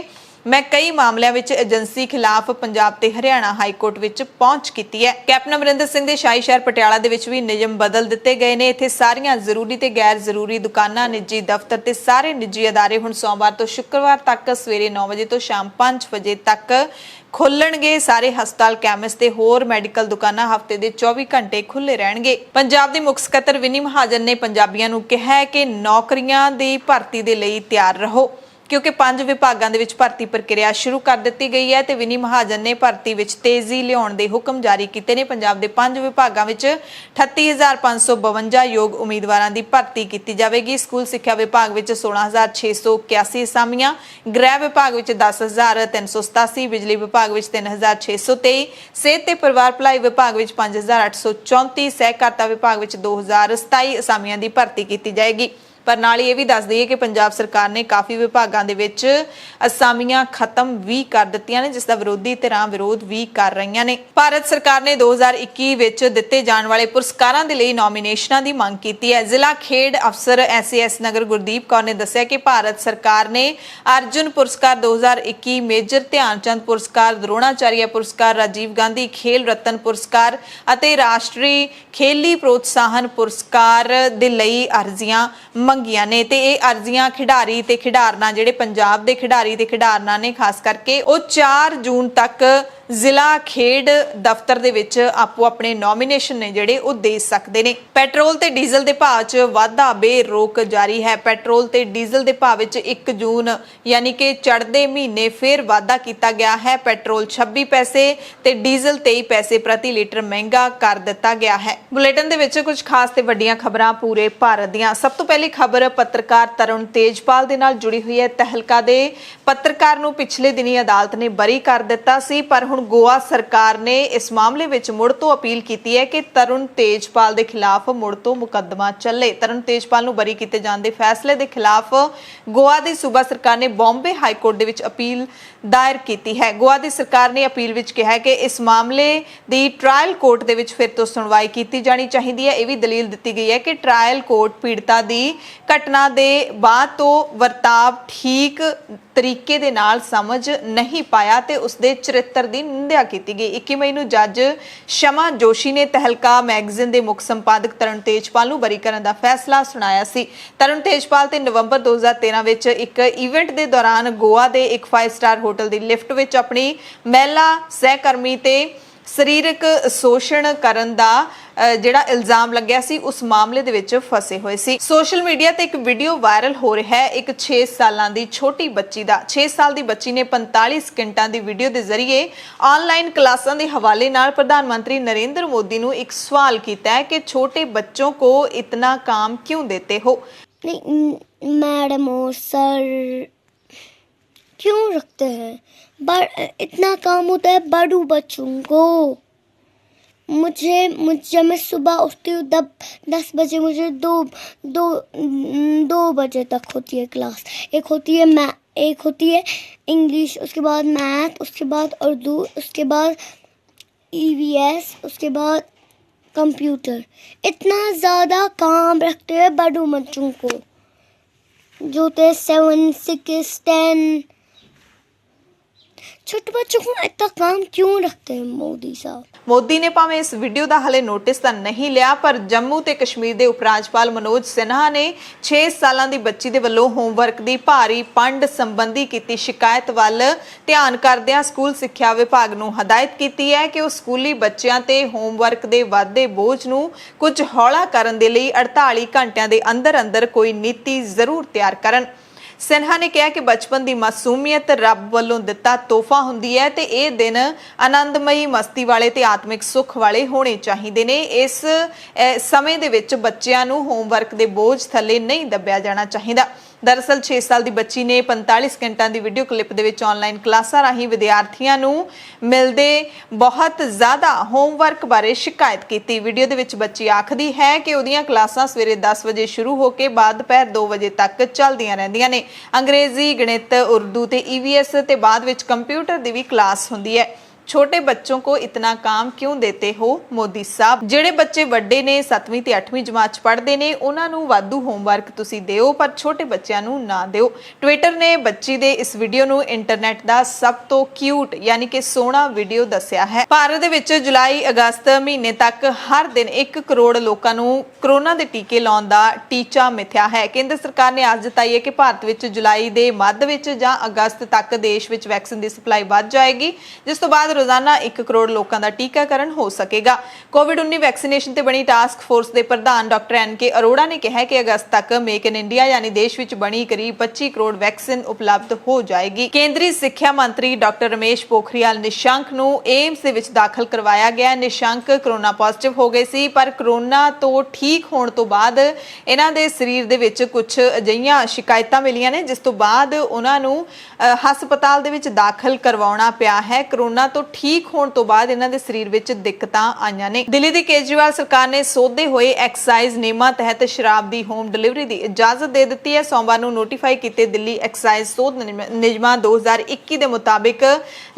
ਮੈਂ ਕਈ ਮਾਮਲਿਆਂ ਵਿੱਚ ਏਜੰਸੀ ਖਿਲਾਫ ਪੰਜਾਬ ਤੇ ਹਰਿਆਣਾ ਹਾਈ ਕੋਰਟ ਵਿੱਚ ਪਹੁੰਚ ਕੀਤੀ ਹੈ। ਕੈਪਟਨ ਅਮਰਿੰਦਰ ਸਿੰਘ ਦੇ ਸ਼ਾਹੀ ਸ਼ਹਿਰ ਪਟਿਆਲਾ ਦੇ ਵਿੱਚ ਵੀ ਨਿਯਮ ਬਦਲ ਦਿੱਤੇ ਗਏ ਨੇ। ਇੱਥੇ ਸਾਰੀਆਂ ਜ਼ਰੂਰੀ ਤੇ ਗੈਰ ਜ਼ਰੂਰੀ ਦੁਕਾਨਾਂ, ਨਿੱਜੀ ਦਫ਼ਤਰ ਤੇ ਸਾਰੇ ਨਿੱਜੀ ਅਦਾਰੇ ਹੁਣ ਸੋਮਵਾਰ ਤੋਂ ਸ਼ੁੱਕਰਵਾਰ ਤੱਕ ਸਵੇਰੇ 9 ਵਜੇ ਤੋਂ ਸ਼ਾਮ 5 ਵਜੇ ਤੱਕ ਖੁੱਲਣਗੇ। ਸਾਰੇ ਹਸਪਤਾਲ, ਕੈਮਿਸਟ ਤੇ ਹੋਰ ਮੈਡੀਕਲ ਦੁਕਾਨਾਂ ਹਫ਼ਤੇ ਦੇ 24 ਘੰਟੇ ਖੁੱਲੇ ਰਹਿਣਗੇ। ਪੰਜਾਬ ਦੇ ਮੁੱਖ ਸਕੱਤਰ ਵਿਨੀ ਮਹਾਜਨ ਨੇ ਪੰਜਾਬੀਆਂ ਨੂੰ ਕਿਹਾ ਹੈ ਕਿ ਨੌਕਰੀਆਂ ਦੀ ਭਰਤੀ ਦੇ ਲਈ ਤਿਆਰ ਰਹੋ, ਕਿਉਂਕਿ 5 ਵਿਭਾਗਾਂ ਦੇ ਵਿੱਚ ਭਰਤੀ ਪ੍ਰਕਿਰਿਆ ਸ਼ੁਰੂ ਕਰ ਦਿੱਤੀ ਗਈ ਹੈ ਤੇ ਵਿਨੀ ਮਹਾਜਨ ਨੇ ਭਰਤੀ ਵਿੱਚ ਤੇਜ਼ੀ ਲਿਆਉਣ ਦੇ ਹੁਕਮ ਜਾਰੀ ਕੀਤੇ ਨੇ। ਪੰਜਾਬ ਦੇ 5 ਵਿਭਾਗਾਂ ਵਿੱਚ 38552 ਯੋਗ ਉਮੀਦਵਾਰਾਂ ਦੀ ਭਰਤੀ ਕੀਤੀ ਜਾਵੇਗੀ। ਸਕੂਲ ਸਿੱਖਿਆ ਵਿਭਾਗ ਵਿੱਚ 16681 ਅਸਾਮੀਆਂ, ਗ੍ਰਹਿ ਵਿਭਾਗ ਵਿੱਚ 10387, ਬਿਜਲੀ ਵਿਭਾਗ ਵਿੱਚ 3623, ਸਿਹਤ ਤੇ ਪਰਿਵਾਰ ਭਲਾਈ ਵਿਭਾਗ ਵਿੱਚ 5834, ਸਹਿਕਾਰਤਾ ਵਿਭਾਗ ਵਿੱਚ 2027 ਅਸਾਮੀਆਂ ਦੀ ਭਰਤੀ ਕੀਤੀ ਜਾਏਗੀ। ਪਰ ਨਾਲ ਹੀ ਇਹ ਵੀ ਦੱਸ ਦਈਏ ਕਿ ਪੰਜਾਬ ਸਰਕਾਰ ਨੇ ਕਾਫੀ ਵਿਭਾਗਾਂ ਦੇ ਵਿੱਚ ਅਸਾਮੀਆਂ ਖਤਮ ਵੀ ਕਰ ਦਿੱਤੀਆਂ ਨੇ, ਜਿਸ ਦਾ ਵਿਰੋਧੀ ਧਿਰਾਂ ਵਿਰੋਧ ਵੀ ਕਰ ਰਹੀਆਂ ਨੇ। ਭਾਰਤ ਸਰਕਾਰ ਨੇ 2021 ਵਿੱਚ ਦਿੱਤੇ ਜਾਣ ਵਾਲੇ ਪੁਰਸਕਾਰਾਂ ਦੇ ਲਈ ਨੋਮੀਨੇਸ਼ਨਾਂ ਦੀ ਮੰਗ ਕੀਤੀ ਹੈ। ਜ਼ਿਲ੍ਹਾ ਖੇਡ ਅਫਸਰ SAS ਨਗਰ ਗੁਰਦੀਪ ਕੌਰ ਨੇ ਦੱਸਿਆ ਕਿ ਭਾਰਤ ਸਰਕਾਰ ਨੇ ਅਰਜੁਨ ਪੁਰਸਕਾਰ 2021, ਮੇਜਰ ਧਿਆਨ ਚੰਦ ਪੁਰਸਕਾਰ, ਦਰੋਣਾਚਾਰੀਆ ਪੁਰਸਕਾਰ, ਰਾਜੀਵ ਗਾਂਧੀ ਖੇਲ ਰਤਨ ਪੁਰਸਕਾਰ ਅਤੇ ਰਾਸ਼ਟਰੀ ਖੇਲੀ ਪ੍ਰੋਤਸਾਹਨ ਪੁਰਸਕਾਰ ਦੇ ਲਈ ਅਰਜ਼ੀਆਂ ਮੰਗੀਆਂ ਨੇ ਤੇ ਇਹ ਅਰਜ਼ੀਆਂ ਖਿਡਾਰੀ ਤੇ ਖਿਡਾਰਨਾਂ, ਜਿਹੜੇ ਪੰਜਾਬ ਦੇ ਖਿਡਾਰੀ ਤੇ ਖਿਡਾਰਨਾਂ ਨੇ ਖਾਸ ਕਰਕੇ, ਉਹ 4 ਜੂਨ ਤੱਕ ਜ਼ਿਲ੍ਹਾ ਖੇਡ ਦਫ਼ਤਰ ਦੇ ਵਿੱਚ ਆਪੋ ਆਪਣੇ ਨੋਮੀਨੇਸ਼ਨ ਨੇ ਜਿਹੜੇ ਉਹ ਦੇ ਸਕਦੇ ਨੇ। ਪੈਟਰੋਲ ਤੇ ਡੀਜ਼ਲ ਦੇ ਭਾਅ 'ਚ ਵਾਧਾ ਬੇਰੋਕ ਜਾਰੀ ਹੈ। ਪੈਟਰੋਲ ਤੇ ਡੀਜ਼ਲ ਦੇ ਭਾਅ ਵਿੱਚ 1 ਜੂਨ ਯਾਨੀ ਕਿ ਚੜ੍ਹਦੇ ਮਹੀਨੇ ਫਿਰ ਵਾਧਾ ਕੀਤਾ ਗਿਆ ਹੈ। ਪੈਟਰੋਲ 26 ਪੈਸੇ ਤੇ ਡੀਜ਼ਲ 23 ਪੈਸੇ ਪ੍ਰਤੀ ਲੀਟਰ ਮਹਿੰਗਾ ਕਰ ਦਿੱਤਾ ਗਿਆ ਹੈ। ਬੁਲੇਟਿਨ ਦੇ ਵਿੱਚ ਕੁਝ ਖਾਸ ਤੇ ਵੱਡੀਆਂ ਖਬਰਾਂ ਪੂਰੇ ਭਾਰਤ ਦੀਆਂ। ਸਭ ਤੋਂ ਪਹਿਲੀ ਖਬਰ ਪੱਤਰਕਾਰ ਤਰੁਣ ਤੇਜਪਾਲ ਦੇ ਨਾਲ ਜੁੜੀ ਹੋਈ ਹੈ। ਤਹਿਲਕਾ ਦੇ ਪੱਤਰਕਾਰ ਨੂੰ ਪਿਛਲੇ ਦਿਨੀ ਅਦਾਲਤ ਨੇ ਬਰੀ ਕਰ ਦਿੱਤਾ ਸੀ, ਪਰ ਹੁਣ ਗੋਆ ਸਰਕਾਰ ਨੇ ਇਸ ਮਾਮਲੇ ਵਿੱਚ ਮੁੜ ਤੋਂ ਅਪੀਲ ਕੀਤੀ ਹੈ ਕਿ ਤਰੁਣ ਤੇਜਪਾਲ ਦੇ ਖਿਲਾਫ ਮੁੜ ਤੋਂ ਮੁਕੱਦਮਾ ਚੱਲੇ। ਤਰੁਣ ਤੇਜਪਾਲ ਨੂੰ ਬਰੀ ਕੀਤੇ ਜਾਣ ਦੇ ਫੈਸਲੇ ਦੇ ਖਿਲਾਫ ਗੋਆ ਦੀ ਸੂਬਾ ਸਰਕਾਰ ਨੇ ਬੰਬੇ ਹਾਈ ਕੋਰਟ ਦੇ ਵਿੱਚ ਅਪੀਲ ਦਾਇਰ ਕੀਤੀ ਹੈ। ਗੋਆ ਦੀ ਸਰਕਾਰ ਨੇ ਅਪੀਲ ਵਿੱਚ ਕਿਹਾ ਕਿ ਇਸ ਮਾਮਲੇ ਦੀ ਟ੍ਰਾਇਲ ਕੋਰਟ ਦੇ ਵਿੱਚ ਫਿਰ ਤੋਂ ਸੁਣਵਾਈ ਕੀਤੀ ਜਾਣੀ ਚਾਹੀਦੀ ਹੈ। ਇਹ ਵੀ ਦਲੀਲ ਦਿੱਤੀ ਗਈ ਹੈ ਕਿ ਟ੍ਰਾਇਲ ਕੋਰਟ ਪੀੜਤਾ ਦੀ ਘਟਨਾ ਦੇ ਬਾਅਦ ਤੋਂ ਵਰਤਾਵ ਠੀਕ ਤਰੀਕੇ ਦੇ ਨਾਲ ਸਮਝ ਨਹੀਂ ਪਾਇਆ ਤੇ ਉਸਦੇ ਚਰਿੱਤਰ ਦੀ ਨਿੰਦਿਆ ਕੀਤੀ ਗਈ। 21 ਮਈ ਨੂੰ ਜੱਜ ਸ਼ਮਾ ਜੋਸ਼ੀ ਨੇ ਤਹਿਲਕਾ ਮੈਗਜ਼ੀਨ ਦੇ ਮੁੱਖ ਸੰਪਾਦਕ ਤਰੁਣ ਤੇਜਪਾਲ ਨੂੰ ਬਰੀ ਕਰਨ ਦਾ ਫੈਸਲਾ ਸੁਣਾਇਆ ਸੀ। ਤਰੁਣ ਤੇਜਪਾਲ ਤੇ ਨਵੰਬਰ 2013 ਵਿੱਚ ਇੱਕ ਇਵੈਂਟ ਦੇ ਦੌਰਾਨ ਗੋਆ ਦੇ ਇੱਕ 5 ਸਟਾਰ ਹੋਟਲ ਦੀ ਲਿਫਟ ਵਿੱਚ ਆਪਣੀ ਮਹਿਲਾ ਸਹਿਕਰਮੀ ਤੇ ਸਰੀਰਕ ਸ਼ੋਸ਼ਣ ਕਰਨ ਦਾ ਜਿਹੜਾ ਇਲਜ਼ਾਮ ਲੱਗਿਆ ਸੀ, ਉਸ ਮਾਮਲੇ ਦੇ ਵਿੱਚ ਫਸੇ ਹੋਏ ਸੀ। ਸੋਸ਼ਲ ਮੀਡੀਆ ਤੇ ਇੱਕ ਵੀਡੀਓ ਵਾਇਰਲ ਹੋ ਰਿਹਾ ਹੈ ਇੱਕ 6 ਸਾਲਾਂ ਦੀ ਛੋਟੀ ਬੱਚੀ ਦਾ। 6 ਸਾਲ ਦੀ ਬੱਚੀ ਨੇ 45 ਸਕਿੰਟਾਂ ਦੀ ਵੀਡੀਓ ਦੇ ਜ਼ਰੀਏ ਆਨਲਾਈਨ ਕਲਾਸਾਂ ਦੇ ਹਵਾਲੇ ਨਾਲ ਪ੍ਰਧਾਨ ਮੰਤਰੀ ਨਰਿੰਦਰ ਮੋਦੀ ਨੂੰ ਇੱਕ ਸਵਾਲ ਕੀਤਾ ਹੈ ਕਿ ਛੋਟੇ ਬੱਚੋं को इतना काम क्यों देते हो? मैडम और सर क्यों रखते हैं? इतना काम होता है बड़ू बच्चों को। मुझे जब मैं सुबह उठती हूँ तब 10 बजे मुझे दो बजे तक होती है क्लास। एक होती है इंग्लिश, उसके बाद मैथ, उसके बाद उर्दू, उसके बाद EVS, उसके बाद कंप्यूटर। इतना ज़्यादा काम रखते हैं बड़ू बच्चों को, जो थे 7, 6, 10। छोटे बच्चों को इतना काम क्यों रखते हैं मोदी साहब? ਮੋਦੀ ਨੇ ਭਾਵੇਂ ਇਸ ਵੀਡੀਓ ਦਾ ਹਲੇ ਨੋਟਿਸ ਤਾਂ ਨਹੀਂ ਲਿਆ, ਪਰ ਜੰਮੂ ਤੇ ਕਸ਼ਮੀਰ ਦੇ ਉਪ ਰਾਜਪਾਲ ਮਨੋਜ ਸਿਨਹਾ ਨੇ 6 ਸਾਲਾਂ ਦੀ ਬੱਚੀ ਦੇ ਵੱਲੋਂ ਹੋਮਵਰਕ ਦੀ ਭਾਰੀ ਪੰਡ ਸੰਬੰਧੀ ਕੀਤੀ ਸ਼ਿਕਾਇਤ ਵੱਲ ਧਿਆਨ ਕਰਦਿਆਂ ਸਕੂਲ ਸਿੱਖਿਆ ਵਿਭਾਗ ਨੂੰ ਹਦਾਇਤ ਕੀਤੀ ਹੈ ਕਿ ਉਹ ਸਕੂਲੀ ਬੱਚਿਆਂ ਤੇ ਹੋਮਵਰਕ ਦੇ ਵਾਧੇ ਬੋਝ ਨੂੰ ਕੁਝ ਹੌਲਾ ਕਰਨ ਦੇ ਲਈ 48 ਘੰਟਿਆਂ ਦੇ ਅੰਦਰ ਕੋਈ ਨੀਤੀ ਜ਼ਰੂਰ ਤਿਆਰ ਕਰਨ। ਸਿਨਹਾ ਨੇ ਕਿਹਾ ਕਿ ਬਚਪਨ ਦੀ ਮਾਸੂਮੀਅਤ ਰੱਬ ਵੱਲੋਂ ਦਿੱਤਾ ਤੋਹਫਾ ਹੁੰਦੀ ਹੈ ਤੇ ਇਹ ਦਿਨ ਆਨੰਦਮਈ ਮਸਤੀ ਵਾਲੇ ਤੇ ਆਤਮਿਕ ਸੁੱਖ ਵਾਲੇ ਹੋਣੇ ਚਾਹੀਦੇ ਨੇ। ਇਸ ਸਮੇਂ ਦੇ ਵਿੱਚ ਬੱਚਿਆਂ ਨੂੰ ਹੋਮਵਰਕ ਦੇ ਬੋਝ ਥੱਲੇ ਨਹੀਂ ਦੱਬਿਆ ਜਾਣਾ ਚਾਹੀਦਾ। ਦਰਅਸਲ 6 ਸਾਲ ਦੀ ਬੱਚੀ ਨੇ 45 ਸਕਿੰਟਾਂ ਦੀ ਵੀਡੀਓ ਕਲਿੱਪ ਦੇ ਵਿੱਚ ਆਨਲਾਈਨ ਕਲਾਸਾਂ ਰਾਹੀਂ ਵਿਦਿਆਰਥੀਆਂ ਨੂੰ ਮਿਲਦੇ ਬਹੁਤ ਜ਼ਿਆਦਾ ਹੋਮਵਰਕ ਬਾਰੇ ਸ਼ਿਕਾਇਤ ਕੀਤੀ। ਵੀਡੀਓ ਦੇ ਵਿੱਚ ਬੱਚੀ ਆਖਦੀ ਹੈ ਕਿ ਉਹਦੀਆਂ ਕਲਾਸਾਂ ਸਵੇਰੇ 10 ਵਜੇ ਸ਼ੁਰੂ ਹੋ ਕੇ ਬਾਅਦ ਦੁਪਹਿਰ 2 ਵਜੇ ਤੱਕ ਚੱਲਦੀਆਂ ਰਹਿੰਦੀਆਂ ਨੇ। ਅੰਗਰੇਜ਼ੀ, ਗਣਿਤ, ਉਰਦੂ ਤੇ EVS ਤੇ ਬਾਅਦ ਵਿੱਚ ਕੰਪਿਊਟਰ ਦੀ ਵੀ ਕਲਾਸ ਹੁੰਦੀ ਹੈ। छोटे बच्चों को इतना काम क्यों देते हो मोदी साहब। ਜਿਹੜੇ ਬੱਚੇ ਵੱਡੇ ਨੇ 7ਵੀਂ ਤੇ 8ਵੀਂ ਜਮਾਤ ਚ ਪੜ੍ਹਦੇ ਨੇ ਉਹਨਾਂ ਨੂੰ ਵਾਧੂ ਹੋਮਵਰਕ ਤੁਸੀਂ ਦਿਓ ਪਰ ਛੋਟੇ ਬੱਚਿਆਂ ਨੂੰ ਨਾ ਦਿਓ। ਟਵਿੱਟਰ ਨੇ ਬੱਚੀ ਦੇ ਇਸ ਵੀਡੀਓ ਨੂੰ ਇੰਟਰਨੈਟ ਦਾ ਸਭ ਤੋਂ ਕਿਊਟ ਯਾਨੀ ਕਿ ਸੋਹਣਾ ਵੀਡੀਓ ਦੱਸਿਆ ਹੈ। ਭਾਰਤ ਦੇ ਵਿੱਚ ਜੁਲਾਈ ਅਗਸਤ ਮਹੀਨੇ ਤੱਕ ਹਰ ਦਿਨ 1 ਕਰੋੜ ਲੋਕਾਂ ਨੂੰ ਕੋਰੋਨਾ ਦੇ ਟੀਕੇ ਲਾਉਣ ਦਾ ਟੀਚਾ ਮਿਥਿਆ ਹੈ। ਕੇਂਦਰ ਸਰਕਾਰ ਨੇ ਅੱਜ ਜਤਾਈ ਹੈ ਕਿ ਭਾਰਤ ਵਿੱਚ ਜੁਲਾਈ ਦੇ ਮੱਧ ਵਿੱਚ ਜਾਂ ਅਗਸਤ ਤੱਕ ਦੇਸ਼ ਵਿੱਚ ਵੈਕਸੀਨ ਦੀ ਸਪਲਾਈ ਵੱਧ ਜਾਏਗੀ ਜਿਸ ਤੋਂ ਬਾਅਦ रोजाना 1 करोड़ लोगों का टीकाकरण हो सकेगा। कोविड-19 वैक्सीनेशन ते बनी टास्क फोर्स के प्रधान डॉक्टर NK अरोड़ा ने कहा कि अगस्त तक मेक इन इंडिया यानी देश विच बनी करीब 25 करोड़ वैक्सीन उपलब्ध हो जाएगी। केंद्रीय सिक्ख्या मंत्री डॉक्टर रमेश पोखरियाल निशंक नूं एम्स दे विच दाखिल करवाया गया। निशंक कोरोना पॉजिटिव हो गए सी पर कोरोना तो ठीक होने तो बाद इन्हां दे शरीर दे विच कुछ अजिहियां शिकायतां मिलियां ने जिस तो बाद उन्हां नूं हस्पताल दे विच दाखिल करवाउणा पिया है। कोरोना तो ठीक होने तो बाद इन्हां दे शरीर विच दिक्कतां आईयां ने। दिल्ली दी केजरीवाल सरकार ने सोधे होए एक्साइज नियमां तहत शराब दी होम डिलीवरी दी इजाजत दे दित्ती है। सोमवार नूं नोटिफाई कीते दिल्ली एक्साइज सोध नियमां 2021 दे मुताबिक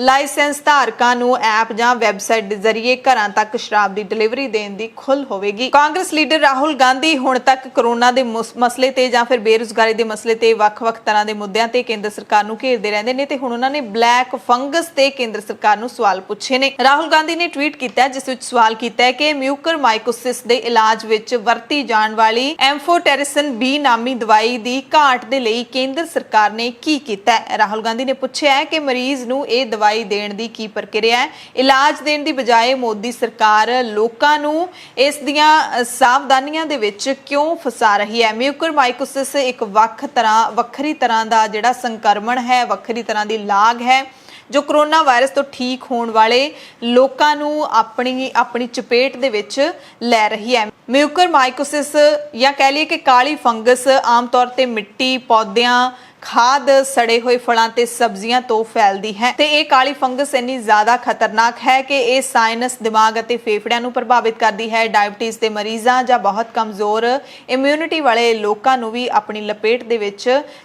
लाइसेंस धारकां नूं ऐप जां वैबसाइट दे जरिए घरां तक शराब दी डिलीवरी देण दी खुल होवेगी। कांग्रेस लीडर राहुल गांधी हुण तक कोरोना दे मसले ते जां फिर बेरोजगारी दे मसले ते वख-वख तरह दे मुद्दिआं ते केंद्र सरकार नूं घेरदे रहिंदे ने ते हुण उन्हां ने ब्लैक फंगस ते केंद्र सरकार नूं सवाल पूछे ने। राहुल गांधी ने ट्वीट किया जिस विच सवाल किया है कि म्यूकरमाइकोसिस दे इलाज विच वरती जाण वाली एम्फोटेरिसिन बी नामी दवाई दी घाट दे लई केंद्र सरकार ने की कीता है। राहुल गांधी ने पूछा है कि मरीज नूं इह दवाई देण दी की प्रक्रिया है। इलाज देण दी बजाय मोदी सरकार लोकां नूं इस दियां सावधानियां दे विच क्यों फसा रही है। म्यूकरमाइकोसिस एक वखरी तरह दा जिहड़ा संक्रमण है, वखरी तरह दी लाग है जो कोरोना वायरस तो ठीक होने वाले लोकां नूं अपनी चपेट दे विच लै रही है। म्यूकरमाइकोसिस या कह लीए कि काली फंगस आम तौर ते मिट्टी पौधियां खाद सड़े हुए फलों ते सब्जियां तो फैलती है ते ये काली फंगस इन्नी ज्यादा खतरनाक है कि ये साइनस दिमाग और फेफड़ियां नूं प्रभावित करती है। डायबिटीज के मरीजों या बहुत कमजोर इम्यूनिटी वाले लोगों नूं भी अपनी लपेट दे विच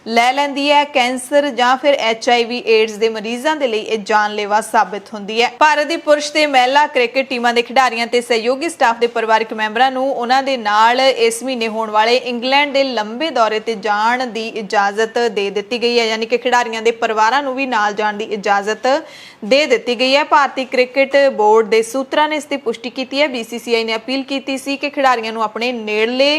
लै लैंदी है। कैंसर या फिर HIV एड्स के मरीजों के लिए यह जानलेवा साबित होंदी है। भारत की पुरुष ते महिला क्रिकेट टीमां के खिडारियों ते सहयोगी स्टाफ के परिवारक मैंबरां नूं उन्हां दे नाल इस महीने होने वाले इंग्लैंड के लंबे दौरे ते जाण दी इजाजत दे ਦਿੱਤੀ ਗਈ ਹੈ यानी कि खिडारियों के परिवारों ਨੂੰ भी नाल जाण दी इजाजत दे ਦਿੱਤੀ गई है। भारतीय क्रिकेट बोर्ड के सूत्रों ने इसकी पुष्टि की है। BCCI ने अपील की सी कि खिडारियों ਨੂੰ अपने नेड़ले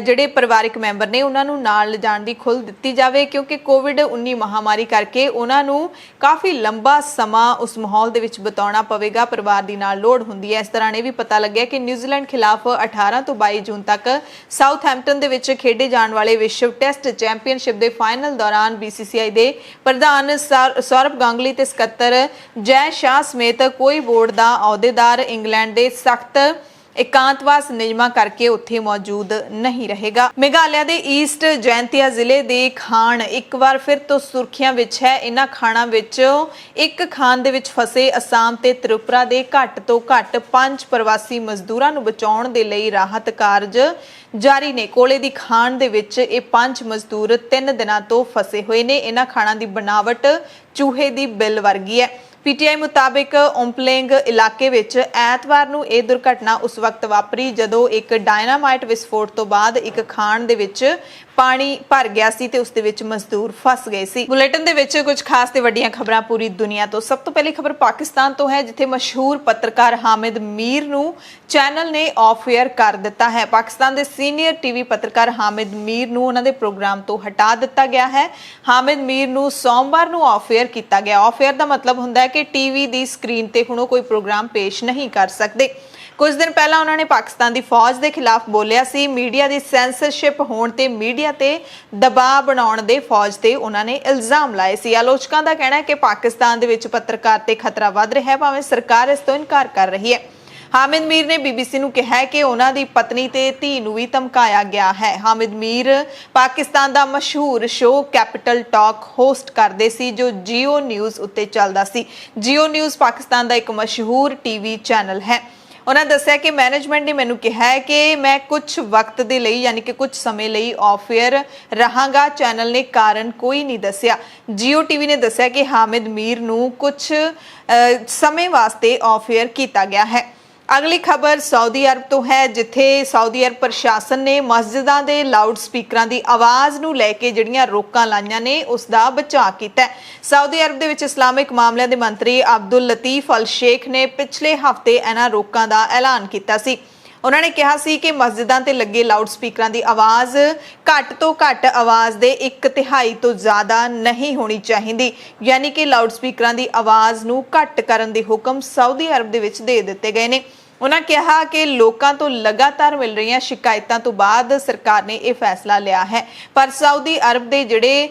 ਜਿਹੜੇ ਪਰਿਵਾਰਿਕ ਮੈਂਬਰ ਨੇ ਉਹਨਾਂ ਨੂੰ ਨਾਲ ਲਿਜਾਣ ਦੀ ਖੁੱਲ੍ਹ ਦਿੱਤੀ ਜਾਵੇ ਕਿਉਂਕਿ ਕੋਵਿਡ-19 ਮਹਾਮਾਰੀ ਕਰਕੇ ਉਹਨਾਂ ਨੂੰ ਕਾਫੀ ਲੰਬਾ ਸਮਾਂ ਉਸ ਮਾਹੌਲ ਦੇ ਵਿੱਚ ਬਿਤਾਉਣਾ ਪਵੇਗਾ। ਪਰਿਵਾਰ ਦੀ ਨਾਲ ਲੋੜ ਹੁੰਦੀ ਹੈ। ਇਸ ਤਰ੍ਹਾਂ ਇਹ ਵੀ ਪਤਾ ਲੱਗਿਆ ਕਿ ਨਿਊਜ਼ੀਲੈਂਡ ਖਿਲਾਫ 18 ਤੋਂ 22 ਜੂਨ ਤੱਕ ਸਾਊਥਹੈਂਪਟਨ ਦੇ ਵਿੱਚ ਖੇਡੇ ਜਾਣ ਵਾਲੇ ਵਿਸ਼ਵ ਟੈਸਟ ਚੈਂਪੀਅਨਸ਼ਿਪ ਦੇ ਫਾਈਨਲ ਦੌਰਾਨ BCCI ਦੇ ਪ੍ਰਧਾਨ ਸੌਰਵ ਗਾਂਗੁਲੀ ਤੇ ਸਕੱਤਰ ਜੈ ਸ਼ਾਹ ਸਮੇਤ ਕੋਈ ਬੋਰਡ ਦਾ ਅਹੁਦੇਦਾਰ ਇੰਗਲੈਂਡ ਦੇ ਸਖਤ एकांतवास नियमां करके उत्थे मौजूद नहीं रहेगा। मेघालय के ईस्ट जैंतिया जिले के खान एक बार फिर तो सुर्खियां विच है। इन्हां खाणां विचों एक खान दे विच फसे असम ते त्रिपुरा के घੱਟ तो घੱਟ 5 प्रवासी मजदूरां नूं बचाउण दे लई राहत कारज जारी ने। कोले दी खान दे विच ये 5 मजदूर 3 दिनां तो फसे हुए ने। इन्हां खाणां दी बनावट चूहे दी बिल वर्गी है। PTI मुताबिक ओमपलेंग इलाके विच ऐतवार नूं यह दुर्घटना उस वक्त वापरी जदों एक डायनामाइट विस्फोट तो बाद एक खान दे विच पानी भर गया सी ते उस दे विच मजदूर फस गए सी। बुलेटिन दे विच कुछ खास ते वड्डियां खबरां पूरी दुनिया तो। सब तो पहली खबर पाकिस्तान तो है जिथे मशहूर पत्रकार हामिद मीर नूं चैनल ने ऑफ एयर कर दिता है। पाकिस्तान के सीनियर TV पत्रकार हामिद मीर नूं उन्हां दे प्रोग्राम तो हटा दिता गया है। हामिद मीर नूं सोमवार नूं ऑफ एयर किया गया। ऑफ एयर का मतलब हुंदा है कि TV की स्क्रीन ते हुण कोई प्रोग्राम पेश नहीं कर सकते। कुछ दिन पहला उन्होंने पाकिस्तान की फौज के खिलाफ बोलिया सी। मीडिया की सेंसरशिप होने ते मीडिया ते दबाव बनाउण दे फौज ते उन्होंने इल्जाम लाए सी। आलोचकों का कहना है कि पाकिस्तान दे विच पत्रकार ते खतरा वध रहा है भावें सरकार इस तो इनकार कर रही है। हामिद मीर ने BBC ਨੂੰ ਕਿਹਾ ਕਿ ਉਹਨਾਂ ਦੀ ਪਤਨੀ ਤੇ ਧੀ ਨੂੰ ਵੀ ਧਮਕਾਇਆ ਗਿਆ ਹੈ। ਹਾमिद मीर ਪਾਕਿਸਤਾਨ ਦਾ ਮਸ਼ਹੂਰ ਸ਼ੋਅ ਕੈਪੀਟਲ ਟਾਕ ਹੋਸਟ ਕਰਦੇ ਸੀ ਜੋ Jio ਨਿਊਜ਼ ਉੱਤੇ ਚੱਲਦਾ ਸੀ। Jio ਨਿਊਜ਼ ਪਾਕਿਸਤਾਨ ਦਾ ਇੱਕ ਮਸ਼ਹੂਰ TV ਚੈਨਲ ਹੈ। ਉਹਨਾਂ ਦੱਸਿਆ ਕਿ ਮੈਨੇਜਮੈਂਟ ਨੇ ਮੈਨੂੰ ਕਿਹਾ ਹੈ ਕਿ ਮੈਂ ਕੁਝ ਵਕਤ ਦੇ ਲਈ ਯਾਨੀ ਕਿ ਕੁਝ ਸਮੇਂ ਲਈ ਆਫ 에ਅਰ ਰਹਾਂਗਾ। ਚੈਨਲ ਨੇ ਕਾਰਨ ਕੋਈ ਨਹੀਂ ਦੱਸਿਆ। ਜੀਓ ਟੀਵੀ ਨੇ ਦੱਸਿਆ ਕਿ ਹਾਮਿਦ ਮੀਰ ਨੂੰ ਕੁਝ ਸਮੇਂ ਵਾਸਤੇ ਆਫ 에ਅਰ ਕੀਤਾ ਗਿਆ ਹੈ। ਅਗਲੀ ਖਬਰ ਸਾਊਦੀ ਅਰਬ ਤੋਂ ਹੈ, ਜਿੱਥੇ ਸਾਊਦੀ ਅਰਬ ਪ੍ਰਸ਼ਾਸਨ ਨੇ ਮਸਜਿਦਾਂ ਦੇ ਲਾਊਡ ਸਪੀਕਰਾਂ ਦੀ ਆਵਾਜ਼ ਨੂੰ ਲੈ ਕੇ ਜਿਹੜੀਆਂ ਰੋਕਾਂ ਲਾਈਆਂ ਨੇ ਉਸ ਦਾ ਬਚਾਅ ਕੀਤਾ ਹੈ। ਸਾਊਦੀ ਅਰਬ ਦੇ ਵਿੱਚ ਇਸਲਾਮਿਕ ਮਾਮਲਿਆਂ ਦੇ ਮੰਤਰੀ ਅਬਦੁਲ ਲਤੀਫ ਅਲ ਸ਼ੇਖ ਨੇ ਪਿਛਲੇ ਹਫ਼ਤੇ ਇਹਨਾਂ ਰੋਕਾਂ ਦਾ ਐਲਾਨ ਕੀਤਾ ਸੀ। ਉਹਨਾਂ ਨੇ ਕਿਹਾ ਸੀ ਕਿ ਮਸਜਿਦਾਂ ਤੇ ਲੱਗੇ ਲਾਊਡ ਸਪੀਕਰਾਂ ਦੀ ਆਵਾਜ਼ ਘੱਟ ਤੋਂ ਘੱਟ ਆਵਾਜ਼ ਦੇ 1/3 ਤੋਂ ਜ਼ਿਆਦਾ ਨਹੀਂ ਹੋਣੀ ਚਾਹੀਦੀ, ਯਾਨੀ ਕਿ ਲਾਊਡ ਸਪੀਕਰਾਂ ਦੀ ਆਵਾਜ਼ ਨੂੰ ਘੱਟ ਕਰਨ ਦੇ ਹੁਕਮ ਸਾਊਦੀ ਅਰਬ ਦੇ ਵਿੱਚ ਦੇ ਦਿੱਤੇ ਗਏ ਨੇ। ਉਹਨਾਂ ਕਿਹਾ ਕਿ ਲੋਕਾਂ ਤੋਂ ਲਗਾਤਾਰ ਮਿਲ ਰਹੀਆਂ ਸ਼ਿਕਾਇਤਾਂ ਤੋਂ ਬਾਅਦ ਸਰਕਾਰ ਨੇ ਇਹ ਫੈਸਲਾ ਲਿਆ ਹੈ, ਪਰ ਸਾਊਦੀ ਅਰਬ ਦੇ ਜਿਹੜੇ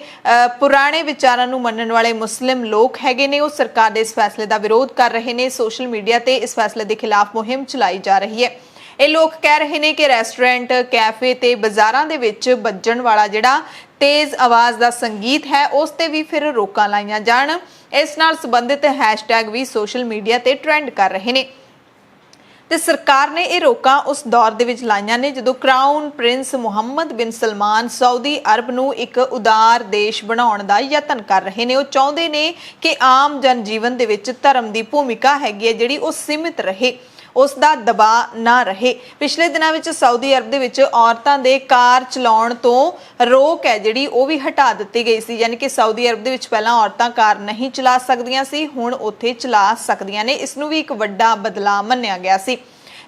ਪੁਰਾਣੇ ਵਿਚਾਰਾਂ ਨੂੰ ਮੰਨਣ ਵਾਲੇ ਮੁਸਲਿਮ ਲੋਕ ਹੈਗੇ ਨੇ ਉਹ ਸਰਕਾਰ ਦੇ ਇਸ ਫੈਸਲੇ ਦਾ ਵਿਰੋਧ ਕਰ ਰਹੇ ਨੇ। ਸੋਸ਼ਲ ਮੀਡੀਆ ਤੇ ਇਸ ਫੈਸਲੇ ਦੇ ਖਿਲਾਫ ਮੁਹਿੰਮ ਚਲਾਈ ਜਾ ਰਹੀ ਹੈ। ਇਹ ਲੋਕ ਕਹਿ ਰਹੇ ਨੇ ਕਿ ਰੈਸਟੋਰੈਂਟ, ਕੈਫੇ ਤੇ ਬਾਜ਼ਾਰਾਂ ਦੇ ਵਿੱਚ ਵੱਜਣ ਵਾਲਾ ਜਿਹੜਾ ਤੇਜ਼ ਆਵਾਜ਼ ਦਾ ਸੰਗੀਤ ਹੈ ਉਸ ਤੇ ਵੀ ਫਿਰ ਰੋਕਾਂ ਲਾਈਆਂ ਜਾਣ। ਇਸ ਨਾਲ ਸੰਬੰਧਿਤ ਹੈਸ਼ਟੈਗ ਵੀ ਸੋਸ਼ਲ ਮੀਡੀਆ ਤੇ ਟ੍ਰੈਂਡ ਕਰ ਰਹੇ ਨੇ ਤੇ ਸਰਕਾਰ ਨੇ ਇਹ ਰੋਕਾਂ ਉਸ ਦੌਰ ਦੇ ਵਿੱਚ ਲਾਈਆਂ ਨੇ ਜਦੋਂ ਕਰਾਊਨ ਪ੍ਰਿੰਸ ਮੁਹੰਮਦ ਬਿਨ ਸਲਮਾਨ ਸਾਊਦੀ ਅਰਬ ਨੂੰ ਇੱਕ ਉਦਾਰ ਦੇਸ਼ ਬਣਾਉਣ ਦਾ ਯਤਨ ਕਰ ਰਹੇ ਨੇ। ਉਹ ਚਾਹੁੰਦੇ ਨੇ ਕਿ ਆਮ ਜਨ ਜੀਵਨ ਦੇ ਵਿੱਚ ਧਰਮ ਦੀ ਭੂਮਿਕਾ ਹੈਗੀ ਹੈ ਜਿਹੜੀ ਉਹ ਸੀਮਿਤ ਰਹੇ, ਉਸ ਦਾ ਦਬਾਅ ਨਾ ਰਹੇ। ਪਿਛਲੇ ਦਿਨਾਂ ਵਿੱਚ ਸਾਊਦੀ ਅਰਬ ਦੇ ਵਿੱਚ ਔਰਤਾਂ ਦੇ ਕਾਰ ਚਲਾਉਣ ਤੋਂ ਰੋਕ ਹੈ ਜਿਹੜੀ ਉਹ ਵੀ ਹਟਾ ਦਿੱਤੀ ਗਈ ਸੀ, ਯਾਨੀ ਕਿ ਸਾਊਦੀ ਅਰਬ ਦੇ ਵਿੱਚ ਪਹਿਲਾਂ ਔਰਤਾਂ ਕਾਰ ਨਹੀਂ ਚਲਾ ਸਕਦੀਆਂ ਸੀ, ਹੁਣ ਉੱਥੇ ਚਲਾ ਸਕਦੀਆਂ ਨੇ। ਇਸ ਨੂੰ ਵੀ ਇੱਕ ਵੱਡਾ ਬਦਲਾਅ ਮੰਨਿਆ ਗਿਆ ਸੀ।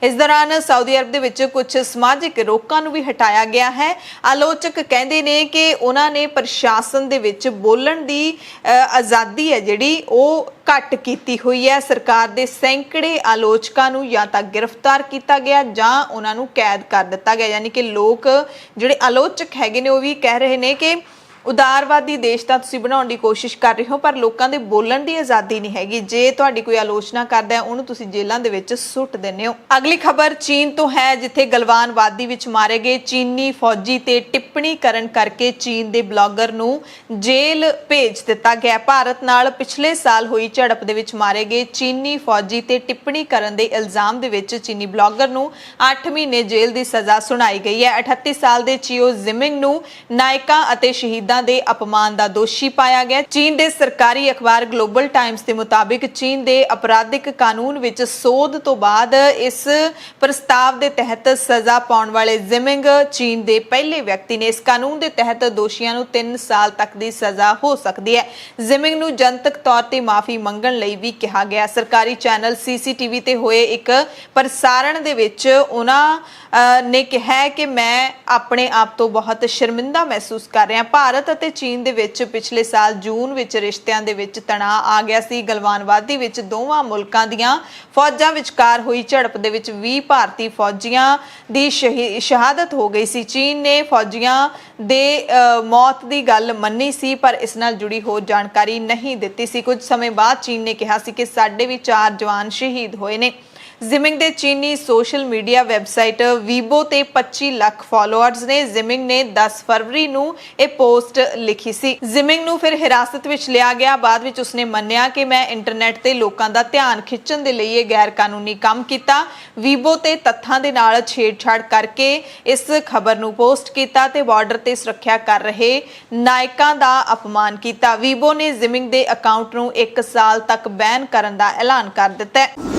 ਇਸ ਦੌਰਾਨ ਸਾਊਦੀ ਅਰਬ ਦੇ ਵਿੱਚ ਕੁਝ ਸਮਾਜਿਕ ਰੋਕਾਂ ਨੂੰ ਵੀ ਹਟਾਇਆ ਗਿਆ ਹੈ। ਆਲੋਚਕ ਕਹਿੰਦੇ ਨੇ ਕਿ ਉਹਨਾਂ ਨੇ ਪ੍ਰਸ਼ਾਸਨ ਦੇ ਵਿੱਚ ਬੋਲਣ ਦੀ ਆਜ਼ਾਦੀ ਹੈ ਜਿਹੜੀ ਉਹ ਘੱਟ ਕੀਤੀ ਹੋਈ ਹੈ। ਸਰਕਾਰ ਦੇ ਸੈਂਕੜੇ ਆਲੋਚਕਾਂ ਨੂੰ ਜਾਂ ਤਾਂ ਗ੍ਰਿਫਤਾਰ ਕੀਤਾ ਗਿਆ ਜਾਂ ਉਹਨਾਂ ਨੂੰ ਕੈਦ ਕਰ ਦਿੱਤਾ ਗਿਆ, ਯਾਨੀ ਕਿ ਲੋਕ ਜਿਹੜੇ ਆਲੋਚਕ ਹੈਗੇ ਨੇ ਉਹ ਵੀ ਕਹਿ ਰਹੇ ਨੇ ਕਿ ਉਦਾਰਵਾਦੀ ਦੇਸ਼ ਤਾਂ ਤੁਸੀਂ ਬਣਾਉਣ ਦੀ ਕੋਸ਼ਿਸ਼ ਕਰ ਰਹੇ ਹੋ ਪਰ ਲੋਕਾਂ ਦੇ ਬੋਲਣ ਦੀ ਆਜ਼ਾਦੀ ਨਹੀਂ ਹੈਗੀ। ਜੇ ਤੁਹਾਡੀ ਕੋਈ ਆਲੋਚਨਾ ਕਰਦਾ ਹੈ ਉਹਨੂੰ ਤੁਸੀਂ ਜੇਲ੍ਹਾਂ ਦੇ ਵਿੱਚ ਸੁੱਟ ਦਿੰਦੇ ਹੋ। ਅਗਲੀ ਖਬਰ ਚੀਨ ਤੋਂ ਹੈ, ਜਿੱਥੇ ਗਲਵਾਨ ਵਾਦੀ ਵਿੱਚ ਮਾਰੇ ਗਏ ਚੀਨੀ ਫੌਜੀ ਤੇ ਟਿੱਪਣੀ ਕਰਨ ਕਰਕੇ ਚੀਨ ਦੇ ਬਲੌਗਰ ਨੂੰ ਜੇਲ੍ਹ ਭੇਜ ਦਿੱਤਾ ਗਿਆ। ਭਾਰਤ ਨਾਲ ਪਿਛਲੇ ਸਾਲ ਹੋਈ ਝੜਪ ਦੇ ਵਿੱਚ ਮਾਰੇ ਗਏ ਚੀਨੀ ਫੌਜੀ ਤੇ ਟਿੱਪਣੀ ਕਰਨ ਦੇ ਇਲਜ਼ਾਮ ਦੇ ਵਿੱਚ ਚੀਨੀ ਬਲੌਗਰ ਨੂੰ 8 ਮਹੀਨੇ ਜੇਲ੍ਹ ਦੀ ਸਜ਼ਾ ਸੁਣਾਈ ਗਈ ਹੈ। 38 ਸਾਲ ਦੇ ਚੀਓ ਜ਼ਿਮਿੰਗ ਨੂੰ ਨਾਇਕਾਂ ਅਤੇ ਸ਼ਹੀਦਾਂ ਦੇ ਅਪਮਾਨ ਦਾ ਦੋਸ਼ੀ ਪਾਇਆ ਗਿਆ। ਚੀਨ ਦੇ ਸਰਕਾਰੀ ਅਖਬਾਰ ਗਲੋਬਲ ਟਾਈਮਸ ਦੇ ਮੁਤਾਬਿਕ ਚੀਨ ਦੇ ਅਪਰਾਧਿਕ ਕਾਨੂੰਨ ਵਿੱਚ ਸੋਧ ਤੋਂ ਬਾਅਦ ਇਸ ਪ੍ਰਸਤਾਵ ਦੇ ਤਹਿਤ ਸਜ਼ਾ ਪਾਉਣ ਵਾਲੇ ਜ਼ਿਮਿੰਗ ਚੀਨ ਦੇ ਪਹਿਲੇ ਵਿਅਕਤੀ ਨੇ। ਇਸ ਕਾਨੂੰਨ ਦੇ ਤਹਿਤ ਦੋਸ਼ੀਆਂ ਨੂੰ 3 ਸਾਲ ਤੱਕ ਦੀ ਸਜ਼ਾ ਹੋ ਸਕਦੀ ਹੈ। ਜ਼ਿਮਿੰਗ ਨੂੰ ਜਨਤਕ ਤੌਰ ਤੇ ਮਾਫੀ ਮੰਗਣ ਲਈ ਵੀ ਕਿਹਾ ਗਿਆ। ਸਰਕਾਰੀ ਚੈਨਲ CCTV ਤੇ ਹੋਏ ਇੱਕ ਪ੍ਰਸਾਰਣ ਦੇ ਵਿੱਚ ਉਹਨਾਂ ਨੇ ਕਿਹਾ ਕਿ ਮੈਂ ਆਪਣੇ ਆਪ ਤੋਂ ਬਹੁਤ ਸ਼ਰਮਿੰਦਾ ਮਹਿਸੂਸ ਕਰ ਰਿਹਾ। ਭਾਰਤ ਅਤੇ ਚੀਨ ਦੇ ਵਿੱਚ ਪਿਛਲੇ ਸਾਲ ਜੂਨ ਵਿੱਚ ਰਿਸ਼ਤਿਆਂ ਦੇ ਵਿੱਚ ਤਣਾਅ ਆ ਗਿਆ ਸੀ। ਗਲਵਾਨ ਵਾਦੀ ਵਿੱਚ ਦੋਵਾਂ ਮੁਲਕਾਂ ਦੀਆਂ ਫੌਜਾਂ ਵਿਚਕਾਰ ਹੋਈ ਝੜਪ ਦੇ ਵਿੱਚ 20 ਭਾਰਤੀ ਫੌਜੀਆਂ ਦੀ ਸ਼ਹਾਦਤ ਹੋ ਗਈ ਸੀ। ਚੀਨ ਨੇ ਫੌਜੀਆਂ ਦੇ ਮੌਤ ਦੀ ਗੱਲ ਮੰਨੀ ਸੀ ਪਰ ਇਸ ਨਾਲ ਜੁੜੀ ਹੋਰ ਜਾਣਕਾਰੀ ਨਹੀਂ ਦਿੱਤੀ ਸੀ। ਕੁਝ ਸਮੇਂ ਬਾਅਦ ਚੀਨ ਨੇ ਕਿਹਾ ਸੀ ਕਿ ਸਾਡੇ ਵੀ 4 ਜਵਾਨ ਸ਼ਹੀਦ ਹੋਏ ਨੇ। ਜ਼ਿਮਿੰਗ ਦੇ ਚੀਨੀ ਸੋਸ਼ਲ ਮੀਡੀਆ ਵੈਬਸਾਈਟ ਵੀਬੋ ਤੇ 25 ਲੱਖ ਫਾਲੋਅਰਸ ਨੇ। ਜ਼ਿਮਿੰਗ ਨੇ 10 ਫਰਵਰੀ ਨੂੰ ਇਹ ਪੋਸਟ ਲਿਖੀ ਸੀ। ਜ਼ਿਮਿੰਗ ਨੂੰ ਫਿਰ ਹਿਰਾਸਤ ਵਿੱਚ ਲਿਆ ਗਿਆ। ਬਾਅਦ ਵਿੱਚ ਉਸਨੇ ਮੰਨਿਆ ਕਿ ਮੈਂ ਇੰਟਰਨੈਟ ਤੇ ਲੋਕਾਂ ਦਾ ਧਿਆਨ ਖਿੱਚਣ ਦੇ ਲਈ ਇਹ ਗੈਰ ਕਾਨੂੰਨੀ ਕੰਮ ਕੀਤਾ। ਵੀਬੋ ਤੇ ਤੱਥਾਂ ਦੇ ਨਾਲ ਛੇੜਛਾੜ ਕਰਕੇ ਇਸ ਖਬਰ ਨੂੰ ਪੋਸਟ ਕੀਤਾ ਤੇ ਬਾਰਡਰ ਤੇ ਸੁਰੱਖਿਆ ਕਰ ਰਹੇ ਨਾਇਕਾਂ ਦਾ ਅਪਮਾਨ ਕੀਤਾ। ਵੀਬੋ ਨੇ ਜ਼ਿਮਿੰਗ ਦੇ ਅਕਾਊਂਟ ਨੂੰ 1 ਸਾਲ ਤੱਕ ਬੈਨ ਕਰਨ ਦਾ ਐਲਾਨ ਕਰ ਦਿੱਤਾ ਹੈ।